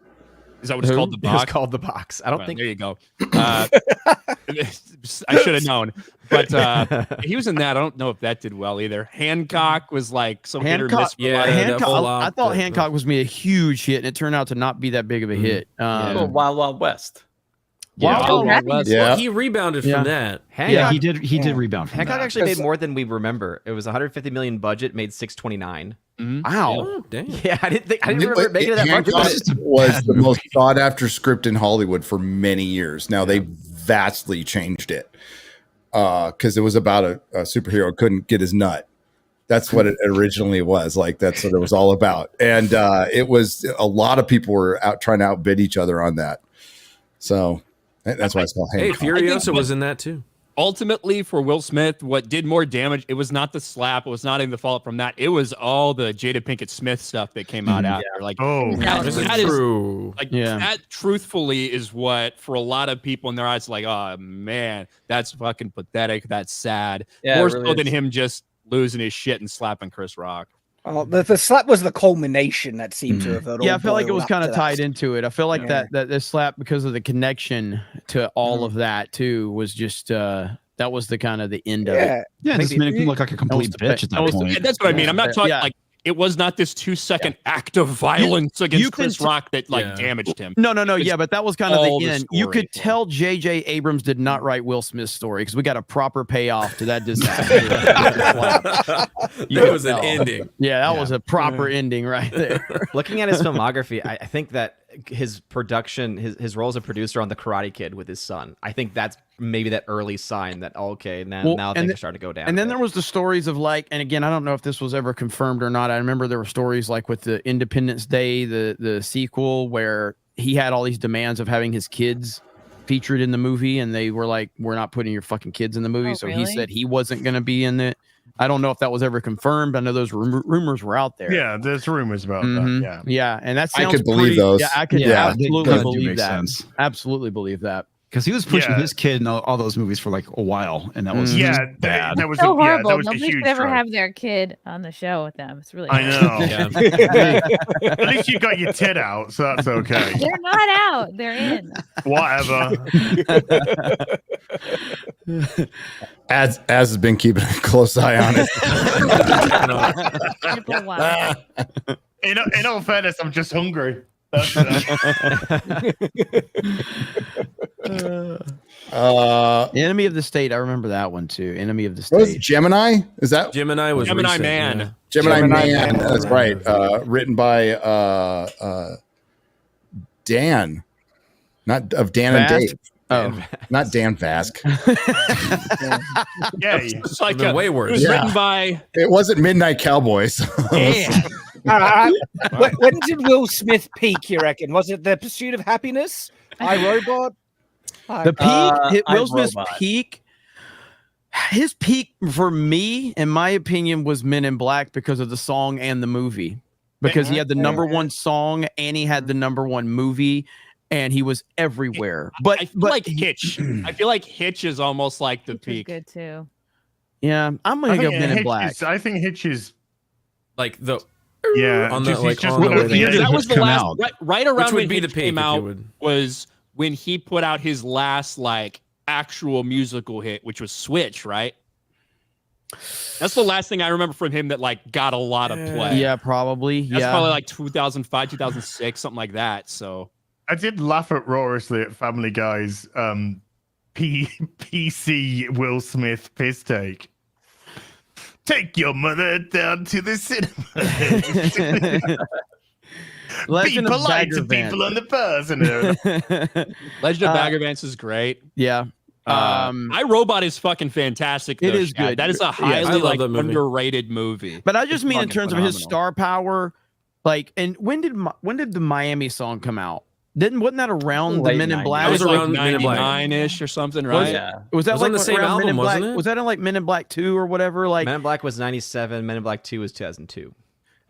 Is that what it's called? The box? It's called The Box. I don't think. There you go. I should have known. But he was in that. I don't know if that did well either. Hancock was like some hit or miss. Hancock. I thought Hancock was me a huge hit, and it turned out to not be that big of a hit. Wild Wild West. Wild West. Well, he rebounded from that. Hancock, he did rebound from Hancock that. actually made more than we remember. It was 150 million budget, made 629. Wow. Oh, damn. Yeah, I didn't remember making it that much. Hancock was the most sought after script in Hollywood for many years. Now they vastly changed it because it was about a superhero who couldn't get his nut. That's what it originally was. Like that's what it was all about. And it was a lot of people were out trying to outbid each other on that. So that's why it's called Hancock. Hey, Furiosa was in that too. Ultimately, for Will Smith, what did more damage? It was not the slap. It was not even the fallout from that. It was all the Jada Pinkett Smith stuff that came out after. Like, that is true. That truthfully is what, for a lot of people in their eyes, like, oh man, that's fucking pathetic. That's sad. Yeah, more it really so than is. him just losing his shit and slapping Chris Rock. Oh, the slap was the culmination that seemed to have. Yeah, I feel like it was kind of of tied into it. I feel like that this slap, because of the connection to all of that too, was just that was the kind of the end of it. Yeah, this made him look like a complete bitch at that point. That's what I mean. I'm not talking like it was not this 2-second act of violence against Chris Rock that damaged him. No. Yeah, but that was kind of all the the end. You story. could tell J.J. Abrams did not write Will Smith's story because we got a proper payoff to that disaster. That was an ending. Yeah, that was a proper ending right there. Looking at his filmography, I think that his production, his role as a producer on The Karate Kid with his son, I think that's maybe that early sign that now things are starting to go down. And then there was the stories of like, and again, I don't know if this was ever confirmed or not. I remember there were stories like with the Independence Day, the sequel, where he had all these demands of having his kids featured in the movie, and they were like, "We're not putting your fucking kids in the movie." So he said he wasn't going to be in it. I don't know if that was ever confirmed. I know those rumors were out there. Yeah, there's rumors about that. Yeah, and that sounds I could believe those. Yeah, I could absolutely believe that. Absolutely believe that. Because he was pushing his kid in all those movies for like a while, and that was bad. That was so horrible. that was Nobody a huge should ever trope. have their kid on the show with them. It's really I know. At least you got your tit out, so that's okay. They're not out. They're in. Whatever. As has been keeping a close eye on it. In all fairness, I'm just hungry. Enemy of the State. I remember that one too. Enemy of the What was State. Gemini? Is that Gemini was Gemini recent, Man. yeah. Gemini Man? That's right. Written by Dan, not of Dan and Vast? Dave. Oh, not Dan Vask. Yeah, It's like They're way it worse. was Yeah. written by It wasn't Midnight Cowboys. All right. When did Will Smith peak, you reckon? Was it The Pursuit of Happiness? iRobot? the peak. Will Smith's iRobot. peak. His peak for me, in my opinion, was Men in Black because of the song and the movie. Because he had the number one song and he had the number one movie, and he was everywhere. But I feel like Hitch. I feel like Hitch is almost like the Which was peak. good too. yeah, I'm gonna go Men in Black. I think Hitch is Like the on the- he's like just on the one of way the- there. That was the come last out. right around Which would when be the Hitch peak came if you out would- was when he put out his last like actual musical hit, which was Switch, right? That's the last thing I remember from him that like got a lot of play. Yeah, probably. That's yeah, probably like 2005, 2006, something like that. So I did laugh at roarously at Family Guy's PC Will Smith piss take. Take your mother down to the cinema. Legend Be of polite to Bagger people on the person. Legend of Bagger Vance is great. Yeah. iRobot is fucking fantastic. It though, is Chad. good. That is a Yeah, highly I love like that movie. underrated movie. But I just mean in Fucking terms of his phenomenal. star power, like, and when did the Miami song come out? Wasn't that around the Late Men in 90s. Black? That was It was around around Men in Black. 99-ish or something, Was right? it? Yeah. Was that It was like on the same around Men in album, Black? wasn't it? Was that in like Men in Black 2 or whatever? Like Men in Black was 97. Men in Black 2 was 2002.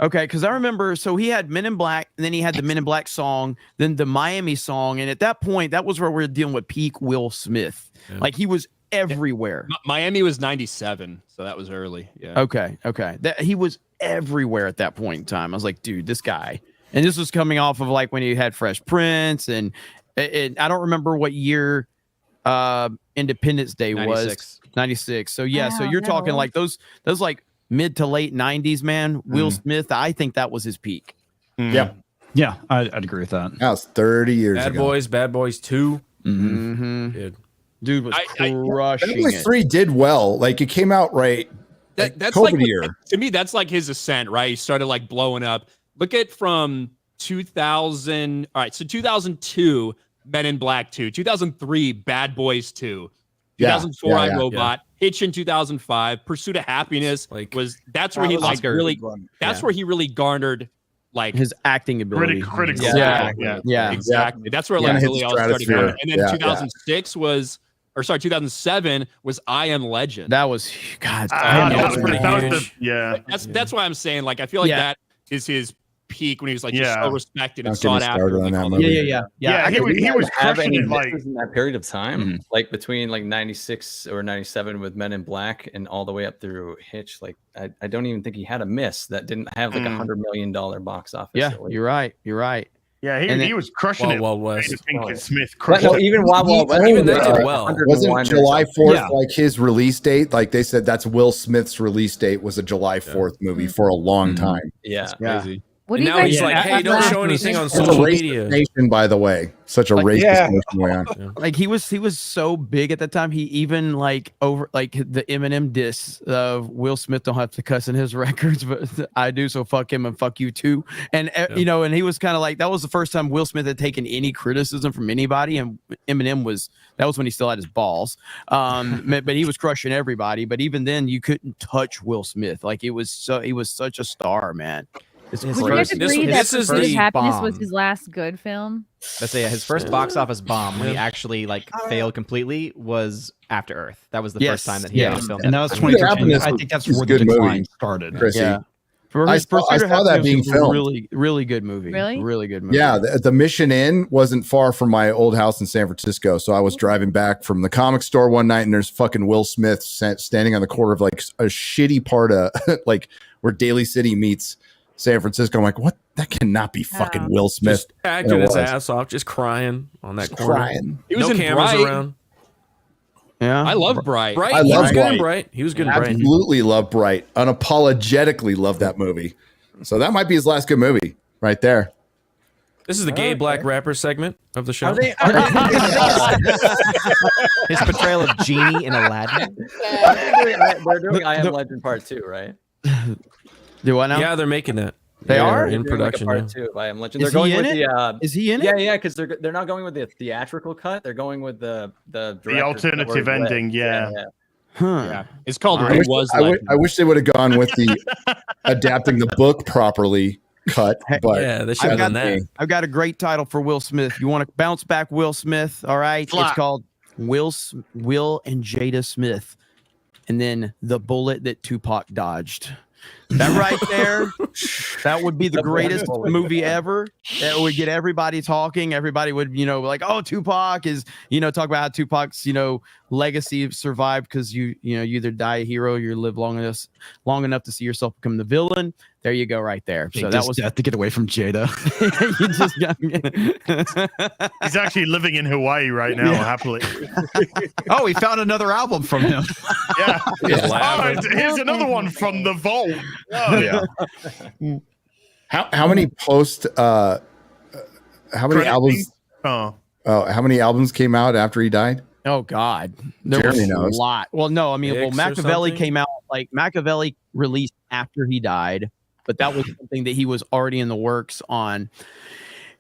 Okay, because I remember, so he had Men in Black, and then he had the Men in Black song, then the Miami song, and at that point, that was where we were dealing with peak Will Smith. Yeah. Like he was everywhere. Miami was 97, so that was early. Yeah. Okay. That he was everywhere at that point in time. I was like, dude, this guy. And this was coming off of like when he had Fresh Prince, and I don't remember what year Independence Day 96. was. 96. So yeah, so Wow, you're that talking old. like those like mid to late 90s, man. Will Smith, I think that was his peak. Yep. Yeah, I'd agree with that. That was 30 years Bad ago. Bad Boys 2. Mm-hmm. Dude, Was I- crushing Bad Boys it. 3 did well. Like it came out right. That's COVID like year. to me. That's like his ascent, right? He started like blowing up. Look at from 2000. All right, so 2002, Men in Black 2. 2003, Bad Boys 2. Yeah, 2004, yeah, yeah, iRobot. Hitch in 2005. Pursuit of Happiness that's where he was like Oscar. really. That's where he really garnered like His acting ability. Critical. Yeah. exactly. That's where Yeah, like and hit really the all started stratosphere. going. And then Yeah, 2006 was, or sorry, 2007 was I Am Legend. That was God. That was huge. yeah. That's why I'm saying like I feel like Yeah. that is his peak when he was like just Yeah. so respected and Don't get me sought after. started on like, that all the- movie. Yeah. He was have crushing any it like misses in that period of time, like between like 96 or 97 with Men in Black and all the way up through Hitch. Like I don't even think he had a miss that didn't have like $100 million box office. Yeah, at least. you're right. yeah, And he then- was crushing it. Wild West. Jada Pinkett Smith But crushed no, it. even Wild Wild West, even that was, did well. 101 Wasn't or July something. 4th Yeah. like his release date? Like they said, that's Will Smith's release date was a July 4th movie for a long time. Yeah. Crazy. What And do you now guys he's like, think hey, of don't that? show anything on Such a social racist media. nation, by the way. Such a Like, racist yeah. nation. Yeah. Like he was so big at the time. He even like over like the Eminem diss of Will Smith don't have to cuss in his records, but I do. So fuck him and fuck you too. And you know, and he was kind of like that was the first time Will Smith had taken any criticism from anybody. And Eminem was when he still had his balls. But he was crushing everybody. But even then, you couldn't touch Will Smith. Like he was such a star, man. His Would you guys first- agree that this is Pursuit of the Happiness was bomb. his last good film? Let's say his first box office bomb when he actually like failed completely was After Earth. That was the Yes, first time that he yeah. ever filmed. And that was I mean, 2013. Happiness I think that's is where a the good decline movie. started. Chrissy. Yeah. I saw Pursuit of that Happiness being was a filmed. really good movie. Really good movie. Yeah, the Mission Inn wasn't far from my old house in San Francisco. So I was driving back from the comic store one night, and there's fucking Will Smith standing on the corner of like a shitty part of like where Daly City meets San Francisco. I'm like, what? That cannot be fucking Will Smith. Just acting his was. ass off, just crying on that corner. Crying. He was No in cameras Bright. around. Yeah. I love Bright. Bright. I He love was good in Bright. Bright. He was good in Bright. Absolutely love Bright. Unapologetically love that movie. So that might be his last good movie right there. This is the gay black rapper segment of the show. Are they, his portrayal of Genie in Aladdin. they're doing I Am Legend Part 2, right? Do I know? Yeah, they're making that. They Yeah, are? in They're doing, like, a production. part yeah. 2 of I Am Legend. Is They're going he in with it? the Is he in it? yeah, because they're not going with the theatrical cut. They're going with the alternative ending. Yeah. Huh. Yeah. It's called I Who wish, Was I, Legend. I wish they would have gone with the adapting the book properly cut. But Yeah, they should have done that. I've got a great title for Will Smith. You want to bounce back Will Smith? All right. Flop. It's called Will and Jada Smith. And then the bullet that Tupac dodged. That right there, that would be the greatest movie ever. That would get everybody talking. Everybody would, like, oh, Tupac is, talk about how Tupac's, legacy survived because you either die a hero or you live long enough to see yourself become the villain. There you go, right there. So that was death to get away from Jada. you just got He's actually living in Hawaii right now, happily. Oh, we found another album from him. Yeah. laughing. Oh, here's another one from the vault. Oh, yeah. How many how many Credit albums? me? Oh. How many albums came out after he died? Oh God, there Jeremy was knows. a lot. Well, no, I mean, Six or Machiavelli something? came out Machiavelli released after he died. but that was something that he was already in the works on.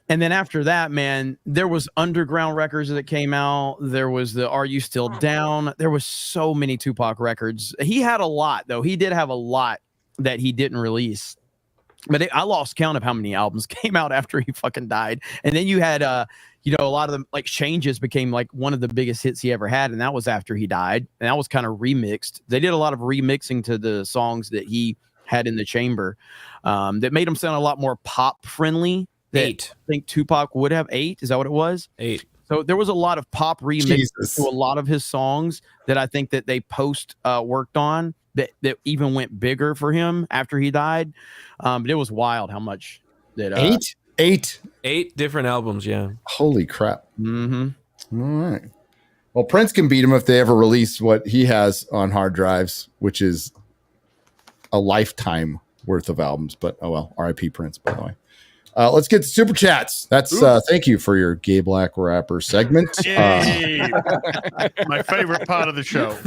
And then after that, man, there was underground records that came out. There was the Are You Still Down? There was so many Tupac records. He had a lot, though. He did have a lot that he didn't release. But I lost count of how many albums came out after he fucking died. And then you had, you know, a lot of them, like Changes became like one of the biggest hits he ever had. And that was after he died. And that was kind of remixed. They did a lot of remixing to the songs that he had in the chamber that made him sound a lot more pop friendly. 8. I think Tupac would have 8. Is that what it was? 8. So there was a lot of pop remixes to a lot of his songs that I think that they worked on that even went bigger for him after he died. But it was wild how much that 8 different albums. Yeah. Holy crap. Mm-hmm. All right. Well, Prince can beat him if they ever release what he has on hard drives, which is a lifetime worth of albums. But oh well, R.I.P. Prince, by the way. Let's get to super chats. That's thank you for your gay black rapper segment. My favorite part of the show.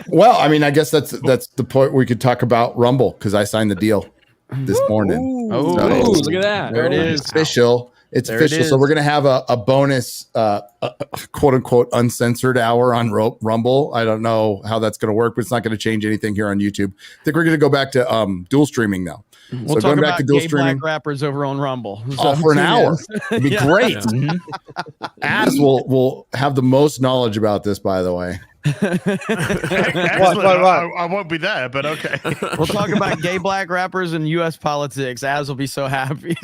Well, I mean, I guess that's the point we could talk about Rumble because I signed the deal this morning. Look at that. There it is. It's official. It's There official. it is. So we're going to have a bonus, quote unquote, uncensored hour on Rumble. I don't know how that's going to work, but it's not going to change anything here on YouTube. I think we're going to go back to dual streaming now. We'll so talk going back about to dual gay streaming black rappers over on Rumble. for an hour. It'd be Yeah. great. Az will have the most knowledge about this, by the way. Excellent. I won't be there, but okay. We'll talk about gay black rappers and U.S. politics. Az will be so happy.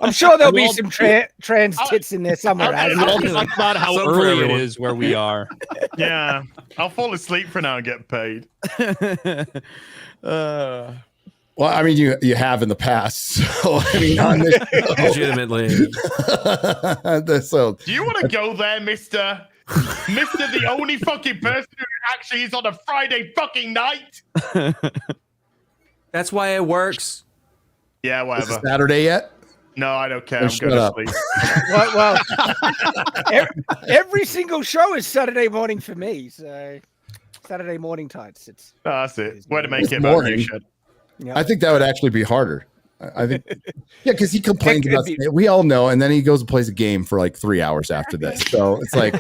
I'm sure there'll be some trans tits in there somewhere. We'll talk about how early it is where we are. Yeah, I'll fall asleep for now and get paid. Well, I mean, you have in the past. So I mean, on this legitimately. So, do you want to go there, Mister? Mister, the only fucking person who actually is on a Friday fucking night. That's why it works. Yeah, whatever. Is it Saturday yet? No, I don't care. Oh, I'm going to sleep. well, every single show is Saturday morning for me. So Saturday morning tights. That's it. Way to make it morning. Yeah. I think that would actually be harder. I think, yeah, because he complains about we all know, and then he goes and plays a game for like 3 hours after this. So it's like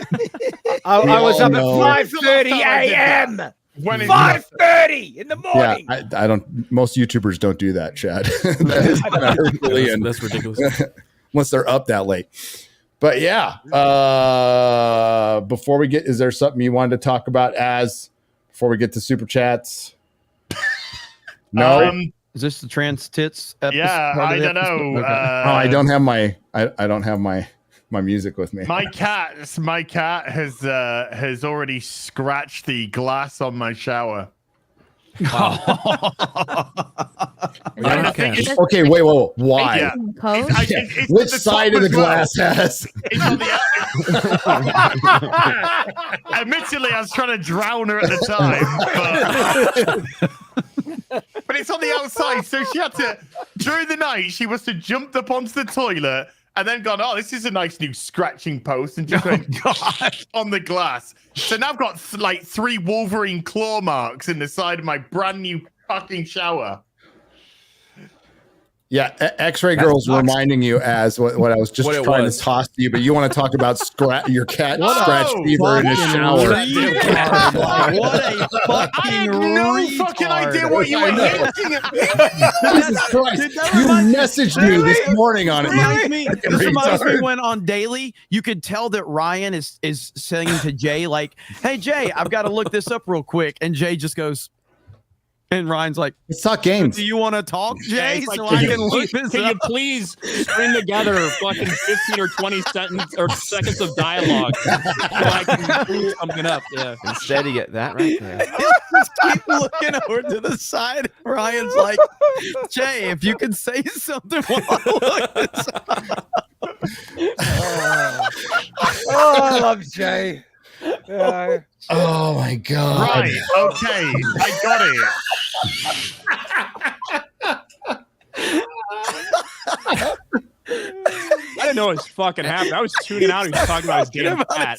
I was up at 5:30 a.m. 5:30 in the morning. Yeah, I don't. Most YouTubers don't do that, Chad. That's ridiculous. Unless they're up that late. But yeah, before we get, is there something you wanted to talk about before we get to super chats? No. Is this the trans tits episode? Yeah, I don't know. Okay. I don't have my I don't have my music with me. My cat has already scratched the glass on my shower. Okay, wait, whoa, why? Yeah. Which side of the glass has? It's on the Admittedly, I was trying to drown her at the time, but it's on the outside, so she had to, during the night, she must have jumped up onto the toilet and then gone, oh, this is a nice new scratching post, and just went on the glass. So now I've got like 3 Wolverine claw marks in the side of my brand new fucking shower. Yeah, X-Ray Girl's reminding you as what I was just trying to toss to you, but you want to talk about your cat scratch fever in the shower. What a fucking no fucking idea what you were hinting at. Jesus Christ. You messaged me this morning on it. This reminds me when on Daily, you could tell that Ryan is saying to Jay, like, hey, Jay, I've got to look this up real quick. And Jay just goes, and Ryan's like, let's talk games. Do you want to talk, Jay? Yeah, so like, I can look this can up? you please string together fucking 15 or 20 seconds of dialogue so I can do something up? Yeah. Instead, you get that right there. Just keep looking over to the side. Ryan's like, Jay, if you could say something while I look this up. I love Jay. Oh my God. Right, okay, I got it. didn't know it was fucking happening. I was tuning out. He was talking about his damn cat.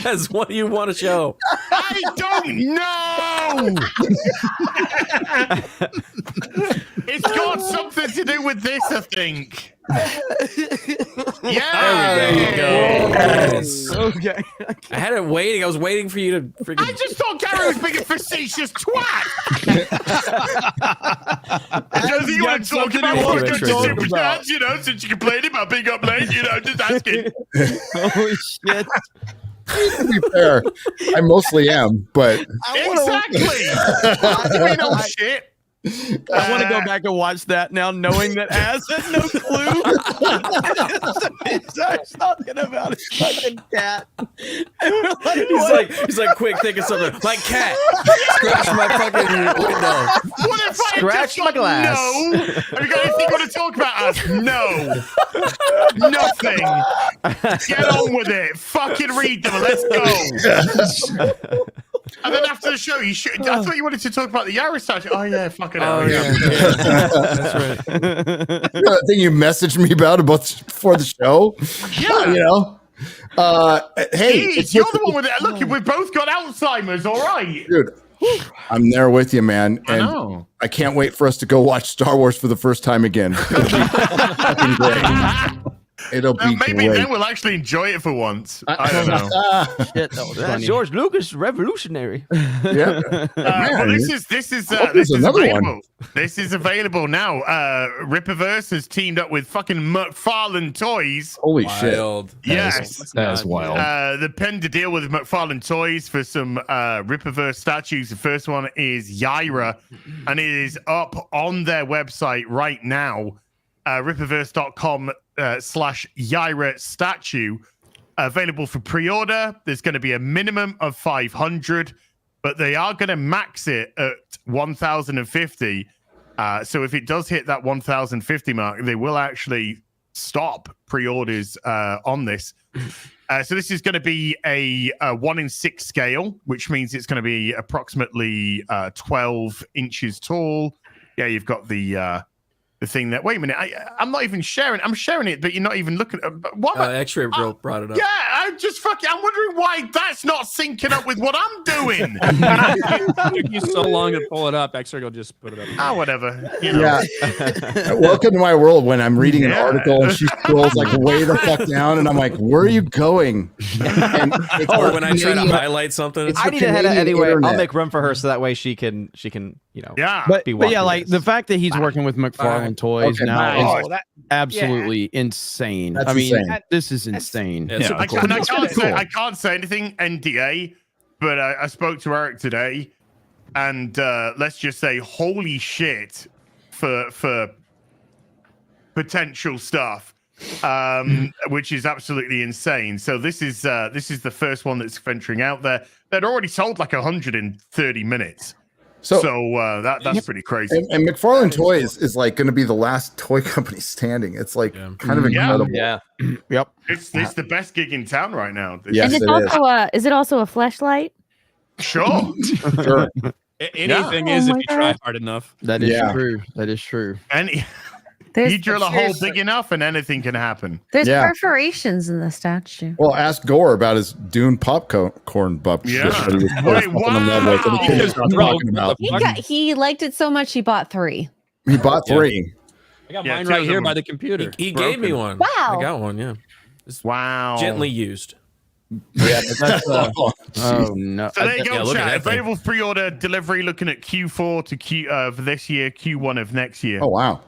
As what do you want to show? I don't know. It's got something to do with this, I think. Yeah. There we go. Yes. Okay. I had it waiting. I was waiting for you to freaking. I just thought Gary was being a facetious twat. Does he want to talk about what good super chats, since you complained about being up late, just asking. Holy shit. To be fair, I mostly am, but exactly. Shit. I want to go back and watch that now, knowing that Az had no clue. He's talking about his fucking cat. He's like, quick, think of something. Like cat. Scratch my fucking window. What if I Scratch my glass. No. Have you got anything you want to talk about, Az? No. Nothing. Get on with it. Fucking read them. Let's go. And then after the show, I thought you wanted to talk about the Yaris statue. Oh yeah, fucking hell. Yeah. That's right. That thing you messaged me about before the show. Yeah. Hey, Jeez, you're the one with it. Look, we've both got Alzheimer's. All right, dude. I'm there with you, man. And I know. I can't wait for us to go watch Star Wars for the first time again. Fucking great. It'll be maybe great. then we'll actually enjoy it for once. I don't know. Shit, that was That's funny. George Lucas, revolutionary. Yeah. Well, this is another available. one. This is available now. Rippaverse has teamed up with fucking McFarlane Toys. Holy Wild. shit. Yes. That's wild. They penned a deal with McFarlane Toys for some Rippaverse statues. The first one is Yaira, and it is up on their website right now. Rippaverse.com/Yaira statue, available for pre-order. There's going to be a minimum of 500, but they are going to max it at 1,050. So if it does hit that 1,050 mark, they will actually stop pre-orders on this. So this is going to be a 1:6 scale, which means it's going to be approximately 12 inches tall. Yeah, you've got the thing that. Wait a minute, I'm not even sharing. I'm sharing it, but you're not even looking at what. X-Ray brought it up. Yeah, I'm wondering why that's not syncing up with what I'm doing. It took you so long to pull it up. X-Ray will just put it up. Whatever. Yeah. Welcome to my world when I'm reading an article and she scrolls like way the fuck down, and I'm like, "Where are you going?" Or when I try to highlight something, I need to head out anyway. I'll make room for her so that way she can Yeah. But be yeah, walking like this. the fact that he's working with McFarlane Toys now is that- absolutely insane. That's I mean, insane. this is insane. Yeah, super cool. I can't say anything NDA, but I spoke to Eric today, and let's just say, holy shit, for potential stuff, which is absolutely insane. So this is the first one that's venturing out there. They'd already sold like 130 minutes. So that's pretty crazy. And McFarlane Toys is like going to be the last toy company standing. It's like kind of incredible. Yeah. Yep. It's the best gig in town right now. Yes, and it's is it also a fleshlight? Sure. Sure. Anything Yeah. is Oh if my you try God. hard enough. That is Yeah. true. That is true. And you drill a hole big enough, and anything can happen. There's Yeah. perforations in the statue. Well, ask Gore about his Dune popcorn buck shit that he was Wait, fucking in love with that he couldn't stop talking about. He liked it so much he bought 3. He bought 3. I got Yeah, mine two right of here them by the computer. He gave me one. Wow. I got one. Yeah. Wow. Gently used. Yeah, but that's oh no. So there you go, Yeah, look at chat. that thing. Available pre-order delivery looking at Q4 to Q for this year, Q1 of next year. Oh wow.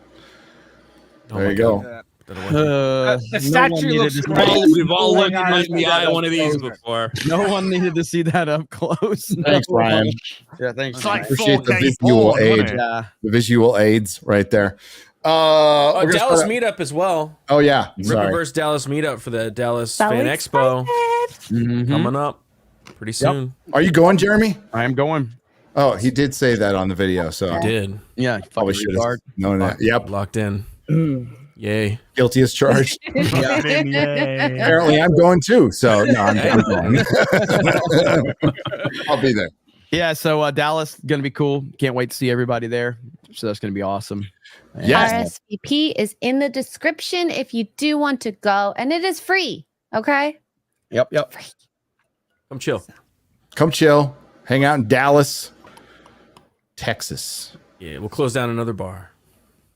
There you go. The statue looks great. We've all looked right in the eye of one of these before. No one needed to see that up close. Thanks, Ryan. Yeah, thanks. It's like Appreciate the 4K visual porn, aid. wasn't it? Yeah. The visual aids right there. Oh, We're gonna Dallas start- Meetup as well. Oh yeah. Sorry. Rippaverse Dallas Meetup for the Dallas So Fan Expo Mhm. coming up pretty soon. Are you going, Jeremy? I am going. Oh, he did say that on the video. So I did. Yeah, probably fucking should have retard. known that. Yep. Locked in. Yay. Guilty as charged. Yay. Apparently, I'm going too. So no, I'm going. I'll be there. Yeah, so Dallas gonna be cool. Can't wait to see everybody there. So that's going to be awesome. Yes. RSVP is in the description if you do want to go, and it is free. Okay. Yep. Come chill. Come chill. Hang out in Dallas, Texas. Yeah, we'll close down another bar.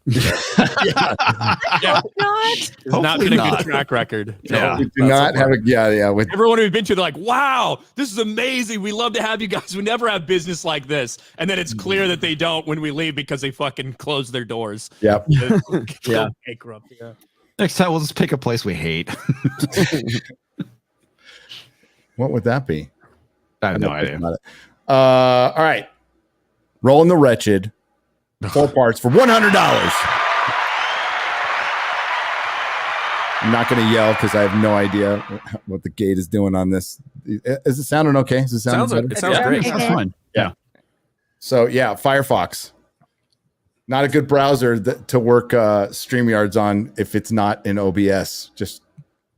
It's not been a good track record. Yeah, we do not have a with everyone we've been to, they're like, wow, this is amazing. We love to have you guys. We never have business like this. And then it's clear that they don't when we leave because they fucking close their doors. Yep. Yeah. Next time we'll just pick a place we hate. What would that be? I have no idea. All right. Rolling the Wretched. 4 parts for $100. I'm not going to yell because I have no idea what the gate is doing on this. Is it sounding okay? Does it sound it sounds great. It sounds fun. Yeah. So Firefox. Not a good browser to work StreamYards on if it's not in OBS. Just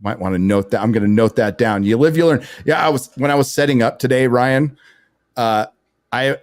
might want to note that. I'm going to note that down. You live, you learn. Yeah, when I was setting up today, Ryan, I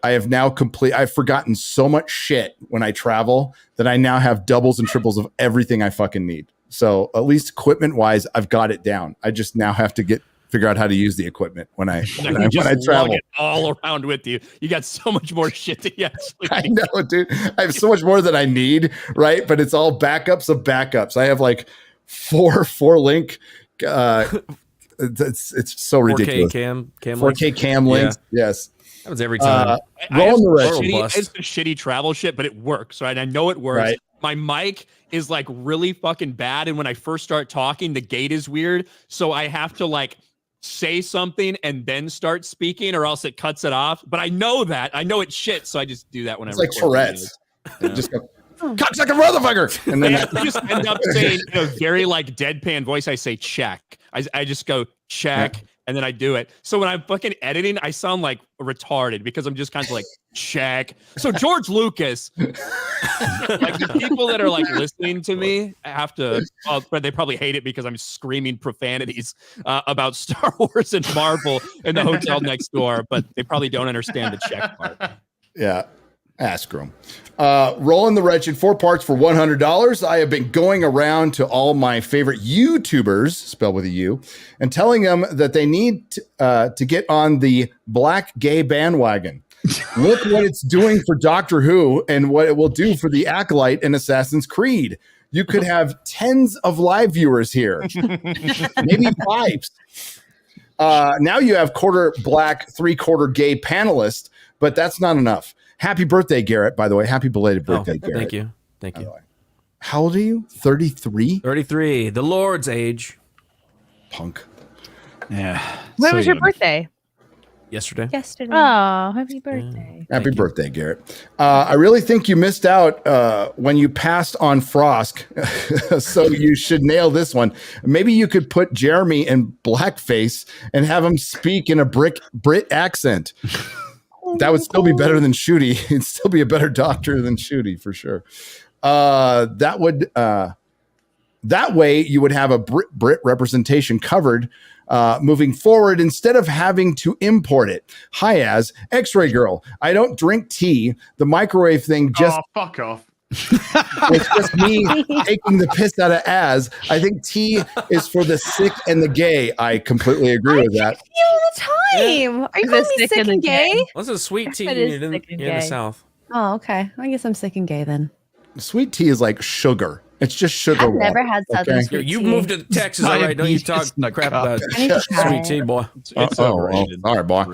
have now I've forgotten so much shit when I travel that I now have doubles and triples of everything I fucking need. So at least equipment wise, I've got it down. I just now have to figure out how to use the equipment when I travel. It all around with you. You got so much more shit to actually. I know, dude. I have so much more than I need, right? But it's all backups of backups. I have like four link. It's so ridiculous. 4K cam links. Yeah. Yes. Happens every time. It's the shitty travel shit, but it works, right? I know it works. Right. My mic is like really fucking bad, and when I first start talking, the gate is weird, so I have to like say something and then start speaking, or else it cuts it off. But I know it's shit, so I just do that whenever. It's like Tourette's. Just go, cocksucker motherfucker, and then I just end up saying in a very like deadpan voice. I say check. I just go check. Yeah. And then I do it. So when I'm fucking editing, I sound like retarded because I'm just kind of like, check. So George Lucas, like the people that are like listening to me have to, but they probably hate it because I'm screaming profanities about Star Wars and Marvel in the hotel next door, but they probably don't understand the check part. Yeah. Screw them. Rolling the Wretched, 4 parts for $100. I have been going around to all my favorite YouTubers, spelled with a U, and telling them that they need to get on the black gay bandwagon. Look what it's doing for Doctor Who and what it will do for the Acolyte and Assassin's Creed. You could have tens of live viewers here, maybe 5. Now you have quarter black, 3/4 gay panelists, but that's not enough. Happy birthday, Garrett, by the way. Happy belated birthday, Garrett. Thank you. How old are you? 33? 33. The Lord's age. Punk. Yeah. When was your birthday? Yesterday. Oh, happy birthday. Happy birthday, Garrett. I really think you missed out when you passed on Frosk, so you should nail this one. Maybe you could put Jeremy in blackface and have him speak in a Brit accent. That would still be better than Shooty. He'd still be a better doctor than Shooty for sure. That way you would have a Brit representation covered moving forward instead of having to import it. Hi, X-Ray Girl. I don't drink tea. The microwave thing just fuck off. It's just me taking the piss out of I think tea is for the sick and the gay. I completely agree with that. All the time. Are you calling me sick and gay? What's a sweet tea in the South? Oh, okay. I guess I'm sick and gay then. Sweet tea is like sugar. It's just sugar. I've never had Southern sweet tea. You moved to Texas, all right? Don't you talk crap about sweet tea, boy. It's overrated. All right, boy.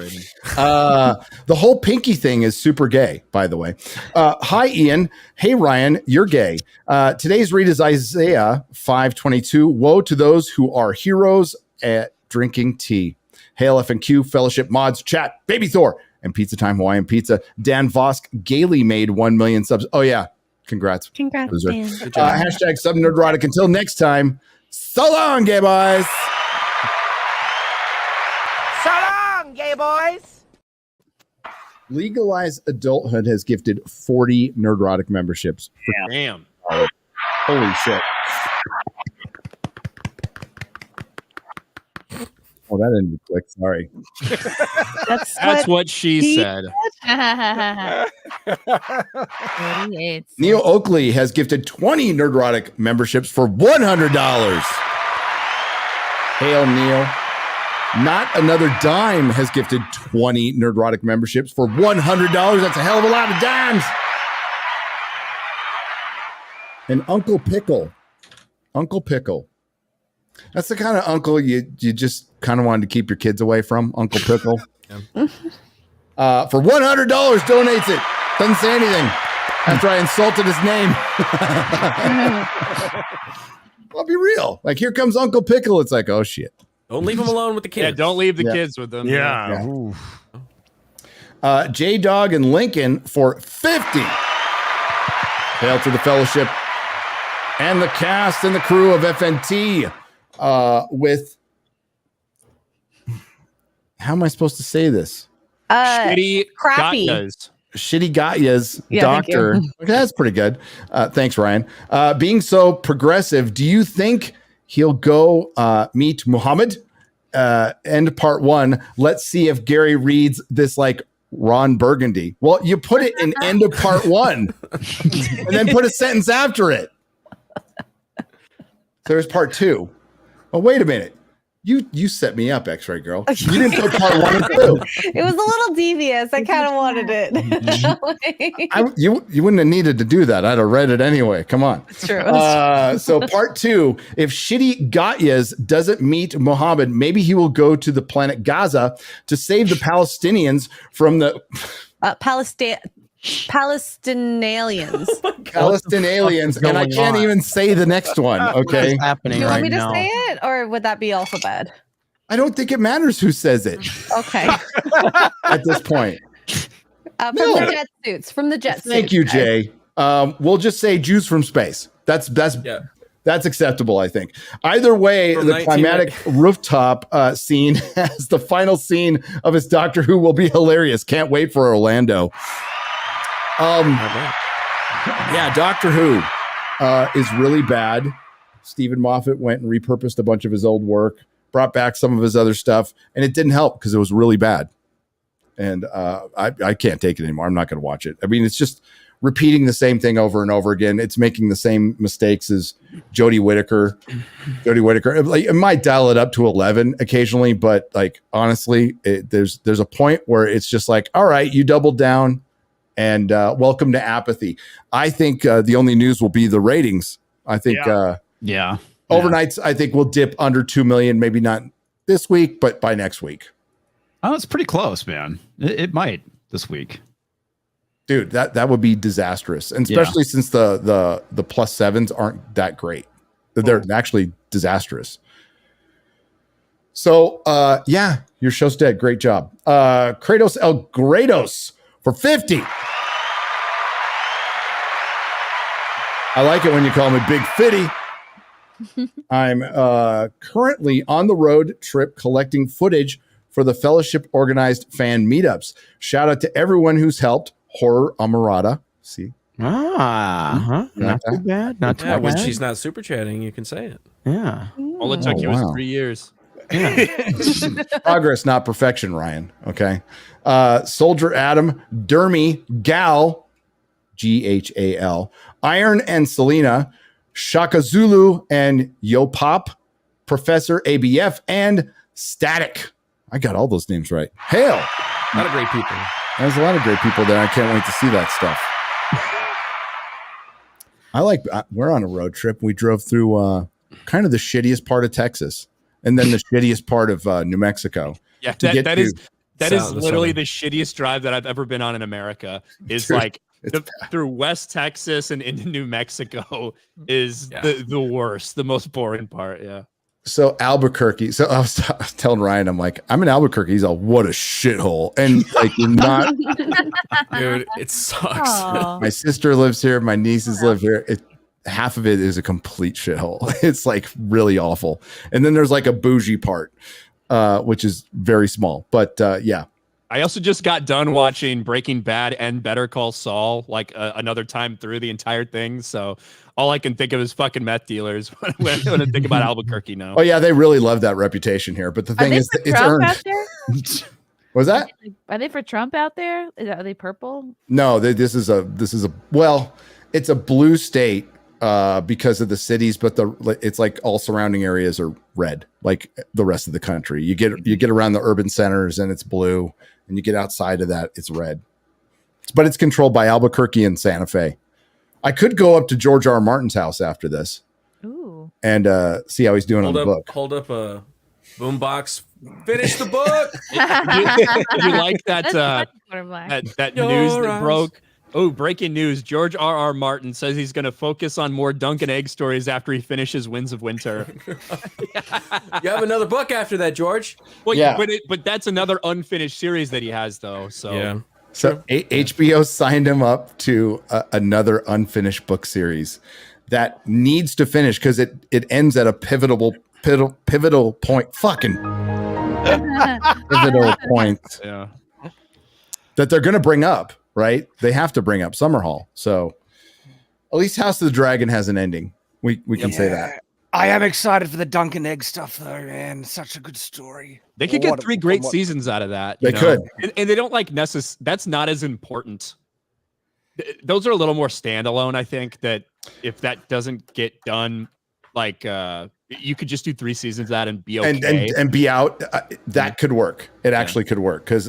The whole pinky thing is super gay, by the way. Hi, Ian. Hey, Ryan. You're gay. Today's read is Isaiah 5:22. Woe to those who are heroes at drinking tea. Hail F&Q, Fellowship, Mods, Chat, Baby Thor, and Pizza Time Hawaiian Pizza. Dan Vosk gaily made 1 million subs. Oh, yeah. Congrats, Dan. Hashtag sub Nerdrotic. Until next time, so long, gay boys. So long, gay boys. Legalized Adulthood has gifted 40 Nerdrotic memberships. Damn. Holy shit. Oh, that ended quick. Sorry. That's what she said. 48. Neil Oakley has gifted 20 Nerdrotic memberships for $100. Hail, Neil. Not Another Dime has gifted 20 Nerdrotic memberships for $100. That's a hell of a lot of dimes. And Uncle Pickle. That's the kind of uncle you just kind of wanted to keep your kids away from, Uncle Pickle. For $100 donates it. Doesn't say anything after I insulted his name. I'll be real. Like, here comes Uncle Pickle. It's like, oh, shit. Don't leave him alone with the kids. Yeah, don't leave the kids with them. Yeah. J-Dog and Lincoln for 50. Hail to the Fellowship and the cast and the crew of FNT with... How am I supposed to say this? Shitty crappy. Gatyas. Shitty Gatyas Yeah, doctor. thank you. Okay, that's pretty good. Thanks, Ryan. Being so progressive, do you think he'll go meet Muhammad? End part 1. Let's see if Gary reads this like Ron Burgundy. Well, you put it in end of part 1 and then put a sentence after it. There's part 2. Oh, wait a minute. You set me up, X-Ray Girl. You didn't put part 1 and 2. It was a little devious. I kind of wanted it. You wouldn't have needed to do that. I'd have read it anyway. Come on. It's true. So part 2, if Shitty Gatyas doesn't meet Muhammad, maybe he will go to the planet Gaza to save the Palestinians from the Palestinians. Palestinians. And I can't even say the next one. Okay. What's happening Do you want right me to now? say it, or would that be also bad? I don't think it matters who says it Okay. at this point. From the jet suits. From the jet suits. Thank you, guys. Jay. We'll just say Jews from space. That's acceptable, I think. Either way, From the climatic rooftop scene as the final scene of his Doctor Who will be hilarious. Can't wait for Orlando. Yeah, Doctor Who is really bad. Stephen Moffat went and repurposed a bunch of his old work, brought back some of his other stuff, and it didn't help because it was really bad. And I can't take it anymore. I'm not going to watch it. I mean, it's just repeating the same thing over and over again. It's making the same mistakes as Jodie Whittaker. Like, it might dial it up to 11 occasionally, but like honestly, there's a point where it's just like, all right, you doubled down, and welcome to apathy. I think the only news will be the ratings. I think overnights, I think we'll dip under 2 million, maybe not this week, but by next week. Oh, it's pretty close, man. It might this week. Dude, that would be disastrous. And especially since the +7s aren't that great. They're actually disastrous. So your show's dead. Great job. Kratos El Grados for 50. I like it when you call me Big Fitty. I'm currently on the road trip collecting footage for the Fellowship organized fan meetups. Shout out to everyone who's helped. Horror Amarada. See? Not too bad. Not too bad. When she's not super chatting, you can say it. Yeah. All it took you was 3 years. Progress, not perfection, Ryan. Okay. Soldier Adam, Dermy, Gal, Ghal, Iron and Selena, Shaka Zulu and Yo Pop, Professor ABF, and Static. I got all those names right. Hail. A lot of great people. There's a lot of great people there. I can't wait to see that stuff. We're on a road trip. We drove through kind of the shittiest part of Texas and then the shittiest part of New Mexico. Yeah, that is literally the shittiest drive that I've ever been on in America. Is like through West Texas and into New Mexico is the worst, the most boring part. Yeah. So Albuquerque. So I was telling Ryan, I'm like, I'm in Albuquerque. He's all, what a shithole. And like, you're not. Dude, it sucks. My sister lives here. My nieces live here. Half of it is a complete shithole. It's like really awful. And then there's like a bougie part, which is very small. But yeah. I also just got done watching Breaking Bad and Better Call Saul like another time through the entire thing. So all I can think of is fucking meth dealers when I think about Albuquerque now. Oh yeah, they really love that reputation here. But the thing is, it's earned. Was that? Are they for Trump out there? Are they purple? No, this is a well, it's a blue state because of the cities, but it's like all surrounding areas are red, like the rest of the country. You get around the urban centers and it's blue, and you get outside of that, it's red. But it's controlled by Albuquerque and Santa Fe. I could go up to George R. R. Martin's house after this. Ooh. And see how he's doing on the book. Hold up a boombox. Finish the book. Did you like that that news that broke? Oh, breaking news. George R. R. Martin says he's going to focus on more Dunk and Egg stories after he finishes Winds of Winter. You have another book after that, George. Well, yeah. But that's another unfinished series that he has, though. So yeah. So HBO signed him up to another unfinished book series that needs to finish because it ends at a pivotal point. Pivotal point. Yeah. That they're going to bring up, right? They have to bring up Summerhall. So at least House of the Dragon has an ending. We can say that. I am excited for the Dunk and Egg stuff, though, man. Such a good story. They could get 3 great seasons out of that. They could. And they don't like that's not as important. Those are a little more standalone, I think, that if that doesn't get done, like you could just do 3 seasons of that and be okay. And be out. That could work. It actually could work because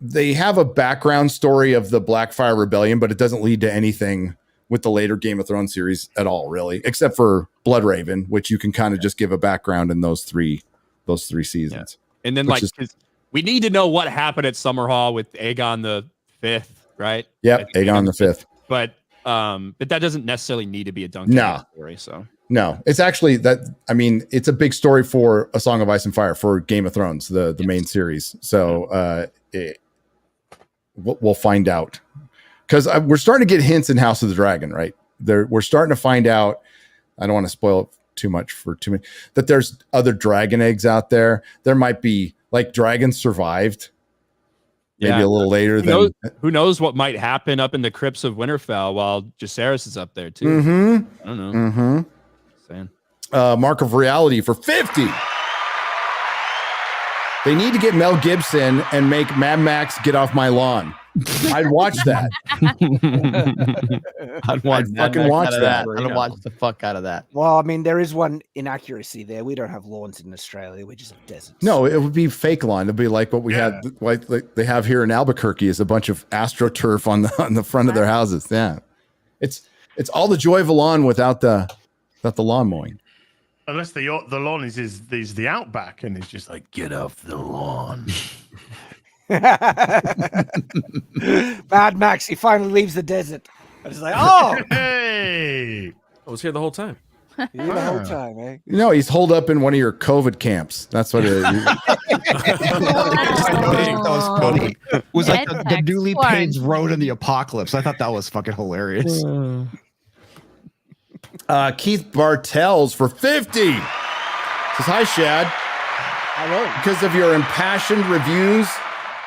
they have a background story of the Blackfire Rebellion, but it doesn't lead to anything with the later Game of Thrones series at all, really, except for Bloodraven, which you can kind of just give a background in those three seasons. Yeah. And then we need to know what happened at Summerhall with Aegon the Fifth, right? Yep, Aegon the Fifth. But that doesn't necessarily need to be a Duncan story. So no, it's actually that. I mean, it's a big story for A Song of Ice and Fire for Game of Thrones, the main series. So we'll find out. Because we're starting to get hints in House of the Dragon, right? We're starting to find out. I don't want to spoil it too much for too many. That there's other dragon eggs out there. There might be like dragons survived. Maybe a little later who knows what might happen up in the crypts of Winterfell while Jacaerys is up there too. Mm-hmm. I don't know. Mm-hmm. Saying. Mark of Reality for 50. They need to get Mel Gibson and make Mad Max Get Off My Lawn. I'd watch that. I'd fucking watch that. I'd watch the fuck out of that. Well, I mean, there is one inaccuracy there. We don't have lawns in Australia. We just have deserts. No, it would be fake lawn. It'd be like what we had, like they have here in Albuquerque, is a bunch of AstroTurf on the front of their houses. Yeah, it's all the joy of a lawn without the lawn mowing. Unless the lawn is the outback and it's just like, get off the lawn. Mad Max, he finally leaves the desert. I was like, oh, hey, I was here the whole time. The whole time, eh? No, he's holed up in one of your COVID camps. That's what it is. It was like the newly paved road in the apocalypse. I thought that was fucking hilarious. Keith Bartels for 50 says, hi, Shad. Hello. Because of your impassioned reviews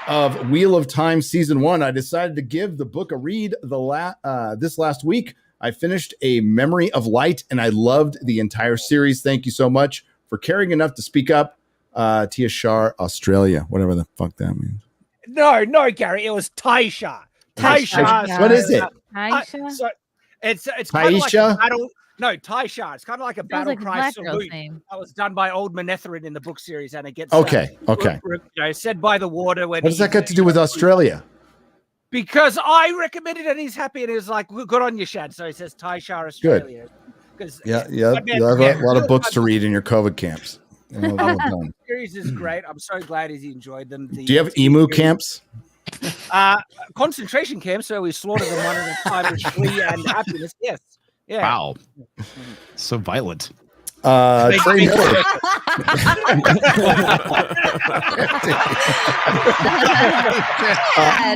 of Wheel of Time Season 1, I decided to give the book a read this last week. I finished A Memory of Light, and I loved the entire series. Thank you so much for caring enough to speak up. Tia Shar, Australia, whatever the fuck that means. No, Gary, it was Taisha. Taisha. What is it? Taisha? So it's kind of like Taisha? a battle. No, Taisha. It's kind of like a battle like a cry black girl's salute name. that was done by Old Manetheren in the book series, and it gets Okay. said by the water. When What does that got to do with Australia? Because I recommended it, and he's happy, and he was like, "Good on you, Shad." So he says Taisha, Australia. Because Yeah. You have a lot of books to read in your COVID camps. Well done. Series is great. I'm so glad he enjoyed them. Do you have emu camps? Concentration camps where we slaughter them one at a time with glee and happiness. Yes. Yeah. Wow. So violent. Trey Miller.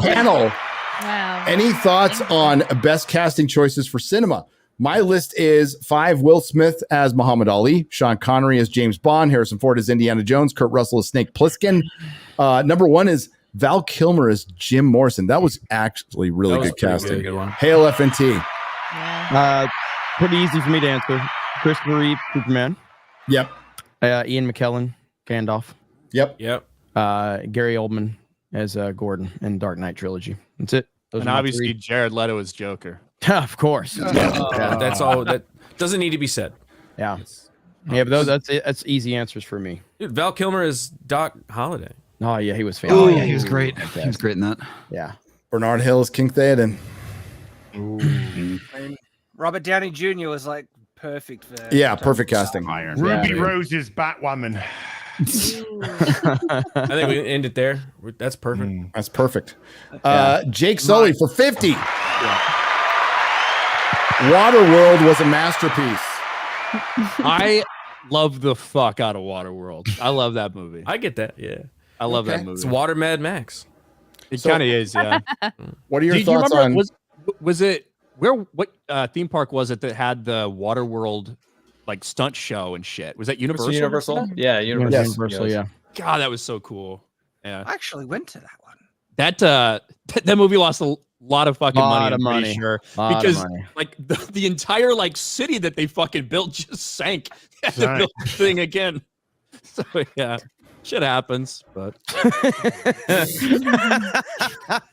Panel. Wow. Any thoughts on best casting choices for cinema? My list is 5: Will Smith as Muhammad Ali, Sean Connery as James Bond, Harrison Ford as Indiana Jones, Kurt Russell as Snake Plissken. Number 1 is Val Kilmer as Jim Morrison. That was actually really good casting. Good one. Hail FNT. Yeah. Pretty easy for me to answer. Christopher Reeve, Superman. Yep. Ian McKellen, Gandalf. Yep. Gary Oldman as Gordon in Dark Knight trilogy. That's it. Those And are my obviously 3. Jared Leto is Joker. Of course. Yeah, that's all. That doesn't need to be said. Yeah. Yeah, but that's easy answers for me. Dude, Val Kilmer is Doc Holliday. Oh yeah, he was Oh fantastic. yeah, he was great. He was great in that. Yeah. Bernard Hill is King Theoden. Robert Downey Jr. was like perfect for. Yeah, perfect casting. Ruby Rose is Batwoman. I think we can end it there. That's perfect. That's perfect. Jake Sully for 50. Waterworld was a masterpiece. I love the fuck out of Waterworld. I love that movie. I get that. Yeah, I love that movie. It's Water Mad Max. It kind of is. Yeah. What are your Did you thoughts remember, on? Was it what theme park was it that had the Waterworld like stunt show and shit? Was that Universal? Universal? Yeah, Universal. Yeah. God, that was so cool. Yeah. I actually went to that one. That movie lost a lot of fucking money. I'm pretty sure because money. like the entire like city that they fucking built just sank. They had to build the thing again. So yeah, shit happens, but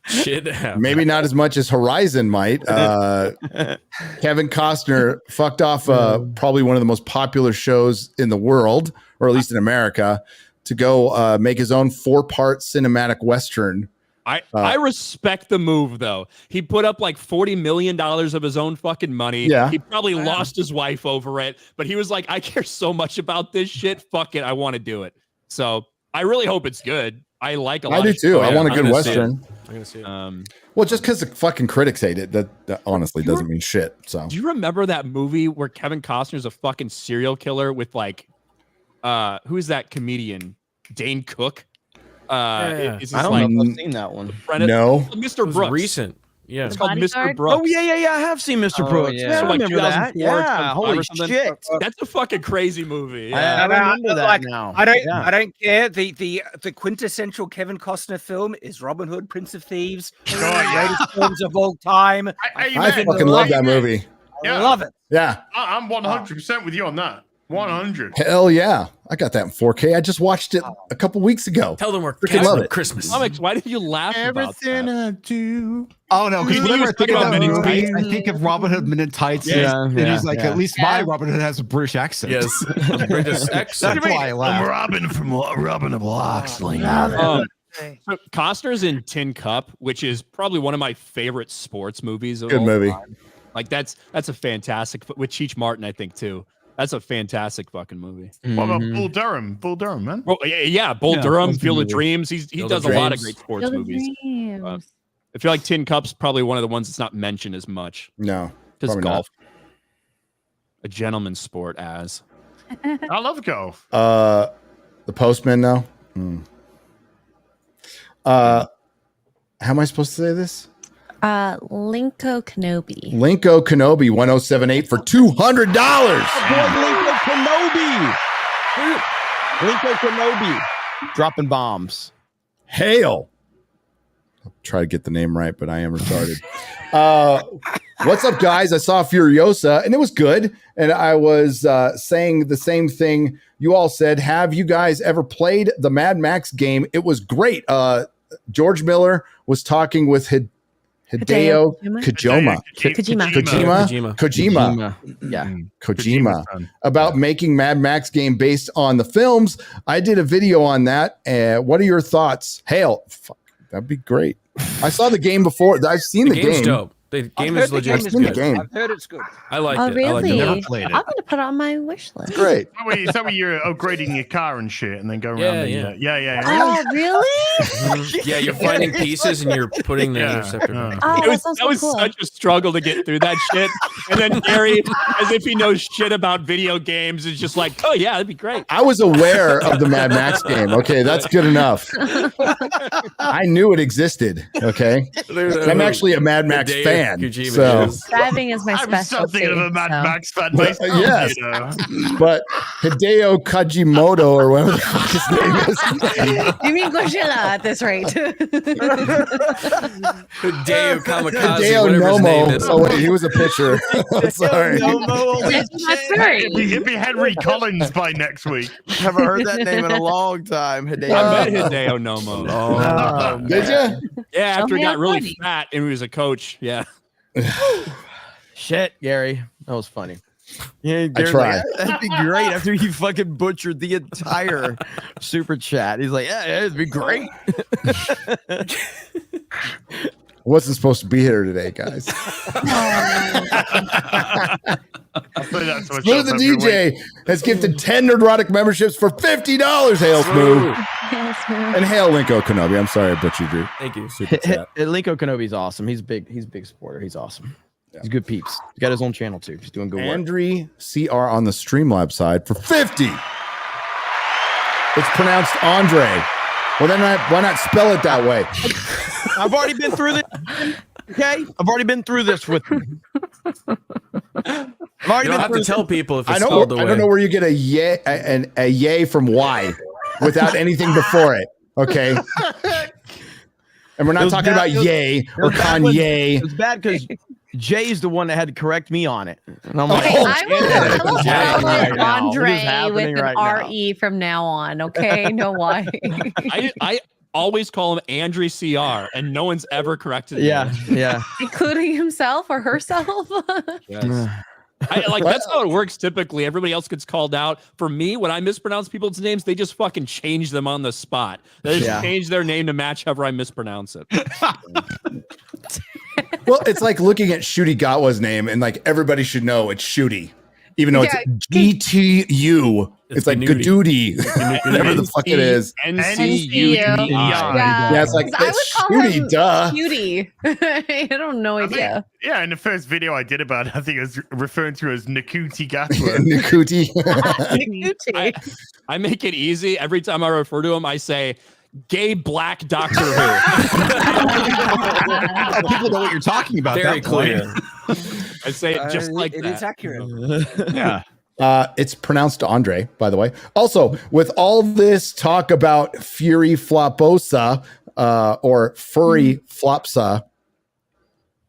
shit happens. Maybe not as much as Horizon might. Kevin Costner fucked off probably one of the most popular shows in the world, or at least in America, to go make his own 4-part cinematic Western. I respect the move though. He put up like $40 million of his own fucking money. Yeah. He probably lost his wife over it, but he was like, I care so much about this shit. Fuck it. I want to do it. So I really hope it's good. I like a lot. I do too. I want a good I'm Western. gonna see it. Well, just because the fucking critics hate it, that honestly doesn't mean shit. So Do you remember that movie where Kevin Costner's a fucking serial killer with like, who is that comedian? Dane Cook. I don't know if I've seen that one. No. Mr. Brooks. Recent. Yeah. It's called Mr. Bodyguard? Brooks. Oh yeah. I have seen Mr. Brooks. yeah. Yeah, So, I like, remember that. 2004, Yeah, holy or something. shit. That's a fucking crazy movie. I remember that like, now. I don't. Yeah. I don't care. The quintessential Kevin Costner film is Robin Hood, Prince of Thieves. Greatest films of all time. I fucking love that movie. I love it. Yeah. I'm 100% with you on that. 100. Hell yeah. I got that in 4K. I just watched it a couple weeks ago. Tell them we're Freaking canceling love it. Christmas. Comics, why did you laugh about that? I do. Oh no, because You whenever I was think talking of about that Men in movie, Tights. I think of Robin Hood Men in Tights. Yeah, and yeah, he's like, yeah. at least my Robin Hood has a British accent. Yes. British accent. That's why I laugh. Robin from Robin of Locksley. So Costner's in Tin Cup, which is probably one of my favorite sports movies. Of Good all movie. time. Like that's a fantastic with Cheech Martin, I think too. That's a fantastic fucking movie. What about Bull Durham? Bull Durham, man. Well, yeah, Bull Durham, Bull's Field of movie. Dreams. He Field does of a lot of Dreams. great sports Field of movies. Dreams. I feel like Tin Cup's probably one of the ones that's not mentioned as much No. because Probably golf, a gentleman's sport, as I love golf. The Postman now. How am I supposed to say this? Linko Kenobi. Linko Kenobi 1078 for $200. Linko Kenobi. Linko Kenobi. Dropping bombs. Hail. I'll try to get the name right, but I am retarded. What's up, guys? I saw Furiosa and it was good. And I was saying the same thing you all said. Have you guys ever played the Mad Max game? It was great. George Miller was talking with Hideo Kojima about making Mad Max game based on the films. I did a video on that. What are your thoughts? Hail. Fuck, that'd be great. I saw the game before. I've seen the game's game. dope. The game is legit. I've seen the game. I've heard it's good. I like Oh, it. really? I like it. Never played it. I'm going to put it on my wish list. Great. Is that where you're upgrading your car and shit and then go around? Yeah. Oh, really? Yeah, you're finding pieces and you're putting the interceptor back. Oh, it was, sounds that was cool. such a struggle to get through that shit. And then Gary, as if he knows shit about video games, is just like, oh yeah, that'd be great. I was aware of the Mad Max game. Okay, that's good enough. I knew it existed. Okay, I'm actually a Mad Max fan. fan. Kojima So is. Driving is my I'm specialty. something of a Mad so. Max fan But, myself. yes. You know. but Hideo Kajimoto or whatever the fuck his name is. You mean Godzilla at this rate? Hideo Kamikaze, Hideo whatever his name Nomo. is. Oh wait, he was a pitcher. Sorry. That's right. It'd be Henry Collins by next week. Haven't heard that name in a long time. I Hideo. met Hideo Nomo. Oh, Did you? Yeah, after he Show me got how really funny. fat and he was a coach. Yeah. Shit, Gary. That was funny. Yeah, I tried. That'd be great after you fucking butchered the entire super chat. He's like, yeah, it'd be great. Wasn't supposed to be here today, guys. I'll say that to Smooth the myself every week. DJ has gifted 10 Nerdrotic memberships for $50. Hail Smooth. And hail Linko Kenobi. I'm sorry I butchered your Thank you. super chat. Linko Kenobi's awesome. He's big. He's a big supporter. He's awesome. He's good peeps. He's got his own channel too. He's doing good work. Andre CR on the Streamlab side for 50. It's pronounced Andre. Well, then why not spell it that way? I've already been through this. Okay, I've already been through this with. I've already You don't been have through to tell people if it's I don't spelled the way. know where you get a yay a yay from Y without anything before it. Okay. And we're It not was talking bad- about it was- yay it or was bad when- Kanye. It was bad because Jay's the one that had to correct me on it. And I'm like, Okay, I will call it right now. What is Andre happening with an right now? RE from now on. Okay, no why. I always call him Andre CR, and no one's ever corrected me. yeah. Including himself or herself. Yes. That's how it works typically. Everybody else gets called out. For me, when I mispronounce people's names, they just fucking change them on the spot. They just change their name to match however I mispronounce it. Well, it's like looking at Shooty Gatwa's name and like everybody should know it's Shooty, even though it's GTU. It's like Gadoody, whatever the fuck it is. NCU. Yeah, it's like I would it's call Shooty, him duh. Cutie. I don't know idea. Yeah, in the first video I did about it, I think it was referring to as Nakuti Gatwa. Nakuti. I make it easy. Every time I refer to him, I say, gay black Doctor Who. Oh, people know what you're talking about. Very that point. clear. I say it just like it that. is accurate. Yeah. It's pronounced Andre, by the way. Also, with all this talk about Fury FLOPiosa or Furry Flopsa,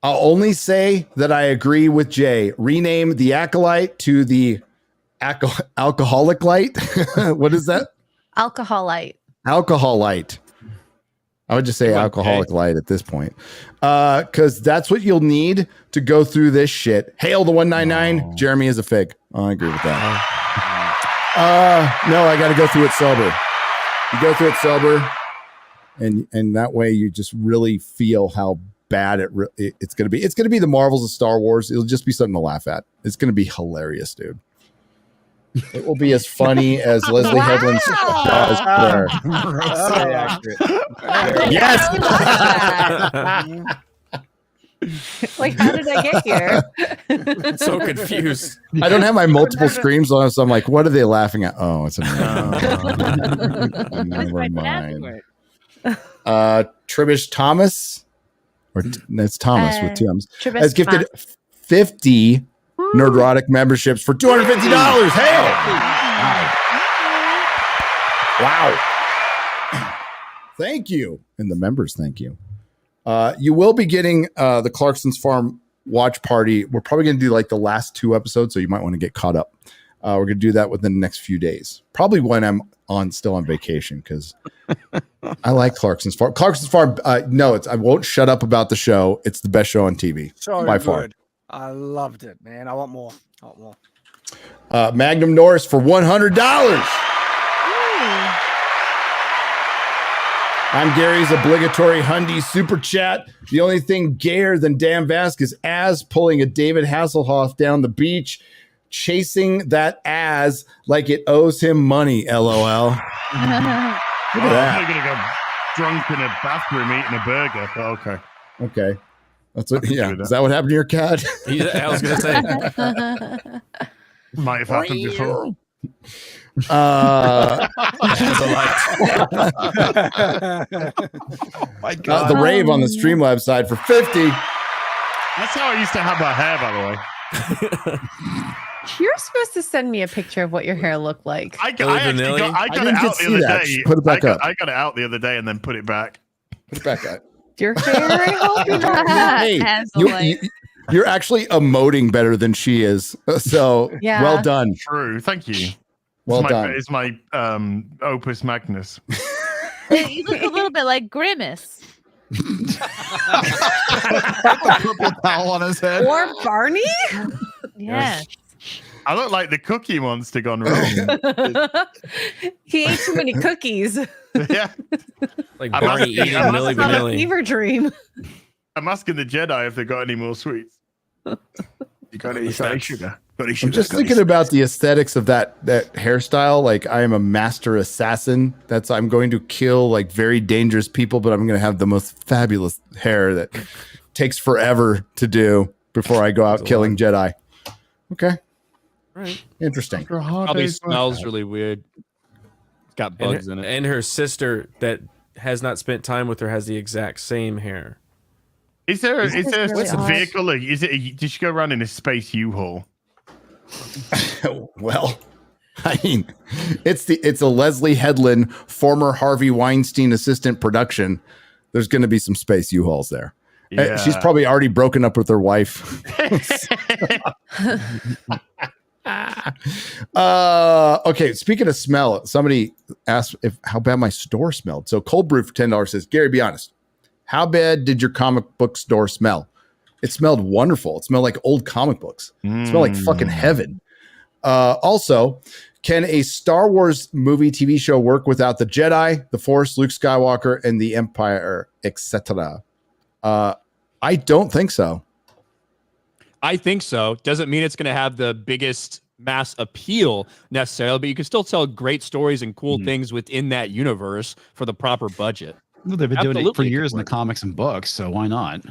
I'll only say that I agree with Jay. Rename the Acolyte to the Alcoholic Light. What is that? Alcoholite. Alcoholite. I would just say alcoholic light at this point. Because that's what you'll need to go through this shit. Hail the 199. Jeremy is a fig. I agree with that. No, I got to go through it sober. You go through it sober, and that way you just really feel how bad it's going to be. It's going to be the Marvels of Star Wars. It'll just be something to laugh at. It's going to be hilarious, dude. It will be as funny as Leslie Headland's prayer. Very accurate. Yes. Like, how did I get here? So confused. I don't have my multiple screens on, so I'm like, what are they laughing at? Oh, it's a never mind. Tribish Thomas, it's Thomas with two M's, Tribish has gifted 50 Nerdrotic memberships for $250. Hail! Wow. Thank you. And the members, thank you. You will be getting the Clarkson's Farm watch party. We're probably going to do like the last 2 episodes, so you might want to get caught up. We're going to do that within the next few days. Probably when I'm still on vacation, because I like Clarkson's Farm. Clarkson's Farm, no, I won't shut up about the show. It's the best show on TV So by good. far. I loved it, man. I want more. I want more. Magnum Norris for $100. I'm Gary's obligatory Hundy super chat. The only thing gayer than Dan Vasquez ass pulling a David Hasselhoff down the beach, chasing that ass like it owes him money. LOL. Look at that. I'm gonna go drunk in a bathroom eating a burger. Oh, okay. Okay. That's what. Yeah. Is that what happened to your cat? I was gonna say. Might have happened before. My God. The rave on the Streamlab side for 50. That's how I used to have my hair, by the way. You're supposed to send me a picture of what your hair looked like. I got it out the other day. Put it back up. I got it out the other day and then put it back. Put it back up. Your hair, I hope you're not. Hey, you're actually emoting better than she is. So well done. True. Thank you. Well done. It's my opus magnus. You look a little bit like Grimace. The purple towel on his head. Or Barney? Yes. I look like the Cookie Monster gone wrong. He ate too many cookies. Yeah. Like Barney eating Milli Vanilli. Fever dream. I'm asking the Jedi if they got any more sweets. You got any sugar? I'm just thinking about the aesthetics of that hairstyle. Like, I am a master assassin. I'm going to kill like very dangerous people, but I'm going to have the most fabulous hair that takes forever to do before I go out killing Jedi. Okay. Right. Interesting. Probably smells really weird. It's got bugs in it. And her sister that has not spent time with her has the exact same hair. Is there a really vehicle? Did she go around in a space U-Haul? Well, I mean, it's a Leslie Headland, former Harvey Weinstein assistant production. There's going to be some space U-Hauls there. Yeah. She's probably already broken up with her wife. Okay, speaking of smell, somebody asked how bad my store smelled. So Cold Brew for $10 says, Gary, be honest. How bad did your comic book store smell? It smelled wonderful. It smelled like old comic books. It smelled like fucking heaven. Also, can a Star Wars movie TV show work without the Jedi, the Force, Luke Skywalker, and the Empire, etc.? I don't think so. I think so. Doesn't mean it's going to have the biggest mass appeal necessarily, but you can still tell great stories and cool things within that universe for the proper budget. Well, they've been doing it for years in the comics and books, so why not?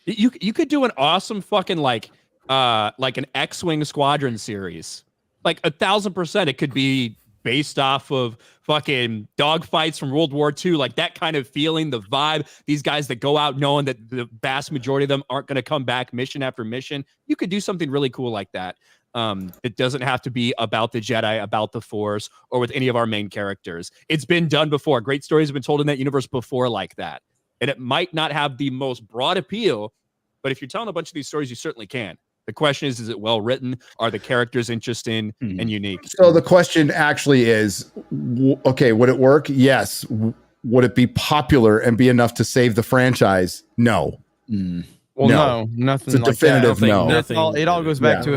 You could do an awesome fucking like an X-Wing Squadron series. Like 1,000%, it could be based off of fucking dogfights from World War II, like that kind of feeling, the vibe. These guys that go out knowing that the vast majority of them aren't going to come back mission after mission. You could do something really cool like that. It doesn't have to be about the Jedi, about the Force, or with any of our main characters. It's been done before. Great stories have been told in that universe before like that. And it might not have the most broad appeal, but if you're telling a bunch of these stories, you certainly can. The question is it well written? Are the characters interesting and unique? So the question actually is, okay, would it work? Yes. Would it be popular and be enough to save the franchise? No. Well, no, nothing. It's a definitive no. It all goes back to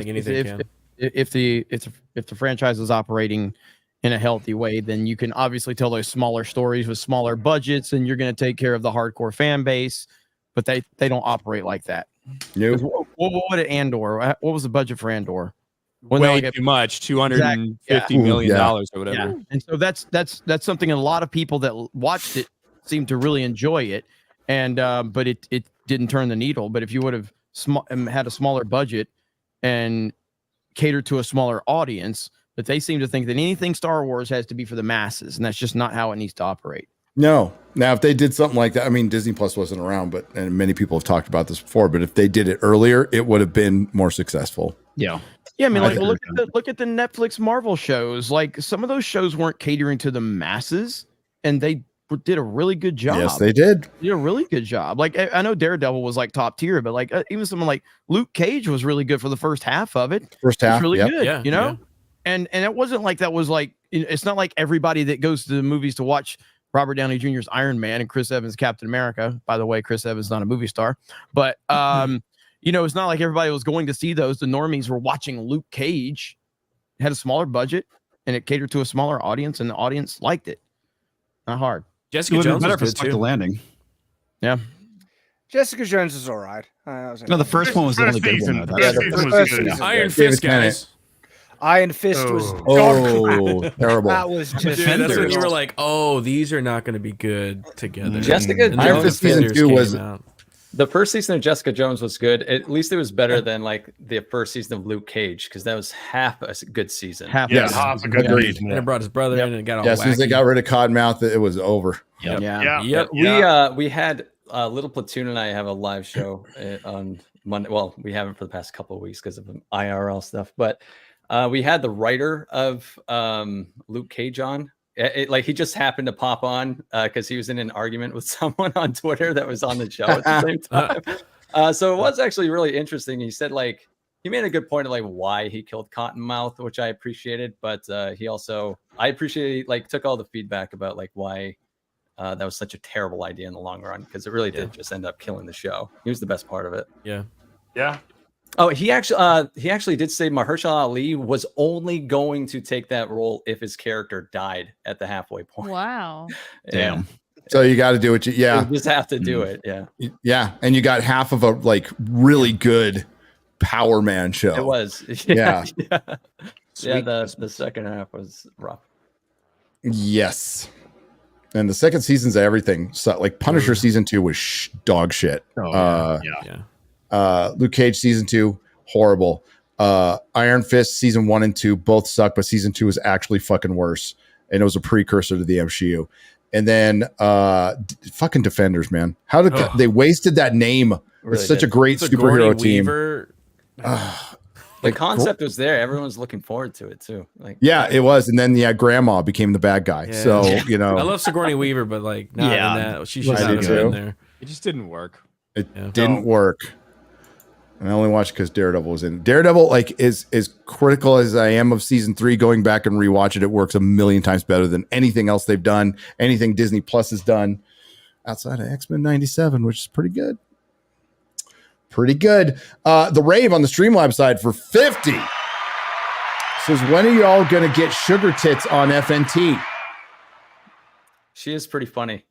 if the franchise is operating in a healthy way, then you can obviously tell those smaller stories with smaller budgets, and you're going to take care of the hardcore fan base. But they don't operate like that. Nope. What did Andor? What was the budget for Andor? Way too much, $250 million or whatever. Yeah. And so that's something a lot of people that watched it seemed to really enjoy it, and but it didn't turn the needle. But if you would have had a smaller budget and catered to a smaller audience, but they seem to think that anything Star Wars has to be for the masses, and that's just not how it needs to operate. No. Now, if they did something like that, I mean, Disney Plus wasn't around, and many people have talked about this before, but if they did it earlier, it would have been more successful. Yeah. Yeah. I mean, like, look at the Netflix Marvel shows. Like, some of those shows weren't catering to the masses, and they did a really good job. Yes, they did. They did a really good job. Like, I know Daredevil was like top tier, but like even someone like Luke Cage was really good for the first half of it. First half, really good. Yeah, you know, and it wasn't like that was like, it's not like everybody that goes to the movies to watch Robert Downey Jr.'s Iron Man and Chris Evans' Captain America. By the way, Chris Evans is not a movie star, but you know, it's not like everybody was going to see those. The normies were watching Luke Cage. It had a smaller budget and it catered to a smaller audience, and the audience liked it. Not hard. Jessica Jones better was for good Stuck too. the Landing. Yeah. Jessica Jones is all right. No, the first one was the only good one. The first season was good. Iron Fist, guys. Iron Fist was terrible. That was just Dude, that's when you were like, oh, these are not going to be good together. Jessica And Jones Fist season 2 was the first season of Jessica Jones was good. At least it was better than like the first season of Luke Cage, because that was half a good season. Half a good season. And it brought his brother in and it got all as soon as they wacky. got rid of Codmouth, it was over. Yeah. We had Little Platoon and I have a live show on Monday. Well, we haven't for the past couple of weeks because of IRL stuff, but we had the writer of Luke Cage on. Like he just happened to pop on because he was in an argument with someone on Twitter that was on the show at the same time. So it was actually really interesting. He said like he made a good point of like why he killed Cottonmouth, which I appreciated, but I appreciated like took all the feedback about like why that was such a terrible idea in the long run because it really did just end up killing the show. He was the best part of it. Yeah. Oh, he actually did say Mahershala Ali was only going to take that role if his character died at the halfway point. Wow. Damn. So you got to do what you You just have to do it. Yeah. Yeah, and you got half of a like really good Power Man show. It was. Yeah. The second half was rough. Yes. And the second season's everything. So like Punisher season 2 was dog shit. Luke Cage season 2, horrible. Iron Fist season 1 and 2 both suck, but season 2 was actually fucking worse. And it was a precursor to the MCU. And then fucking Defenders, man. How did they wasted that name? Really it's such did. a great superhero team. The concept was there. Everyone's looking forward to it too. Like, yeah, it was. And then Grandma became the bad guy. Yeah. So, you know, I love Sigourney Weaver, but like not in that. She should I have do been too. in there. It just didn't work. It didn't work. And I only watched because Daredevil was in it. Daredevil, like, is as critical as I am of season 3, going back and rewatching it works a million times better than anything else they've done, anything Disney Plus has done outside of X-Men 97, which is pretty good. Pretty good. The Rave on the Streamlab side for 50 says, when are y'all going to get Sugar Tits on FNT? she is pretty funny.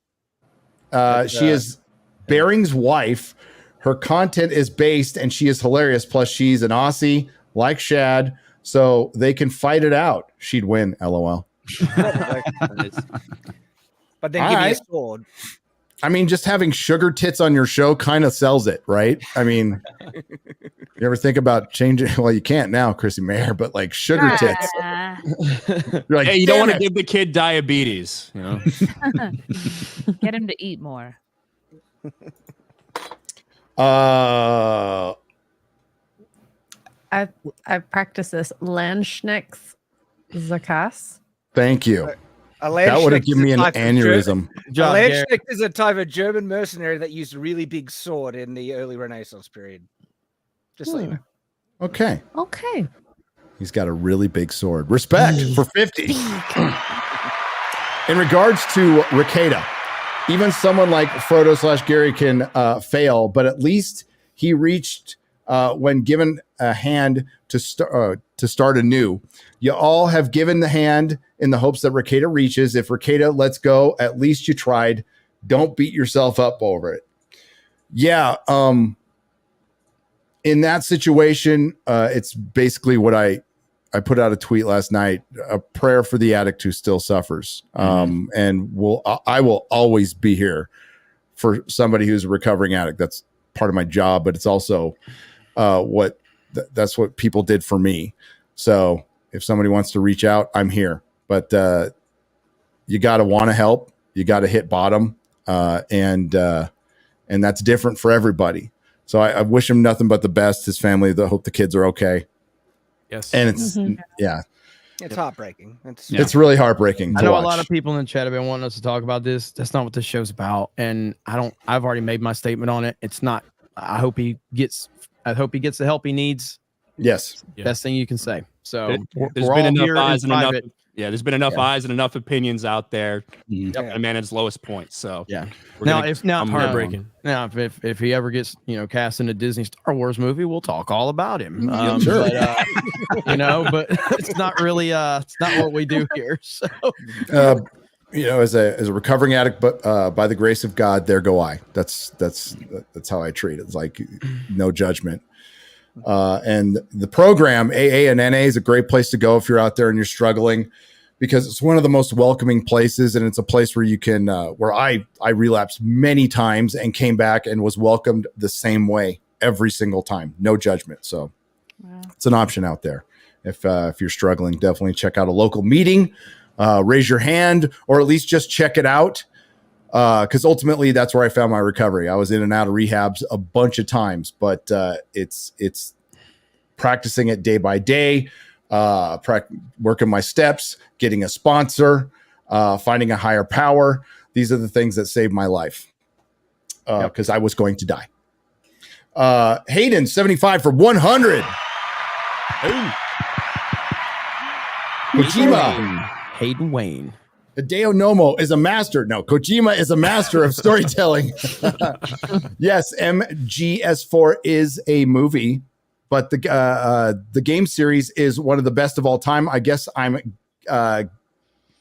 She is Baring's wife. Her content is based and she is hilarious. Plus, she's an Aussie like Shad, so they can fight it out. She'd win, LOL. But then give me a sword. I mean, just having Sugar Tits on your show kind of sells it, right? I mean, you ever think about changing? Well, you can't now, Chrissy Mayer, but like Sugar Tits. You're like, Hey, you don't "Damn want to it." give the kid diabetes, you know? Get him to eat more. I practice this Landschneck's Zakas. Thank you. A That would have Landsknecht given me is an a type of aneurysm. A Landsknecht is a type of German mercenary that used a really big sword in the early Renaissance period. Just so you know. Okay. Okay. He's got a really big sword. Respect for 50. In regards to Ricada, even someone like Frodo/Gary can fail, but at least he reached when given a hand to start anew. You all have given the hand in the hopes that Ricada reaches. If Ricada lets go, at least you tried. Don't beat yourself up over it. Yeah. In that situation, it's basically what I put out a tweet last night, a prayer for the addict who still suffers. And I will always be here for somebody who's a recovering addict. That's part of my job, but it's also that's what people did for me. So if somebody wants to reach out, I'm here, but you got to want to help. You got to hit bottom. And that's different for everybody. So I wish him nothing but the best. His family, I hope the kids are okay. Yes. And it's, yeah. It's heartbreaking. It's really heartbreaking. I to know watch. a lot of people in the chat have been wanting us to talk about this. That's not what this show's about. And I've already made my statement on it. It's not, I hope he gets the help he needs. Yes. Best thing you can say. So There's we're been all enough here eyes in and enough. private. Yeah, there's been enough eyes and enough opinions out there. And man, at his lowest point. So yeah. I'm heartbreaking. Now, if he ever gets cast in a Disney Star Wars movie, we'll talk all about him. Sure. But, but it's not really it's not what we do here. So as a recovering addict, but by the grace of God, there go I. That's how I treat it. It's like no judgment. And the program AA and NA is a great place to go if you're out there and you're struggling, because it's one of the most welcoming places, and it's a place where you can where I relapsed many times and came back and was welcomed the same way every single time. No judgment. So it's an option out there. If you're struggling, definitely check out a local meeting, raise your hand, or at least just check it out. because ultimately that's where I found my recovery. I was in and out of rehabs a bunch of times, but it's practicing it day by day, working my steps, getting a sponsor, finding a higher power. These are the things that saved my life because I was going to die. Hayden, 75 for 100. Kojima. Hayden Wayne. Hideo Nomo is a master. No, Kojima is a master of storytelling. Yes, MGS4 is a movie, but the game series is one of the best of all time. I guess I'm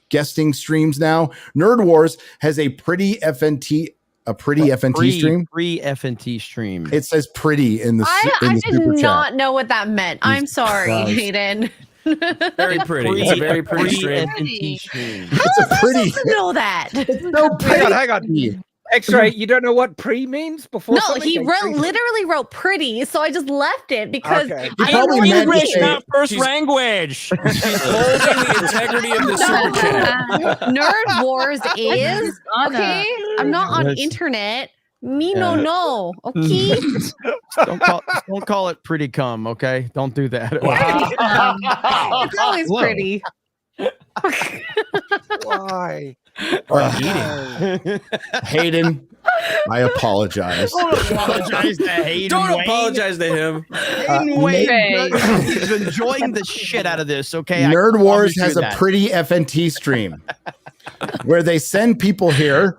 guesting streams now. Nerd Wars has a pretty FNT stream. Free FNT stream. It says pretty in the I did super not chat. know what that meant. I'm sorry, Hayden. Very pretty. It's a very pretty stream. FNT stream. It's a pretty. To know that. No, Hang on. X-Ray, you don't know what pre means before? No, something? he X-ray? literally wrote pretty, so I just left it because Okay. He probably meant to say- not first language. She's holding the integrity of the super chat. Nerd Wars is okay. I'm not on Yes. internet. Me no. Okay. Don't call it pretty cum, okay? Don't do that. It's always Whoa. pretty. Why? Hayden, I apologize. Apologize to Hayden Don't Wayne. apologize to him. Hayden Wayne, he's enjoying the shit out of this, okay? I Nerd promise Wars you has a that. pretty FNT stream where they send people here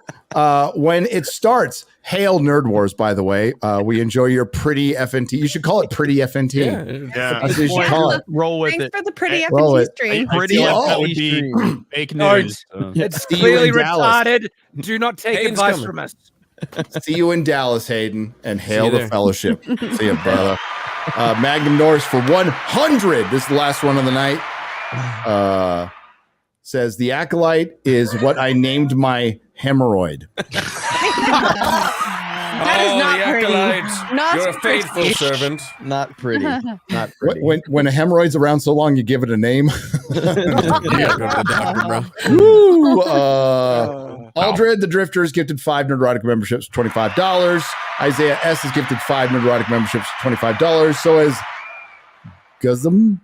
when it starts. Hail Nerd Wars, by the way. We enjoy your pretty FNT. You should call it pretty FNT. Yeah. That's what you should call it. Roll with Thanks it. for the pretty Roll FNT it. stream. Pretty That would FNT be stream. fake No, news. It's See you clearly in Dallas. retarded. Do not take Hayden's advice coming. from us. See you in Dallas, Hayden, and hail you the there. fellowship. See you, brother. Magnum Norris for 100. This is the last one of the night. Says the Acolyte is what I named my hemorrhoid. That is not the pretty. Acolyte. Not You're a pretty. faithful servant. Not pretty. Not pretty. When a hemorrhoid's around so long, you give it a name. Yeah, go to the doctor, bro. Woo! Aldred the Drifter is gifted 5 Nerdrotic memberships, $25. Isaiah S is gifted 5 Nerdrotic memberships, $25. So is Guzum.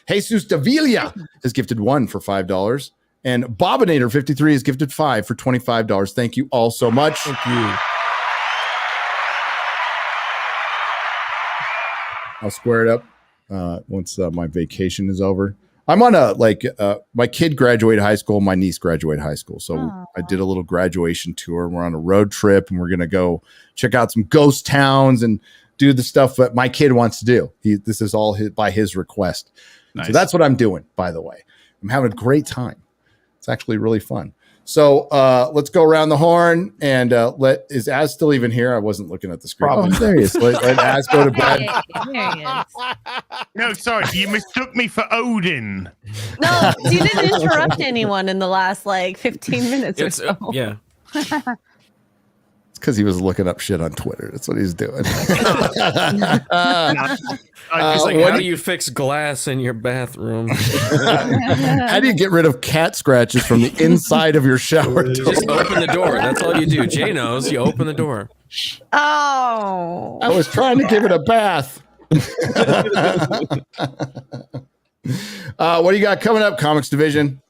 Jesus Davila is gifted 1 for $5. And Bobinator 53 is gifted 5 for $25. Thank you all so much. Thank you. I'll square it up once my vacation is over. I'm on my kid graduated high school, my niece graduated high school. So I did a little graduation tour. We're on a road trip and we're going to go check out some ghost towns and do the stuff that my kid wants to do. This is all by his request. Nice. So that's what I'm doing, by the way. I'm having a great time. It's actually really fun. So let's go around the horn and is Az still even here? I wasn't looking at the screen. Probably. Oh, there he is. Let Az go to bed. There he is. No, sorry, you mistook me for Odin. No, you didn't interrupt anyone in the last 15 minutes or It's, so. yeah. It's because he was looking up shit on Twitter. That's what he's doing. He's like, what how do do you fix glass in your bathroom? How do you get rid of cat scratches from the inside of your shower door? Just open the door. That's all you do. Jay knows. You open the door. Oh. I was trying to give it a bath. What do you got coming up, Comics Division?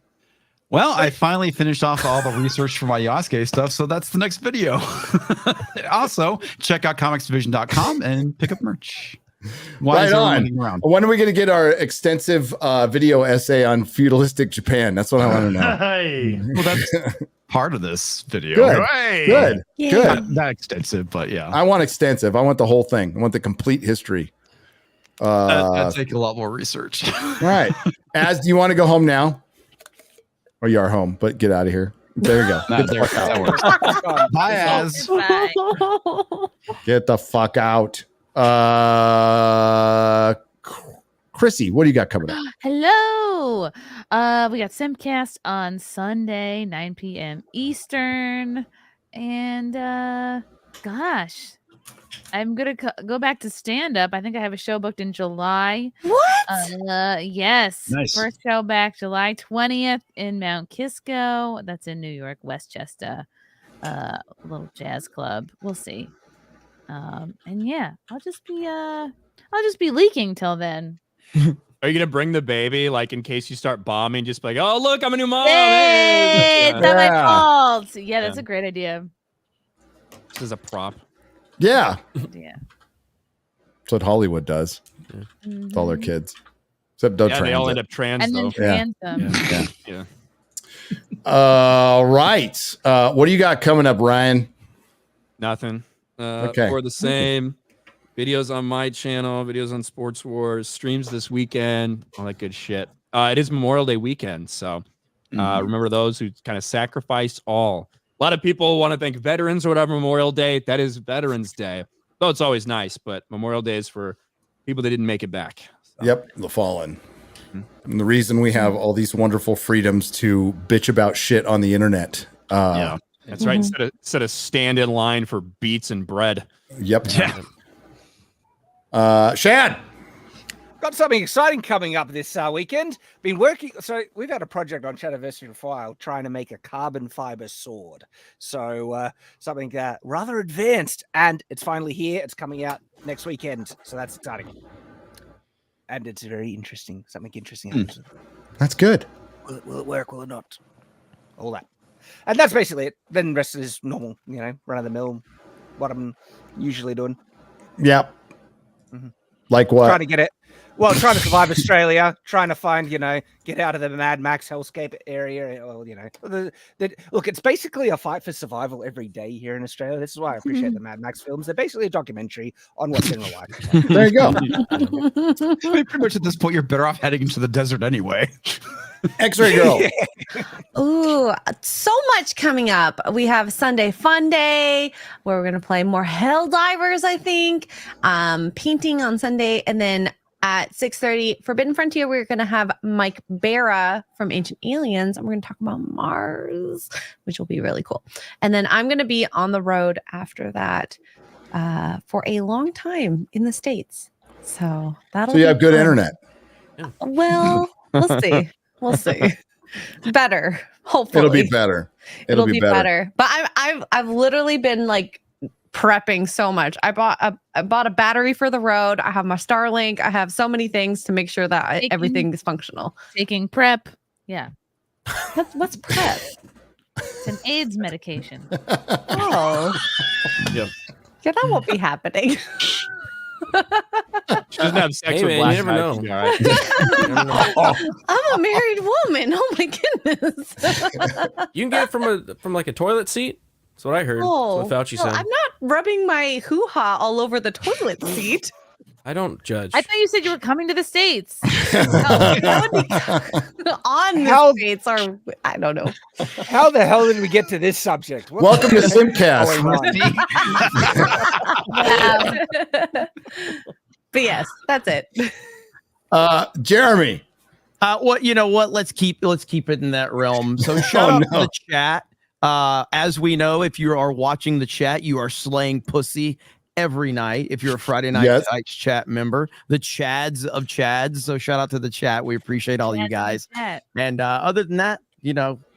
Well, I finally finished off all the research for my Yasuke stuff, so that's the next video. Also, check out comicsdivision.com and pick up merch. Why is Right everyone on. looking around? When are we going to get our extensive video essay on feudalistic Japan? That's what I want to know. Hey. Well, that's part of this video. Good. Hey. Good. Yeah. Good. Not that extensive, but yeah. I want extensive. I want the whole thing. I want the complete history. That'd take a lot more research. All right. Az, do you want to go home now? Or you are home, but get out of here. There you go. Nah, Get the there- fuck that out. works. Bye, Az. Bye. Get the fuck out. Chrissy, what do you got coming up? Hello. We got Simcast on Sunday, 9 p.m. Eastern. And gosh, I'm gonna go back to stand up. I think I have a show booked in July. What? Yes. Nice. First show back July 20th in Mount Kisco. That's in New York, Westchester. Little jazz club. We'll see. And yeah, I'll just be leaking till then. Are you gonna bring the baby, like in case you start bombing? Just be like, oh look, I'm a new mom. Hey, it's not my Yeah. fault. Yeah, that's a great idea. This is a prop. Yeah. Yeah. That's what Hollywood does. With all their kids. Except don't Yeah, they all end up trans And then though. trans them. Yeah. All right. What do you got coming up, Ryan? Nothing. Okay. For the same videos on my channel, videos on Sports Wars, streams this weekend, all that good shit. It is Memorial Day weekend, so remember those who kind of sacrificed all. A lot of people want to thank veterans or whatever. Memorial Day, that is Veterans Day. Though it's always nice, but Memorial Day is for people that didn't make it back. So. Yep, the fallen. And the reason we have all these wonderful freedoms to bitch about shit on the internet. Yeah, that's right. Instead of stand in line for beets and bread. Yep. Shad. Got something exciting coming up this weekend. Been working, so we've had a project on Shadowversity for a while trying to make a carbon fiber sword. So something rather advanced, and it's finally here. It's coming out next weekend, so that's exciting. And it's very interesting. Something interesting happens. That's good. Will it work? Will it not? All that. And that's basically it. Then the rest is normal, run of the mill, what I'm usually doing. Yep. Like what? Trying to get it. Well, trying to survive Australia, trying to find, get out of the Mad Max hellscape area. Well, look, it's basically a fight for survival every day here in Australia. This is why I appreciate the Mad Max films. They're basically a documentary on what's in real life. There you go. I mean, pretty much at this point, you're better off heading into the desert anyway. X-Ray Girl. Ooh, so much coming up. We have Sunday Fun Day where we're going to play more Helldivers, I think. Painting on Sunday. And then at 6:30, Forbidden Frontier, we're going to have Mike Barra from Ancient Aliens, and we're going to talk about Mars, which will be really cool. And then I'm going to be on the road after that for a long time in the States. So that'll. So you be have good fun. internet. Well, we'll see. We'll see. Better, hopefully. It'll be better. It'll be better. But I've literally been like prepping so much. I bought a battery for the road. I have my Starlink. I have so many things to make sure that everything is functional. Taking prep. Yeah. What's prep? It's an AIDS medication. Oh. Yep. Yeah, that won't be happening. She doesn't have sex with black guys. She'll be all right. I'm a married woman. Oh my goodness. You can get it from like a toilet seat. That's what I heard. That's what Fauci said. I'm not rubbing my hoo-ha all over the toilet seat. I don't judge. I thought you said you were coming to the States. That would be on the States, or I don't know. How the hell did we get to this subject? Welcome to Simcast. But yes, that's it. Jeremy. What you know what? Let's keep it in that realm. So shout out to the chat. As we know, if you are watching the chat, you are slaying pussy every night. If you're a Friday Night Lights chat member, the Chads of Chads. So shout out to the chat. We appreciate all you guys. And other than that,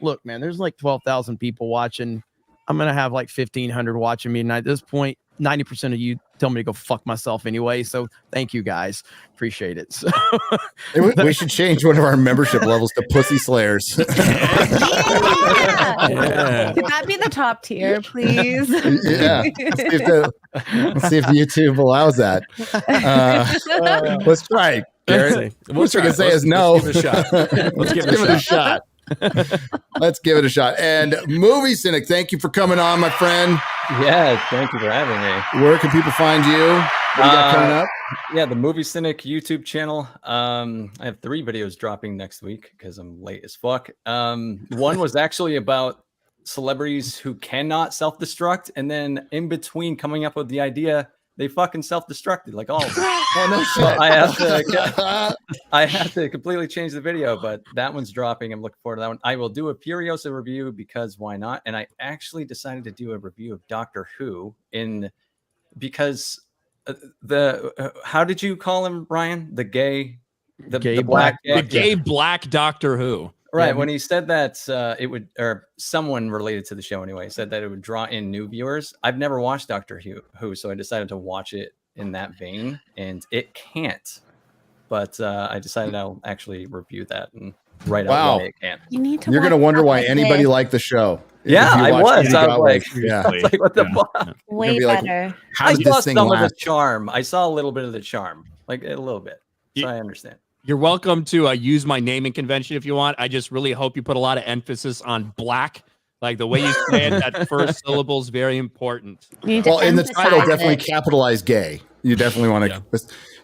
look, man, there's like 12,000 people watching. I'm gonna have like 1,500 watching me tonight. At this point, 90% of you tell me to go fuck myself anyway. So thank you guys. Appreciate it. So we should change one of our membership levels to Pussy Slayers. Yeah. Could that be the top tier, please? Yeah. Let's see if YouTube allows that. Let's try. Garrett. What we can say is no. Let's give it a shot. Let's give it a shot. Let's give it a shot. And Movie Cynic, thank you for coming on, my friend. Yeah, thank you for having me. Where can people find you? What do you got coming up? Yeah, the Movie Cynic YouTube channel. I have 3 videos dropping next week because I'm late as fuck. One was actually about celebrities who cannot self-destruct, and then in between coming up with the idea, they fucking self-destructed, like all of them. Oh no shit! So I have to completely change the video, but that one's dropping. I'm looking forward to that one. I will do a Furiosa review because why not? And I actually decided to do a review of Doctor Who in because how did you call him, Ryan? The gay black Doctor Who. Right. Yeah. When he said that it would, or someone related to the show anyway, said that it would draw in new viewers. I've never watched Doctor Who, so I decided to watch it in that vein, and it can't. But I decided I'll actually review that and write out why it can't. You need to. You're gonna wonder why anybody liked the show. Yeah, I was like, what the fuck? Way better. I saw some of the charm. I saw a little bit of the charm, like a little bit. So I understand. You're welcome to use my naming convention if you want. I just really hope you put a lot of emphasis on black. Like the way you say it, that first syllable is very important. Well, in the title, definitely capitalize gay. You definitely want to,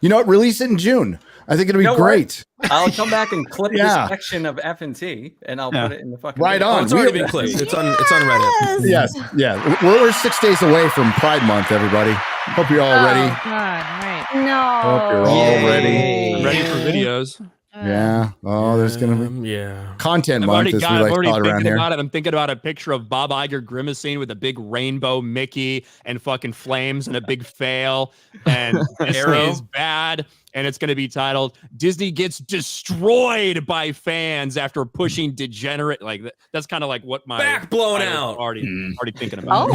you know what? Release it in June. I think it'll be great. I'll come back and clip this section of FNT and I'll put it in the fucking right on. It's already been clipped. It's on Reddit. Yes, yeah. We're 6 days away from Pride Month, everybody. Hope you're all ready. God, right. No. Hope you're all ready. Ready for videos. Yeah. Oh, there's gonna be content month, as we like to call it around here. I'm thinking about a picture of Bob Iger grimacing with a big rainbow Mickey and fucking flames and a big fail. And Disney is bad. And it's going to be titled "Disney Gets Destroyed by Fans After Pushing Degenerate." Like that's kind of like what my back blown out. Already thinking about.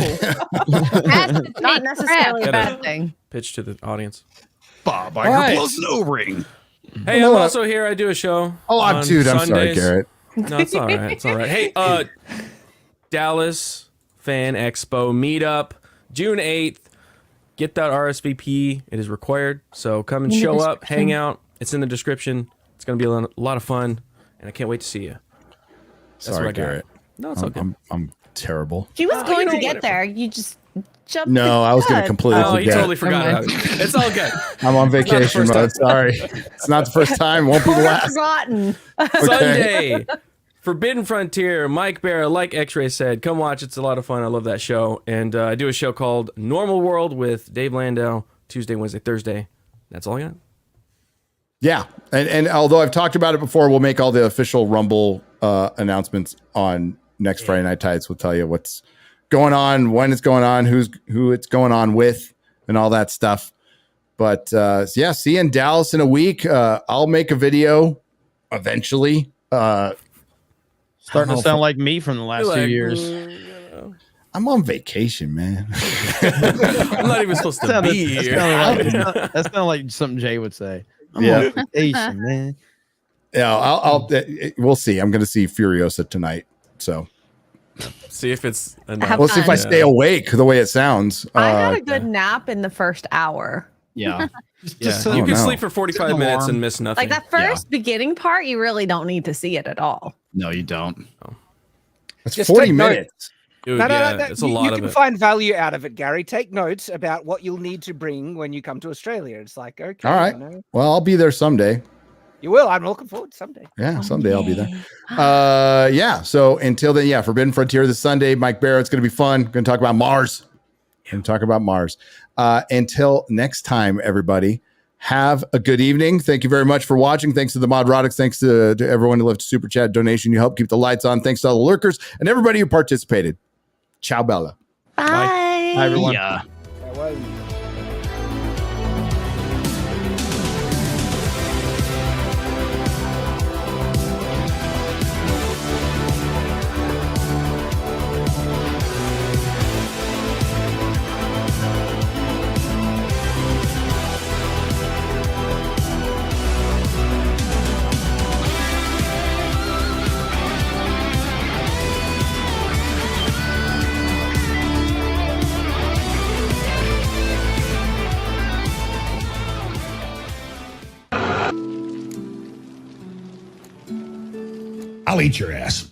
That's not necessarily a bad thing. Pitch to the audience. Bob Iger blows an O-ring. Hey, I'm also here. I do a show. Oh, I'm sorry, Garrett. No, it's all right. It's all right. Hey, Dallas Fan Expo Meetup, June 8th. Get that RSVP. It is required. So come and show up, hang out. It's in the description. It's going to be a lot of fun, and I can't wait to see you. Sorry, Garrett. No, it's okay. I'm terrible. He was going to get there. You just jumped. No, I was going to completely forget. He totally forgot about it. It's all good. I'm on vacation mode. Sorry. It's not the first time. Won't be the last. Forgotten. Sunday. Forbidden Frontier, Mike Barra, like X-Ray said, come watch. It's a lot of fun. I love that show. And I do a show called Normal World with Dave Landau, Tuesday, Wednesday, Thursday. That's all I got. Yeah. And although I've talked about it before, we'll make all the official Rumble announcements on next Friday Night Tights. We'll tell you what's going on, when it's going on, who it's going on with, and all that stuff. But yeah, see you in Dallas in a week. I'll make a video eventually. Starting to sound like me from the last 2 years. I'm on vacation, man. I'm not even supposed to be here. That's not like something Jay would say. I'm on vacation, man. Yeah, we'll see. I'm going to see Furiosa tonight. So see if it's enough. We'll see if I stay awake the way it sounds. I had a good nap in the first hour. Yeah. You can sleep for 45 minutes and miss nothing. Like that first beginning part, you really don't need to see it at all. No, you don't. That's 40 minutes. Dude, it's a lot you of can it. find value out of it, Gary. Take notes about what you'll need to bring when you come to Australia. It's like, okay. All right. Well, I'll be there someday. You will. I'm looking forward to someday. Yeah, someday I'll be there. Yeah. So until then, Forbidden Frontier this Sunday. Mike Barrett's going to be fun. Going to talk about Mars. Until next time, everybody, have a good evening. Thank you very much for watching. Thanks to the Nerdrotic. Thanks to everyone who left a super chat donation. You help keep the lights on. Thanks to all the lurkers and everybody who participated. Ciao, Bella. Bye. Bye, everyone. Yeah. I'll eat your ass.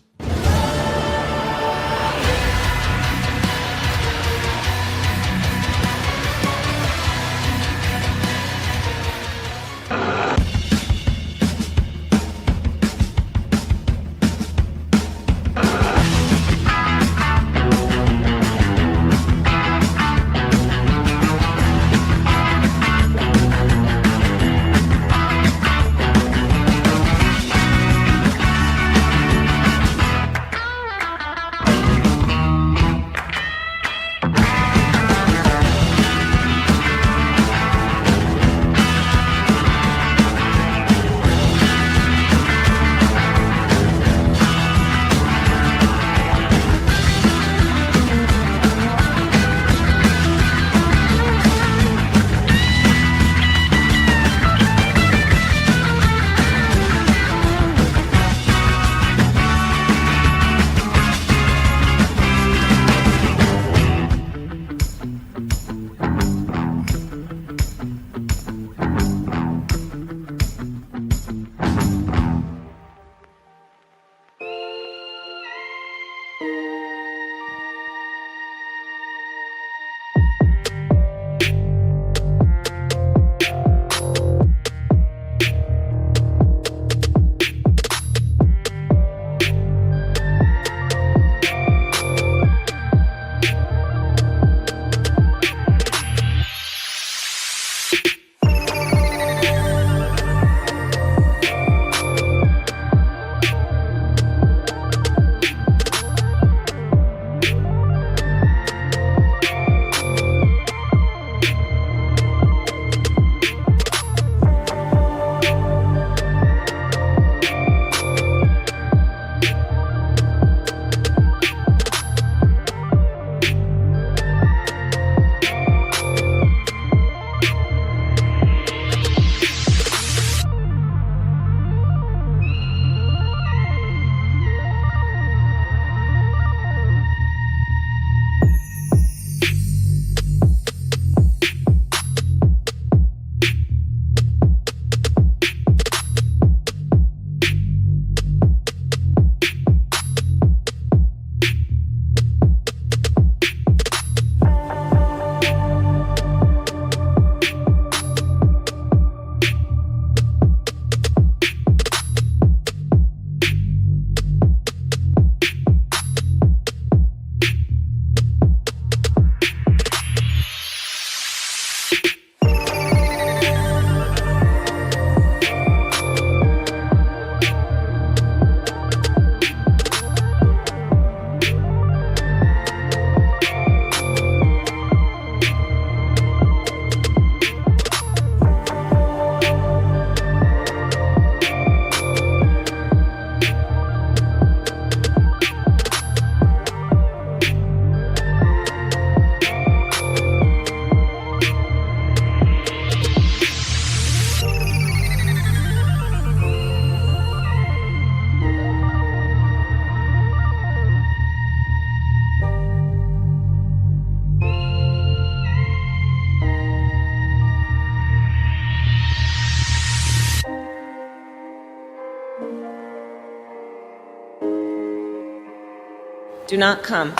Do not come.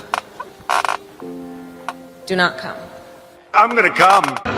Do not come. I'm gonna come.